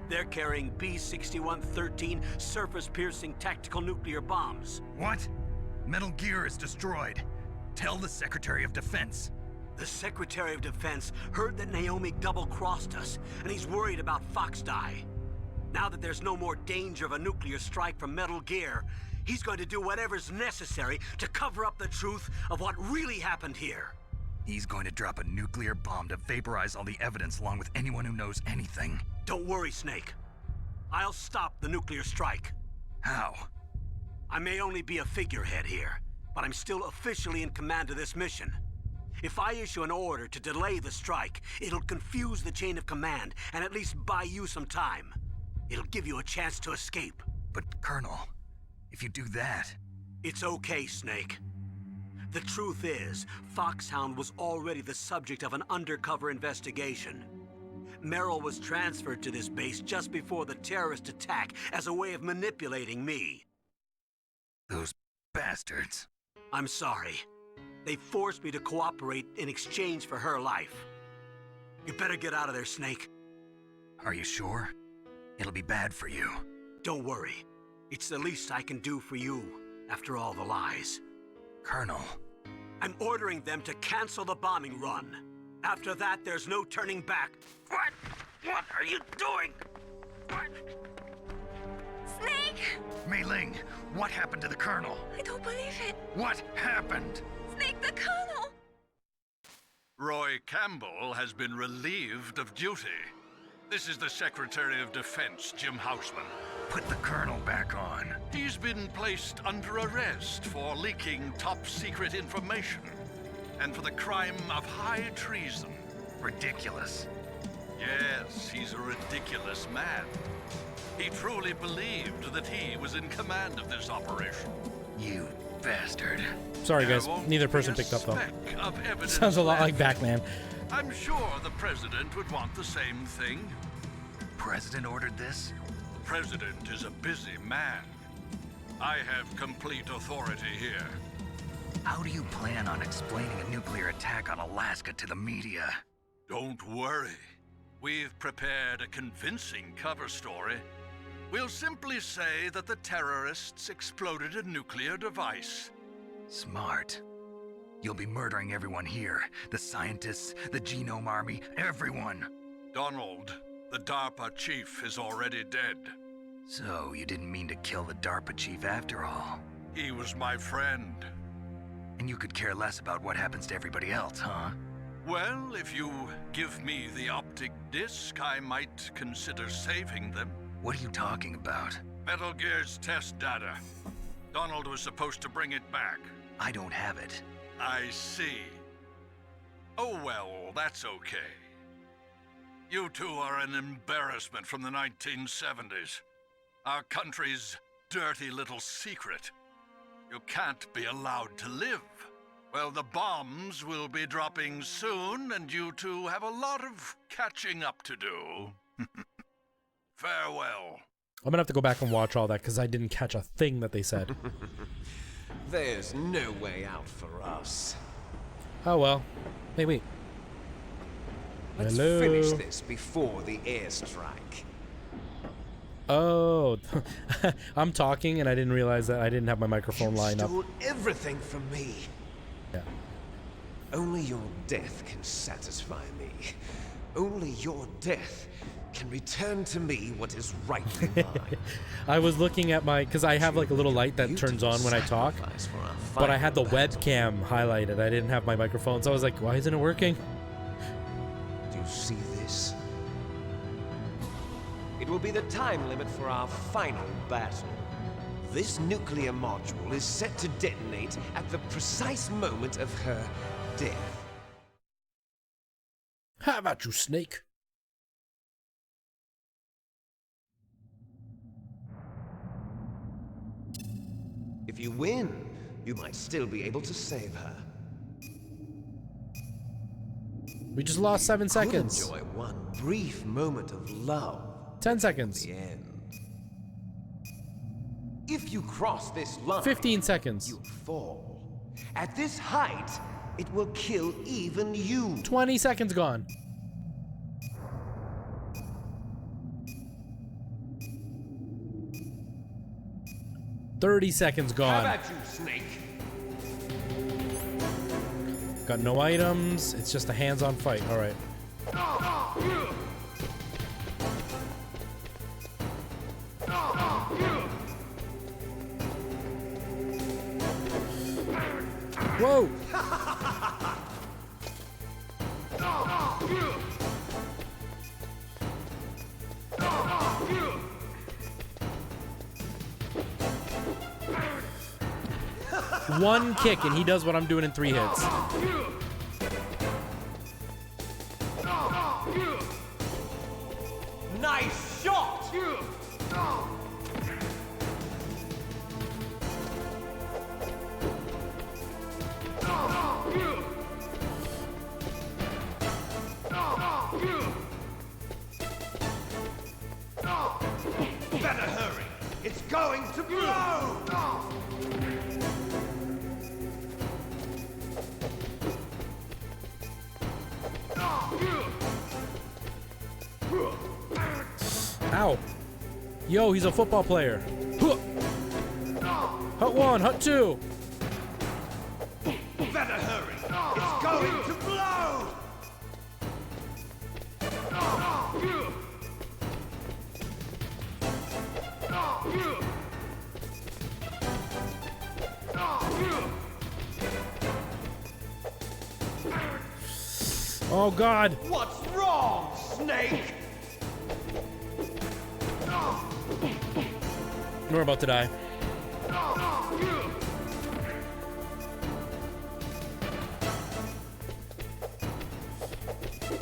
They're carrying B-6113 surface-piercing tactical nuclear bombs. What? Metal Gear is destroyed. Tell the Secretary of Defense. The Secretary of Defense heard that Naomi double-crossed us, and he's worried about Fox Die. Now that there's no more danger of a nuclear strike from Metal Gear, He's going to do whatever's necessary to cover up the truth of what really happened here. He's going to drop a nuclear bomb to vaporize all the evidence along with anyone who knows anything. Don't worry, Snake. I'll stop the nuclear strike. How? I may only be a figurehead here, but I'm still officially in command of this mission. If I issue an order to delay the strike, it'll confuse the chain of command and at least buy you some time. It'll give you a chance to escape. But, Colonel, if you do that... It's okay, Snake. The truth is, Foxhound was already the subject of an undercover investigation. Merrill was transferred to this base just before the terrorist attack as a way of manipulating me. Those bastards. I'm sorry. They forced me to cooperate in exchange for her life. You better get out of there, Snake. Are you sure? It'll be bad for you. Don't worry. It's the least I can do for you, after all the lies. Colonel. I'm ordering them to cancel the bombing run. After that, there's no turning back. What? What are you doing? What? Snake! Mei Ling, what happened to the Colonel? I don't believe it. What happened? Snake, the Colonel! Roy Campbell has been relieved of duty. This is the Secretary of Defense, Jim Houseman. Put the Colonel back on. He's been placed under arrest for leaking top-secret information and for the crime of high treason. Ridiculous. Yes, he's a ridiculous man. He truly believed that he was in command of this operation. You bastard. Sorry, guys. Neither person picked up, though. Sounds a lot like Batman. I'm sure the President would want the same thing. President ordered this? The President is a busy man. I have complete authority here. How do you plan on explaining a nuclear attack on Alaska to the media? Don't worry. We've prepared a convincing cover story. We'll simply say that the terrorists exploded a nuclear device. Smart. You'll be murdering everyone here. The scientists, the Genome Army, everyone. Donald, the DARPA chief, is already dead. So, you didn't mean to kill the DARPA chief after all? He was my friend. And you could care less about what happens to everybody else, huh? Well, if you give me the optic disc, I might consider saving them. What are you talking about? Metal Gear's test data. Donald was supposed to bring it back. I don't have it. I see. Oh well, that's okay. You two are an embarrassment from the 1970s. Our country's dirty little secret. You can't be allowed to live. Well, the bombs will be dropping soon, and you two have a lot of catching up to do. Farewell. I'm gonna have to go back and watch all that because I didn't catch a thing that they said. There's no way out for us. Oh well. Hey, wait. Let's Hello. finish this before the airstrike. Oh, I'm talking and I didn't realize that I didn't have my microphone lined up. You stole everything from me. Yeah. Only your death can satisfy me. Only your death can return to me what is rightly mine. I was looking at my, because I have like a little light that turns on when I talk, but I had the webcam highlighted. I didn't have my microphone, so I was like, why isn't it working? Do you see this? It will be the time limit for our final battle. This nuclear module is set to detonate at the precise moment of her death. How about you, Snake? If you win, you might still be able to save her. We just lost 7 seconds. Enjoy one brief moment of love. 10 seconds. The end. If you cross this line, 15 seconds. You fall. At this height, it will kill even you. 20 seconds gone. $30 seconds gone. How about you, Snake? Got no items. It's just a hands-on fight. All right. one kick and he does what I'm doing in 3 hits. Nice shot! Better hurry! It's going to blow! Ow. Yo, he's a football player. Hut 1, hut 2. Better hurry! It's going to blow! Oh God. What's wrong, Snake? We're about to die.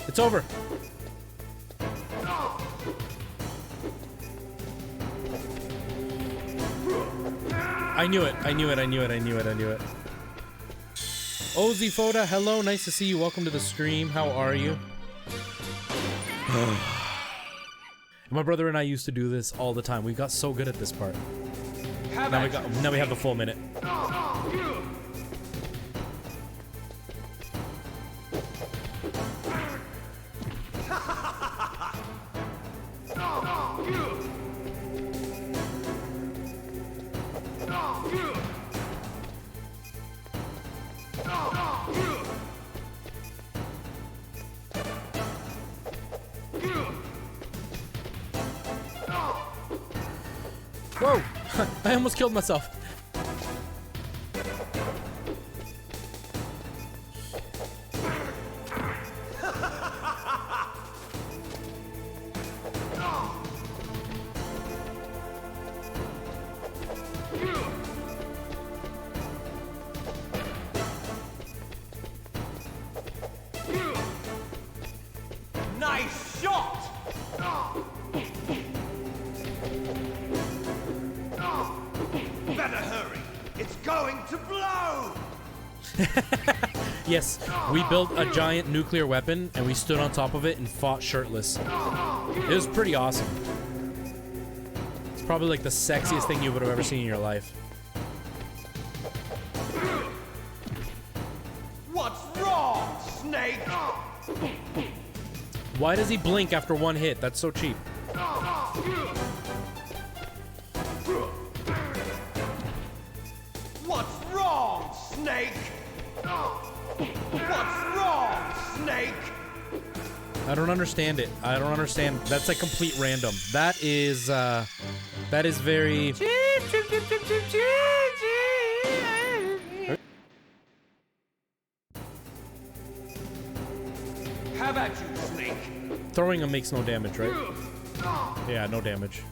It's over. I knew it. I knew it. I knew it. I knew it. I knew it. Ozzy Foda, hello. Nice to see you. Welcome to the stream. How are you? My brother and I used to do this all the time. We got so good at this part. Now we have the full minute. Whoa! I almost killed myself. Nice shot! Better hurry! It's going to blow! Yes, we built a giant nuclear weapon and we stood on top of it and fought shirtless. It was pretty awesome. It's probably like the sexiest thing you would have ever seen in your life. What's wrong, Snake? Why does he blink after one hit? That's so cheap. What's wrong, Snake? What's wrong, Snake? I don't understand it. I don't understand. That's like complete random. That is very... How about you, Snake? Throwing him makes no damage, right? Yeah, no damage.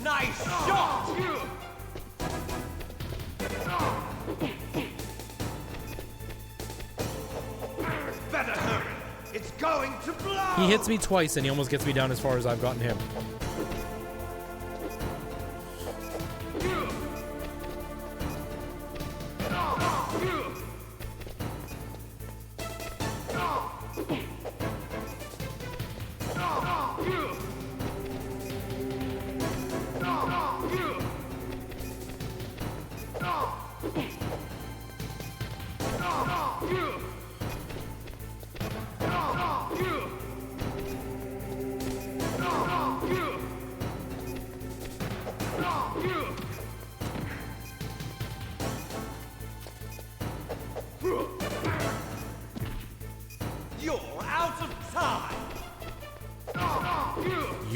Nice shot! Better hurry! It's going to blow! He hits me twice and he almost gets me down as far as I've gotten him.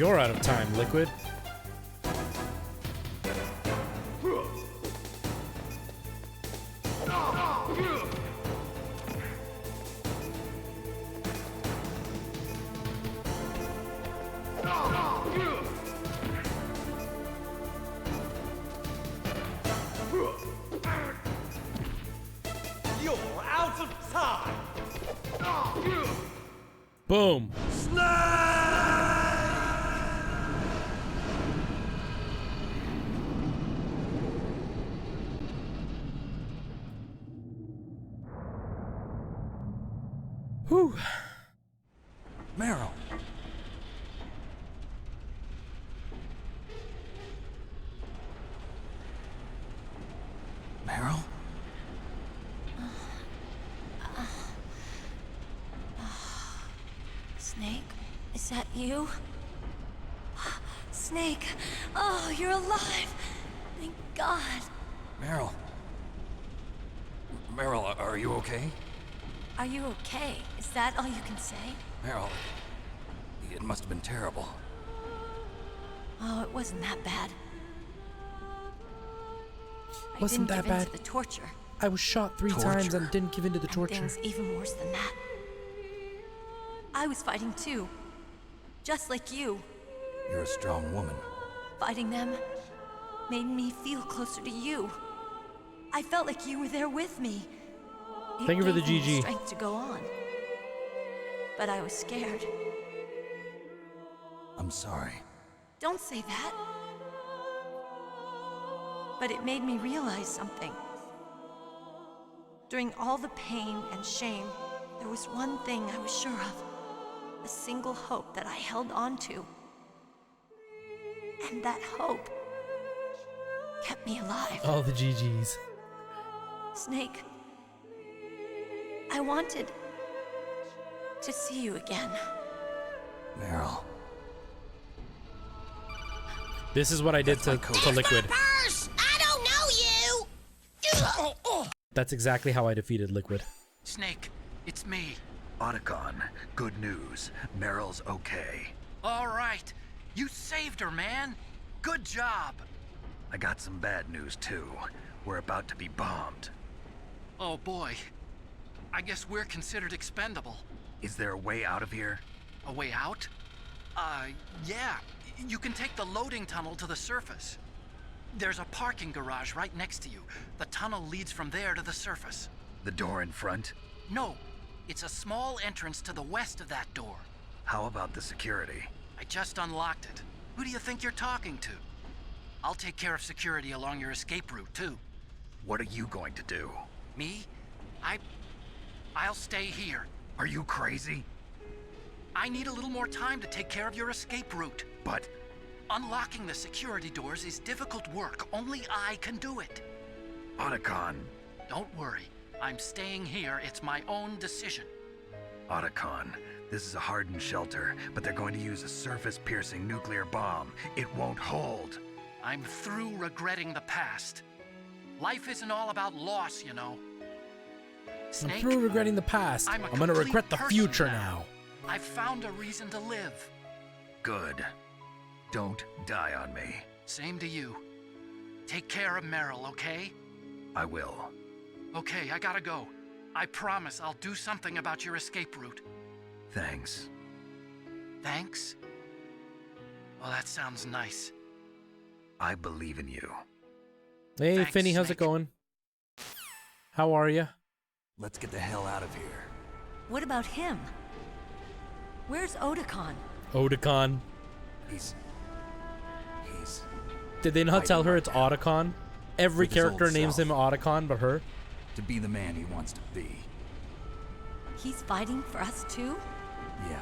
You're out of time, Liquid. You're out of time! Boom. Whew. Meryl. Meryl? Snake, is that you? Snake, oh, you're alive! Thank God. Meryl. Meryl, are you okay? Are you okay? Is that all you can say? Meryl, it must have been terrible. Oh, it wasn't that bad. Wasn't I that didn't give in bad? to the torture. I was shot 3 times and didn't give in to the torture. Things even worse than that. I was fighting too. Just like you. You're a strong woman. Fighting them made me feel closer to you. I felt like you were there with me. It Thank you for the gave me GG. strength to go on. But I was scared. I'm sorry. Don't say that. But it made me realize something. During all the pain and shame, there was one thing I was sure of. A single hope that I held on to. And that hope kept me alive. All the GGs. Snake, I wanted to see you again. Meryl. This is what I did to Liquid. Purse! I don't know you! That's exactly how I defeated Liquid. Snake, it's me. Otacon, good news. Meryl's okay. All right. You saved her, man. Good job. I got some bad news, too. We're about to be bombed. Oh, boy. I guess we're considered expendable. Is there a way out of here? A way out? Yeah. You can take the loading tunnel to the surface. There's a parking garage right next to you. The tunnel leads from there to the surface. The door in front? No. It's a small entrance to the west of that door. How about the security? I just unlocked it. Who do you think you're talking to? I'll take care of security along your escape route, too. What are you going to do? Me? I'll stay here. Are you crazy? I need a little more time to take care of your escape route. But... Unlocking the security doors is difficult work. Only I can do it. Otacon. Don't worry. I'm staying here. It's my own decision. Otacon, this is a hardened shelter, but they're going to use a surface-piercing nuclear bomb. It won't hold. I'm through regretting the past. Life isn't all about loss, you know. Snake, I'm through regretting the past. I'm gonna regret the future now. I've found a reason to live. Good. Don't die on me. Same to you. Take care of Meryl, okay? I will. Okay, I gotta go. I promise I'll do something about your escape route. Thanks. Thanks? Well, that sounds nice. I believe in you. Hey, Thanks, Finny, how's Snake. it going? How are you? Let's get the hell out of here. What about him? Where's Otacon? Otacon. He's... Did they not tell her it's Otacon? Every With his character old names self. him Otacon, but her. To be the man he wants to be. He's fighting for us too? Yeah.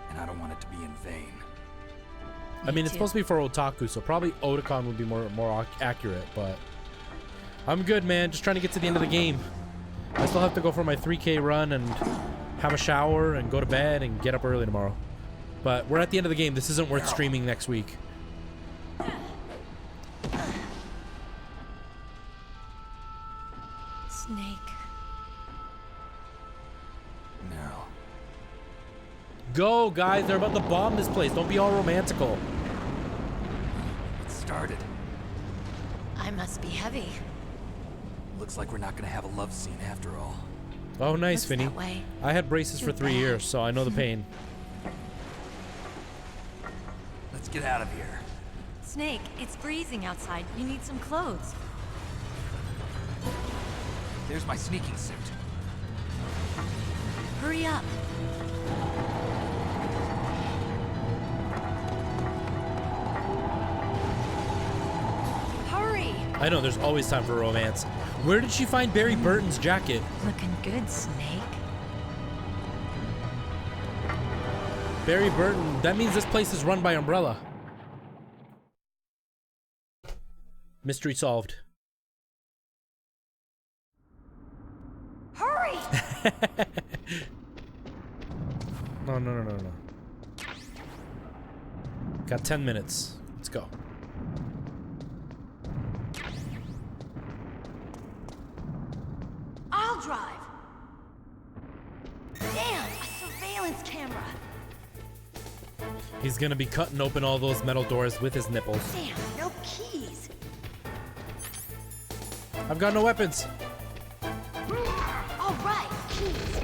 And I don't want it to be in vain. I mean, it's supposed to be for Otaku, so probably Otacon would be more accurate, but... I'm good, man. Just trying to get to the end of the game. I still have to go for my 3K run and have a shower and go to bed and get up early tomorrow. But we're at the end of the game. This isn't worth streaming next week. Snake. Meryl. Go, guys. They're about to bomb this place. Don't be all romantical. It started. I must be heavy. Looks like we're not gonna have a love scene after all. Oh, nice, Looks Finny. that way. I had braces for 3 years, so I know the pain. Let's get out of here. Snake, it's freezing outside. You need some clothes. There's my sneaking suit. Hurry up. Hurry! I know, there's always time for romance. Where did she find Barry Burton's jacket? Looking good, Snake. Barry Burton, that means this place is run by Umbrella. Mystery solved. Hurry! No. Got 10 minutes. Let's go. I'll drive. Damn, a surveillance camera. He's gonna be cutting open all those metal doors with his nipples. Damn, no keys. I've got no weapons. All right, keys.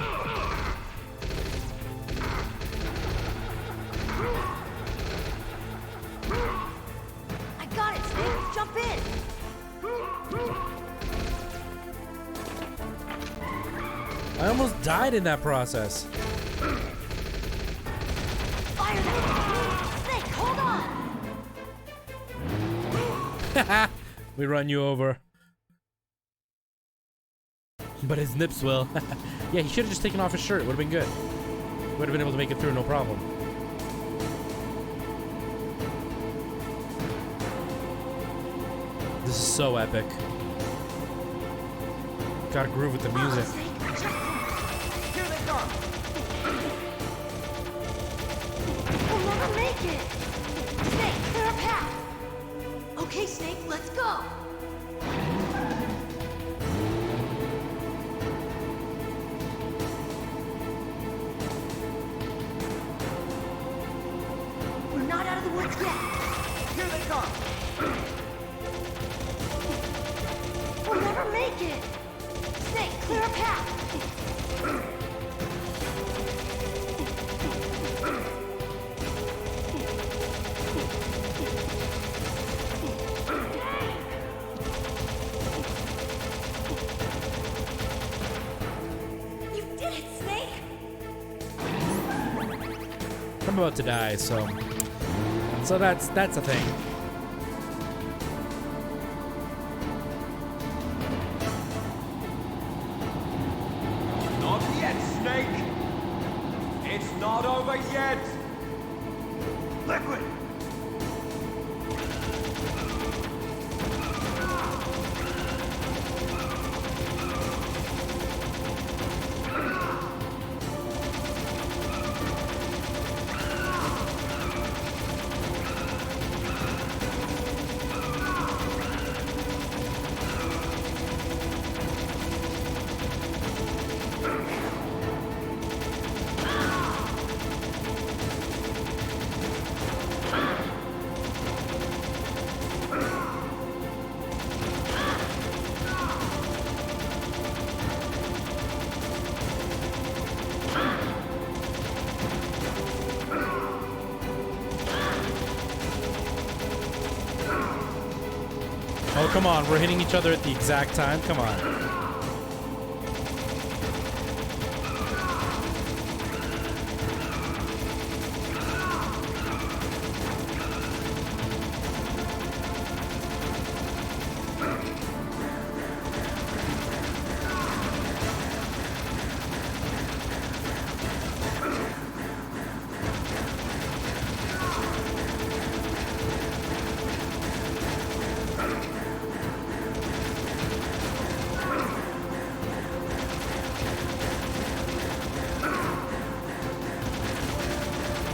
I got it, Snake. Jump in. I almost died in that process. Fire that. Snake, hold on. We run you over. But his nips will. Yeah, he should have just taken off his shirt. Would have been good. Would have been able to make it through, no problem. This is so epic. Gotta groove with the music. Here they come! We'll never make it. Snake, clear a path. Okay, Snake, let's go. We're not out of the woods yet. Here they come! We'll never make it. Snake, clear a path. You did it, Snake. I'm about to die, so that's a thing. Not yet, Snake! It's not over yet! Liquid! Oh, come on. We're hitting each other at the exact time. Come on.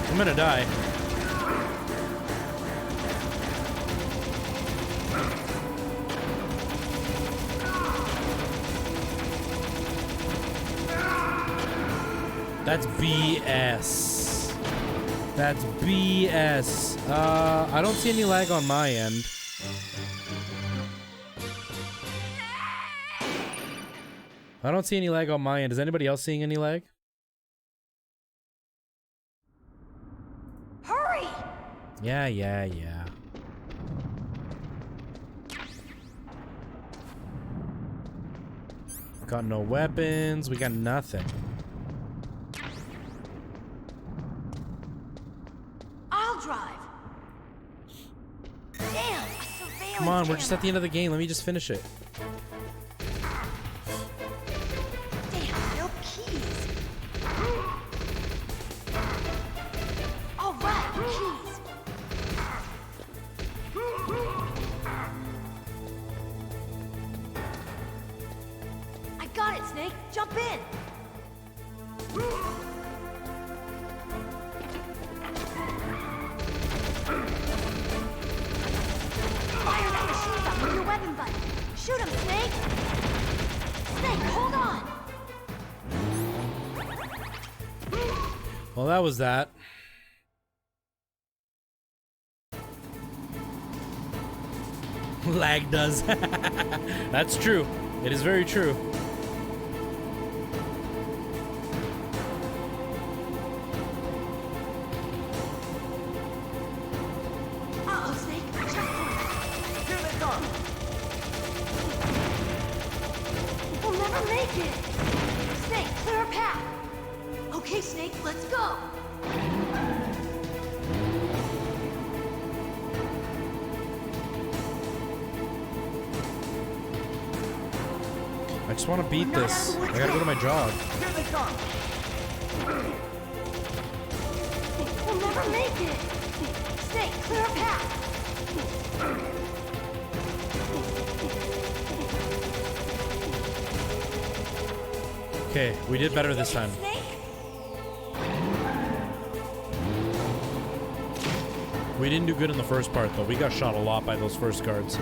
I'm gonna die. That's BS. That's BS. I don't see any lag on my end. I don't see any lag on my end. Is anybody else seeing any lag? Hurry! Yeah. Got no weapons. We got nothing. I'll drive. Damn, a surveillance Come on, we're camera. just at the end of the game. Let me just finish it. Damn, no keys. All right, keys. I got it, Snake. Jump in. Fire that machine gun with your weapon button. Shoot him, Snake. Snake, hold on. Well, that was that. Lag does. That's true. It is very true. Uh-oh, Snake. Checkpoint. Here they come. We'll never make it. Snake, clear a path. Okay, Snake, let's go. I just want to beat this. I gotta go to my job. Here they come. We'll never make it. Snake, clear a path. Okay, we did better this time. We didn't do good in the first part, though. We got shot a lot by those first guards.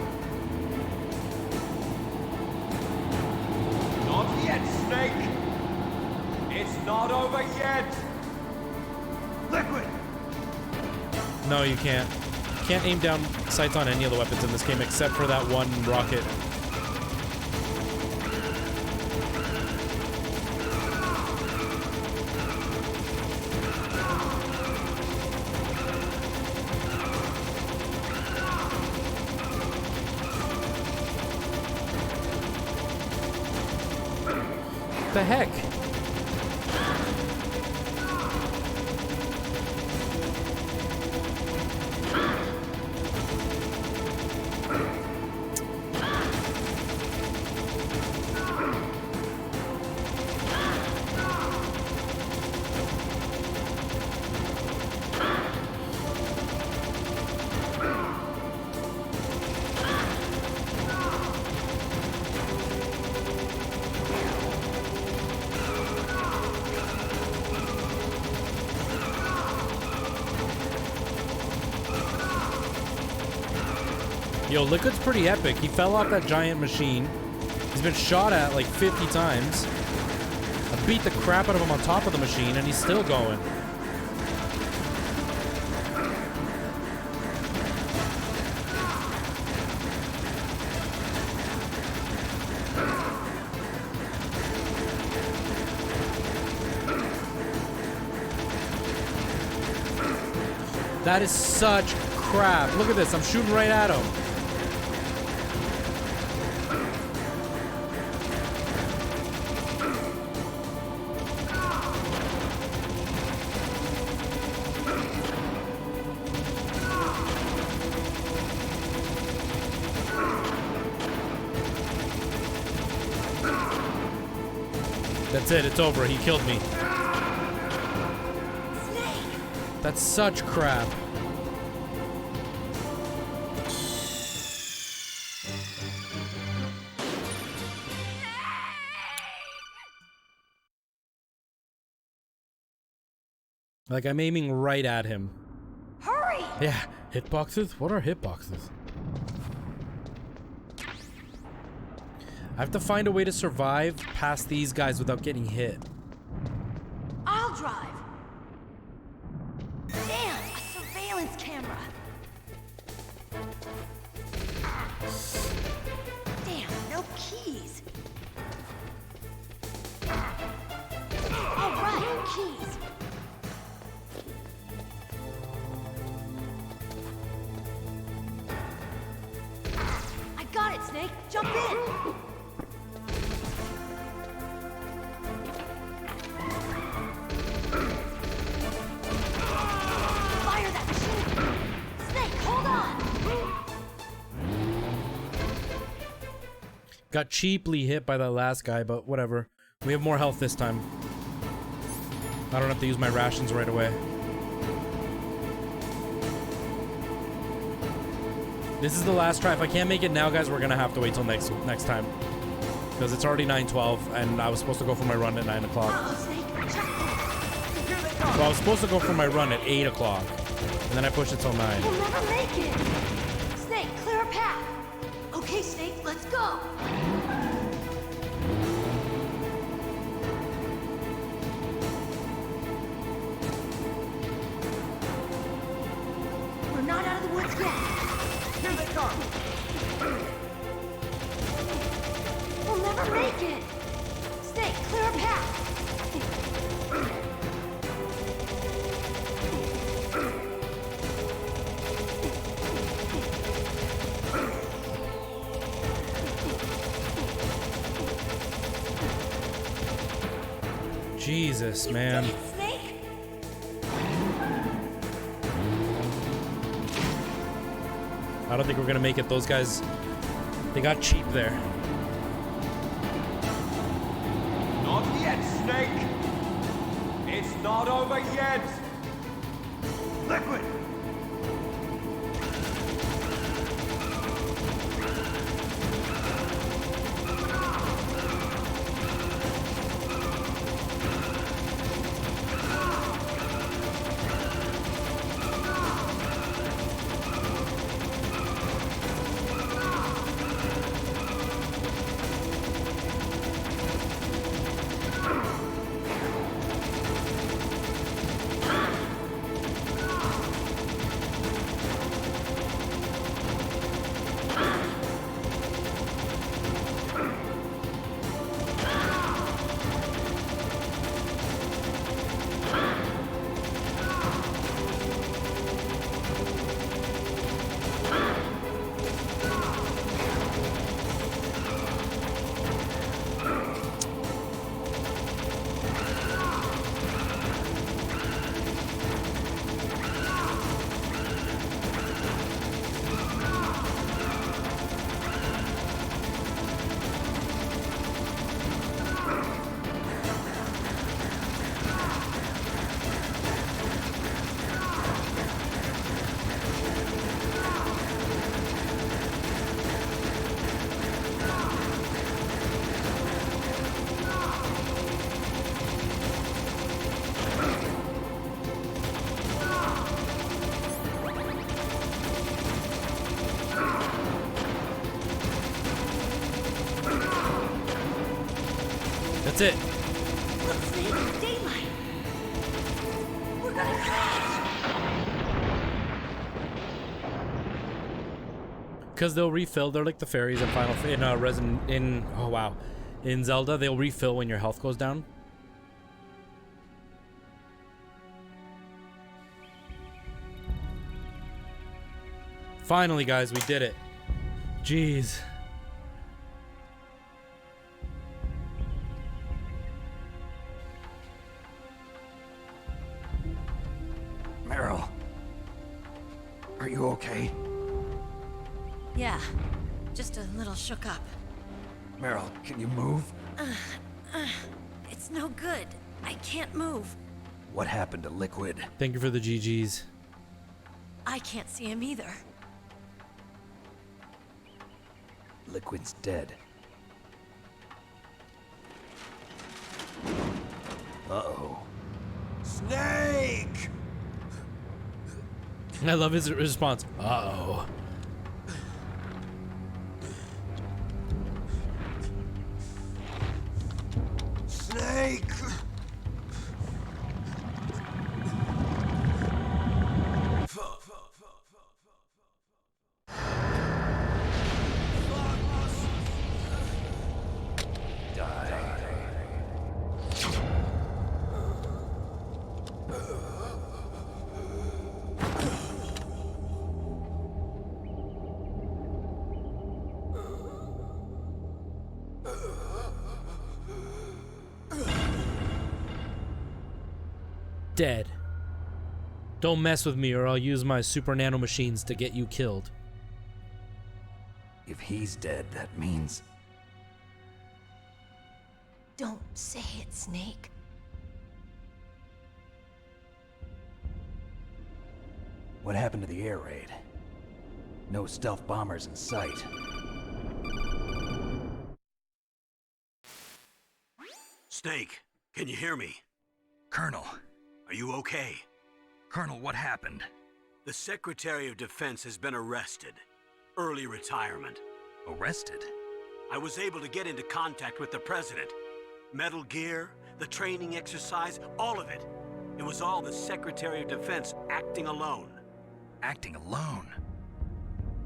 Not yet, Snake! It's not over yet! Liquid! No, you can't. You can't aim down sights on any of the weapons in this game except for that one rocket. The heck? Yo, Liquid's pretty epic. He fell off that giant machine. He's been shot at like 50 times. I beat the crap out of him on top of the machine, and he's still going. That is such crap. Look at this. I'm shooting right at him. That's it. It's over. He killed me. That's such crap. Like, I'm aiming right at him. Hurry! Yeah, hitboxes? What are hitboxes? I have to find a way to survive past these guys without getting hit. I'll drive. Damn, keys? All right, keys. I got it, Snake. Jump in. Fire that machine. Snake, hold on. Got cheaply hit by that last guy, but whatever. We have more health this time. I don't have to use my rations right away. This is the last try. If I can't make it now, guys, we're gonna have to wait till next time. Because it's already 9:12, and I was supposed to go for my run at 9 o'clock. So I was supposed to go for my run at 8 o'clock. And then I pushed it till 9. We'll never make it. Snake, clear a path. Okay, Snake, let's go. We're not out of the woods yet. Here they come. We'll never make it. Snake, clear a path. Jesus, man. Snake? I don't think we're gonna make it. Those guys, they got cheap there. Not yet, Snake! It's not over yet! Liquid! That's it. Look, Snake, daylight. We're gonna crash. Because they'll refill. They're like the fairies in in Zelda. They'll refill when your health goes down. Finally, guys, we did it. Jeez. Meryl, are you okay? Yeah, just a little shook up. Meryl, can you move? It's no good. I can't move. What happened to Liquid? Thank you for the GGs. I can't see him either. Liquid's dead. Uh-oh. Snake! I love his response. Uh-oh. Snake! Dead. Don't mess with me or I'll use my super nano machines to get you killed. If he's dead, that means... Don't say it, Snake. What happened to the air raid? No stealth bombers in sight. Snake, can you hear me? Colonel. Are you okay? Colonel, what happened? The Secretary of Defense has been arrested. Early retirement. Arrested? I was able to get into contact with the President. Metal Gear, the training exercise, all of it. It was all the Secretary of Defense acting alone. Acting alone?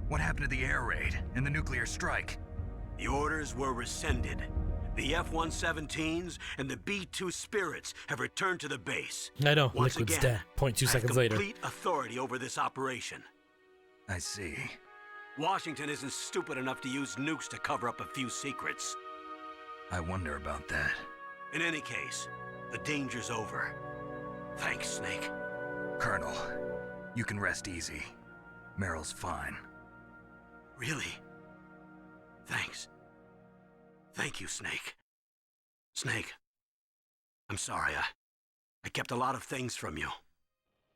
What happened to the air raid and the nuclear strike? The orders were rescinded. The F-117s and the B-2 Spirits have returned to the base. I know, Once Liquid's again, dead. 0.2 I seconds have later. complete authority over this operation. I see. Washington isn't stupid enough to use nukes to cover up a few secrets. I wonder about that. In any case, the danger's over. Thanks, Snake. Colonel, you can rest easy. Meryl's fine. Really? Thanks. Thank you, Snake. Snake, I'm sorry. I kept a lot of things from you.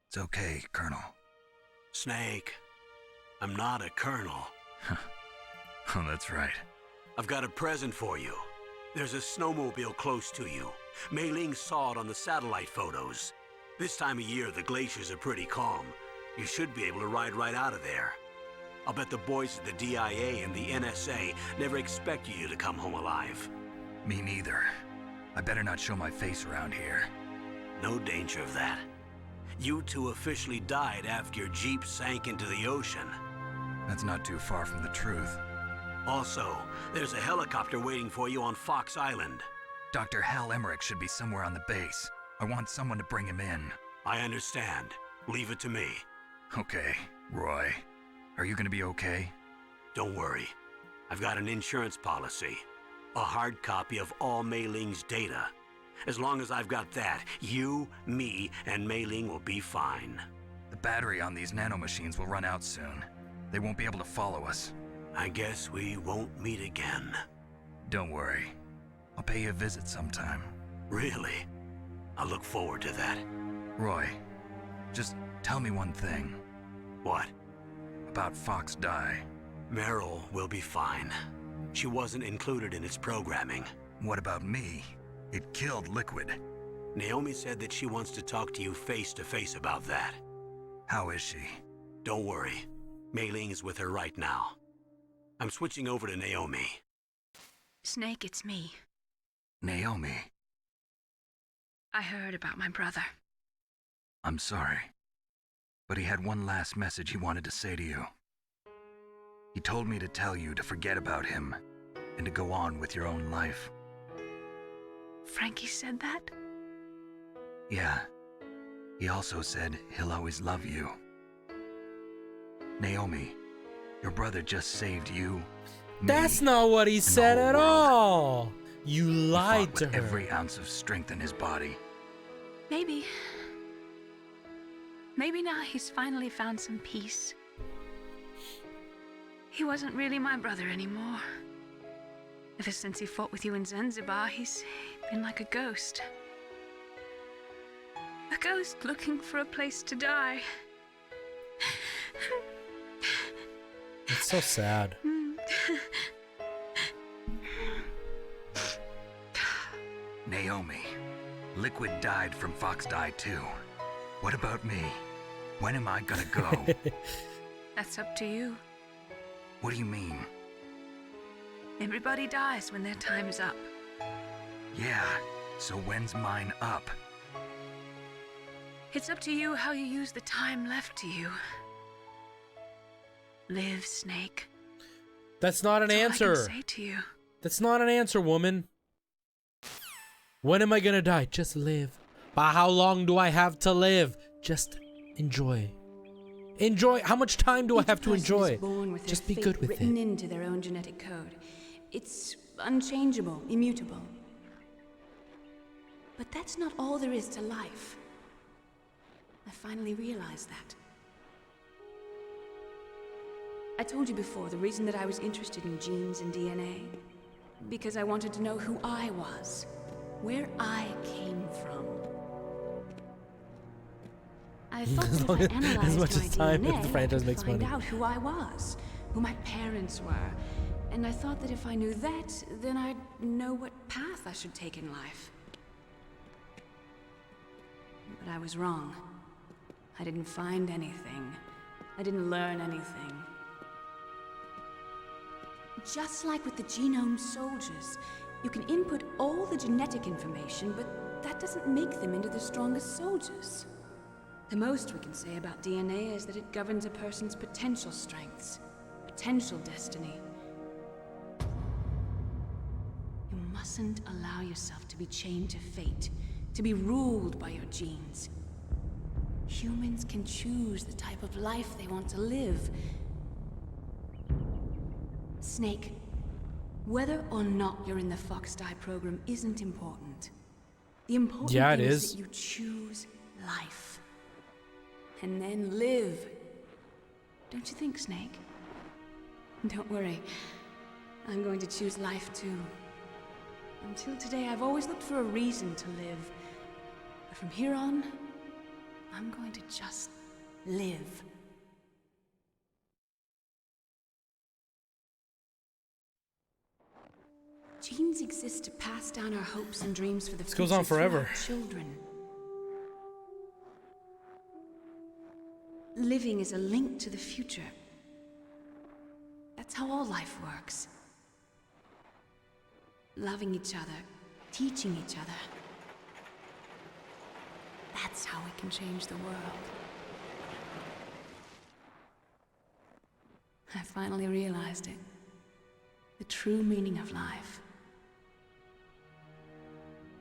It's okay, Colonel. Snake, I'm not a colonel. Oh, that's right. I've got a present for you. There's a snowmobile close to you. Mei Ling saw it on the satellite photos. This time of year, the glaciers are pretty calm. You should be able to ride right out of there. I'll bet the boys at the DIA and the NSA never expected you to come home alive. Me neither. I better not show my face around here. No danger of that. You two officially died after your Jeep sank into the ocean. That's not too far from the truth. Also, there's a helicopter waiting for you on Fox Island. Dr. Hal Emmerich should be somewhere on the base. I want someone to bring him in. I understand. Leave it to me. Okay, Roy. Are you gonna be okay? Don't worry. I've got an insurance policy. A hard copy of all Mei Ling's data. As long as I've got that, you, me, and Mei Ling will be fine. The battery on these nanomachines will run out soon. They won't be able to follow us. I guess we won't meet again. Don't worry. I'll pay you a visit sometime. Really? I look forward to that. Roy, just tell me one thing. What? About Fox Die. Meryl will be fine. She wasn't included in its programming. What about me? It killed Liquid. Naomi said that she wants to talk to you face to face about that. How is she? Don't worry. Mei Ling is with her right now. I'm switching over to Naomi. Snake, it's me. Naomi. I heard about my brother. I'm sorry. But he had one last message he wanted to say to you. He told me to tell you to forget about him and to go on with your own life. Frankie said that? Yeah. He also said he'll always love you. Naomi, your brother just saved you. That's not what he said at all. You lied to her. Every ounce of strength in his body. Maybe. Maybe now he's finally found some peace. He wasn't really my brother anymore. Ever since he fought with you in Zanzibar, he's been like a ghost. A ghost looking for a place to die. It's so sad. Naomi, Liquid died from Fox Die too. What about me? When am I gonna go? That's up to you. What do you mean? Everybody dies when their time is up. Yeah, so when's mine up? It's up to you how you use the time left to you. Live, Snake. That's not an That's all I answer. can say to you. That's not an answer, woman. When am I gonna die? Just live. But how long do I have to live? Just enjoy. Enjoy. How much time do I have to enjoy? Just be good with written it. into their own genetic code. It's unchangeable, immutable. But that's not all there is to life. I finally realized that. I told you before the reason that I was interested in genes and DNA. Because I wanted to know who I was, where I came from. I thought that if I analyzed as much my as time DNA, the franchise I makes could find money. out who I was, who my parents were, and I thought that if I knew that, then I'd know what path I should take in life. But I was wrong. I didn't find anything. I didn't learn anything. Just like with the genome soldiers, you can input all the genetic information, but that doesn't make them into the strongest soldiers. The most we can say about DNA is that it governs a person's potential strengths, potential destiny. You mustn't allow yourself to be chained to fate, to be ruled by your genes. Humans can choose the type of life they want to live. Snake, whether or not you're in the Fox Die program isn't important. The important thing is that you choose life. And then live. Don't you think, Snake? Don't worry. I'm going to choose life too. Until today, I've always looked for a reason to live. But from here on, I'm going to just live. Genes exist to pass down our hopes and dreams for the future. This goes on forever. To our children. Living is a link to the future. That's how all life works. Loving each other, teaching each other. That's how we can change the world. I finally realized it. The true meaning of life.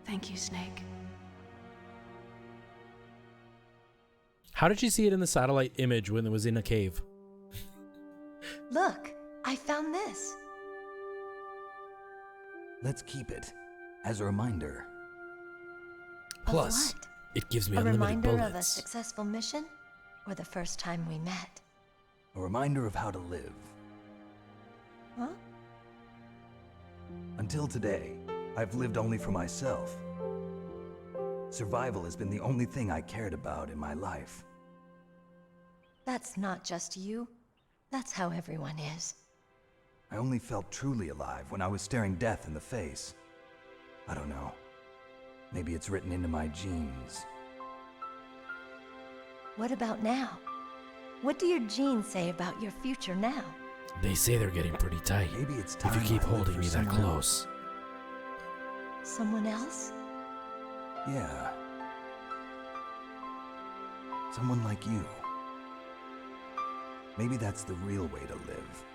Thank you, Snake. How did you see it in the satellite image when it was in a cave? Look, I found this. Let's keep it as a reminder. Plus, Of what? it gives me A unlimited reminder bullets. of a successful mission? Or the first time we met? A reminder of how to live. Huh? Until today, I've lived only for myself. Survival has been the only thing I cared about in my life. That's not just you. That's how everyone is. I only felt truly alive when I was staring death in the face. I don't know. Maybe it's written into my genes. What about now? What do your genes say about your future now? They say they're getting pretty tight. Maybe it's if time you keep I live holding for me that someone close. Someone else? Yeah. Someone like you. Maybe that's the real way to live.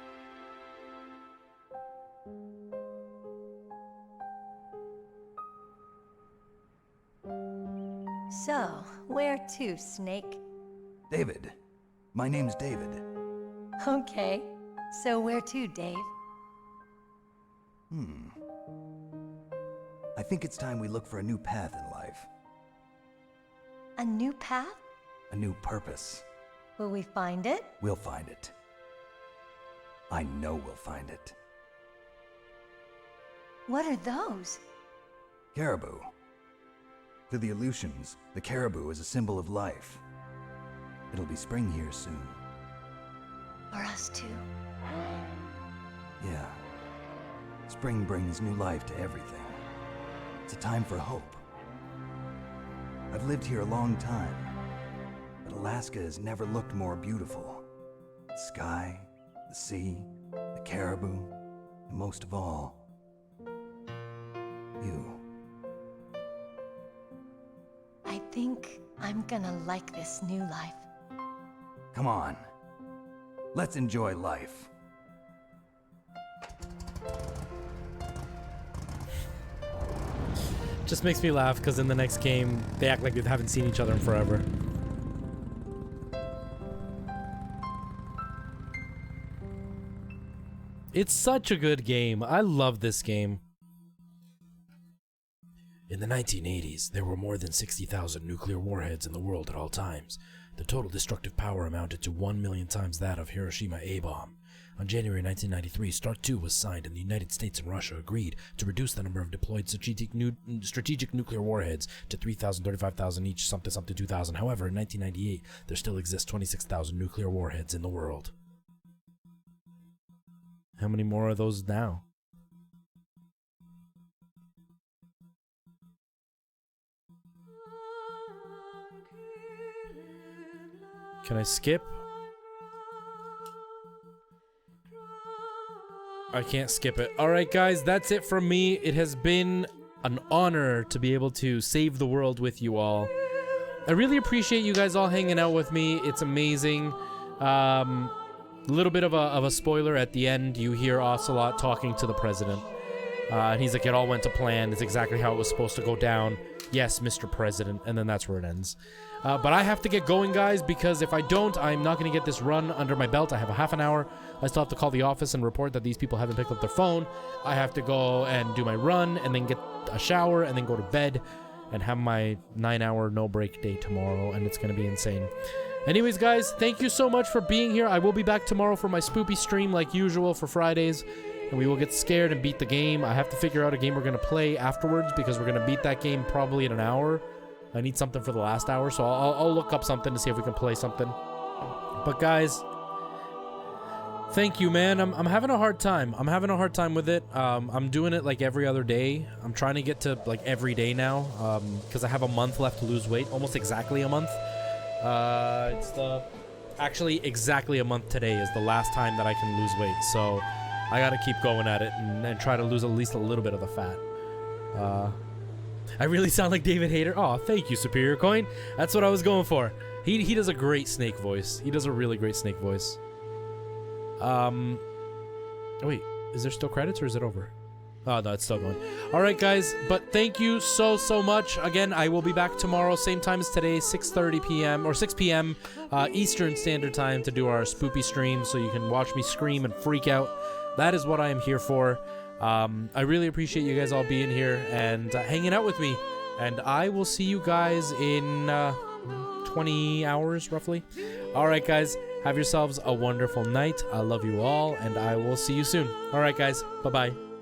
So, where to, Snake? David. My name's David. Okay. So where to, Dave? I think it's time we look for a new path in life. A new path? A new purpose. Will we find it? We'll find it. I know we'll find it. What are those? Caribou. To the Aleutians, the caribou is a symbol of life. It'll be spring here soon. For us too. Yeah. Spring brings new life to everything. It's a time for hope. I've lived here a long time, but Alaska has never looked more beautiful. The sky, the sea, the caribou, and most of all, you. I think I'm gonna like this new life. Come on. Let's enjoy life. Just makes me laugh because in the next game, they act like they haven't seen each other in forever. It's such a good game. I love this game. In the 1980s, there were more than 60,000 nuclear warheads in the world at all times. The total destructive power amounted to 1 million times that of Hiroshima A-bomb. On January 1993, START II was signed, and the United States and Russia agreed to reduce the number of deployed strategic nuclear warheads to 3,000, 35,000 each, something 2,000. However, in 1998, there still exists 26,000 nuclear warheads in the world. How many more are those now? Can I skip? I can't skip it. Alright guys, that's it from me. It has been an honor to be able to save the world with you all. I really appreciate you guys all hanging out with me. It's amazing. A little bit of a spoiler at the end. You hear Ocelot talking to the president. And he's like, it all went to plan. It's exactly how it was supposed to go down. Yes, Mr. President. And then that's where it ends. But I have to get going, guys, because if I don't, I'm not going to get this run under my belt. I have a half an hour. I still have to call the office and report that these people haven't picked up their phone. I have to go and do my run and then get a shower and then go to bed and have my 9-hour no-break day tomorrow, and it's going to be insane. Anyways, guys, thank you so much for being here. I will be back tomorrow for my spoopy stream like usual for Fridays, and we will get scared and beat the game. I have to figure out a game we're going to play afterwards because we're going to beat that game probably in an hour. I need something for the last hour, so I'll look up something to see if we can play something. But guys, thank you, man. I'm having a hard time. I'm having a hard time with it. I'm doing it like every other day. I'm trying to get to like every day now because I have a month left to lose weight. Almost exactly a month. Actually exactly a month today is the last time that I can lose weight. So I got to keep going at it and try to lose at least a little bit of the fat. I really sound like David Hayter. Oh, thank you, Superior Coin. That's what I was going for. He does a great Snake voice. He does a really great Snake voice. Wait, is there still credits or is it over? Oh, no, it's still going. All right, guys, but thank you so much. Again, I will be back tomorrow, same time as today, 6:30 p.m. or 6 p.m. Eastern Standard Time to do our spoopy stream so you can watch me scream and freak out. That is what I am here for. I really appreciate you guys all being here and hanging out with me. And I will see you guys in 20 hours, roughly. All right, guys. Have yourselves a wonderful night. I love you all, and I will see you soon. All right, guys. Bye-bye.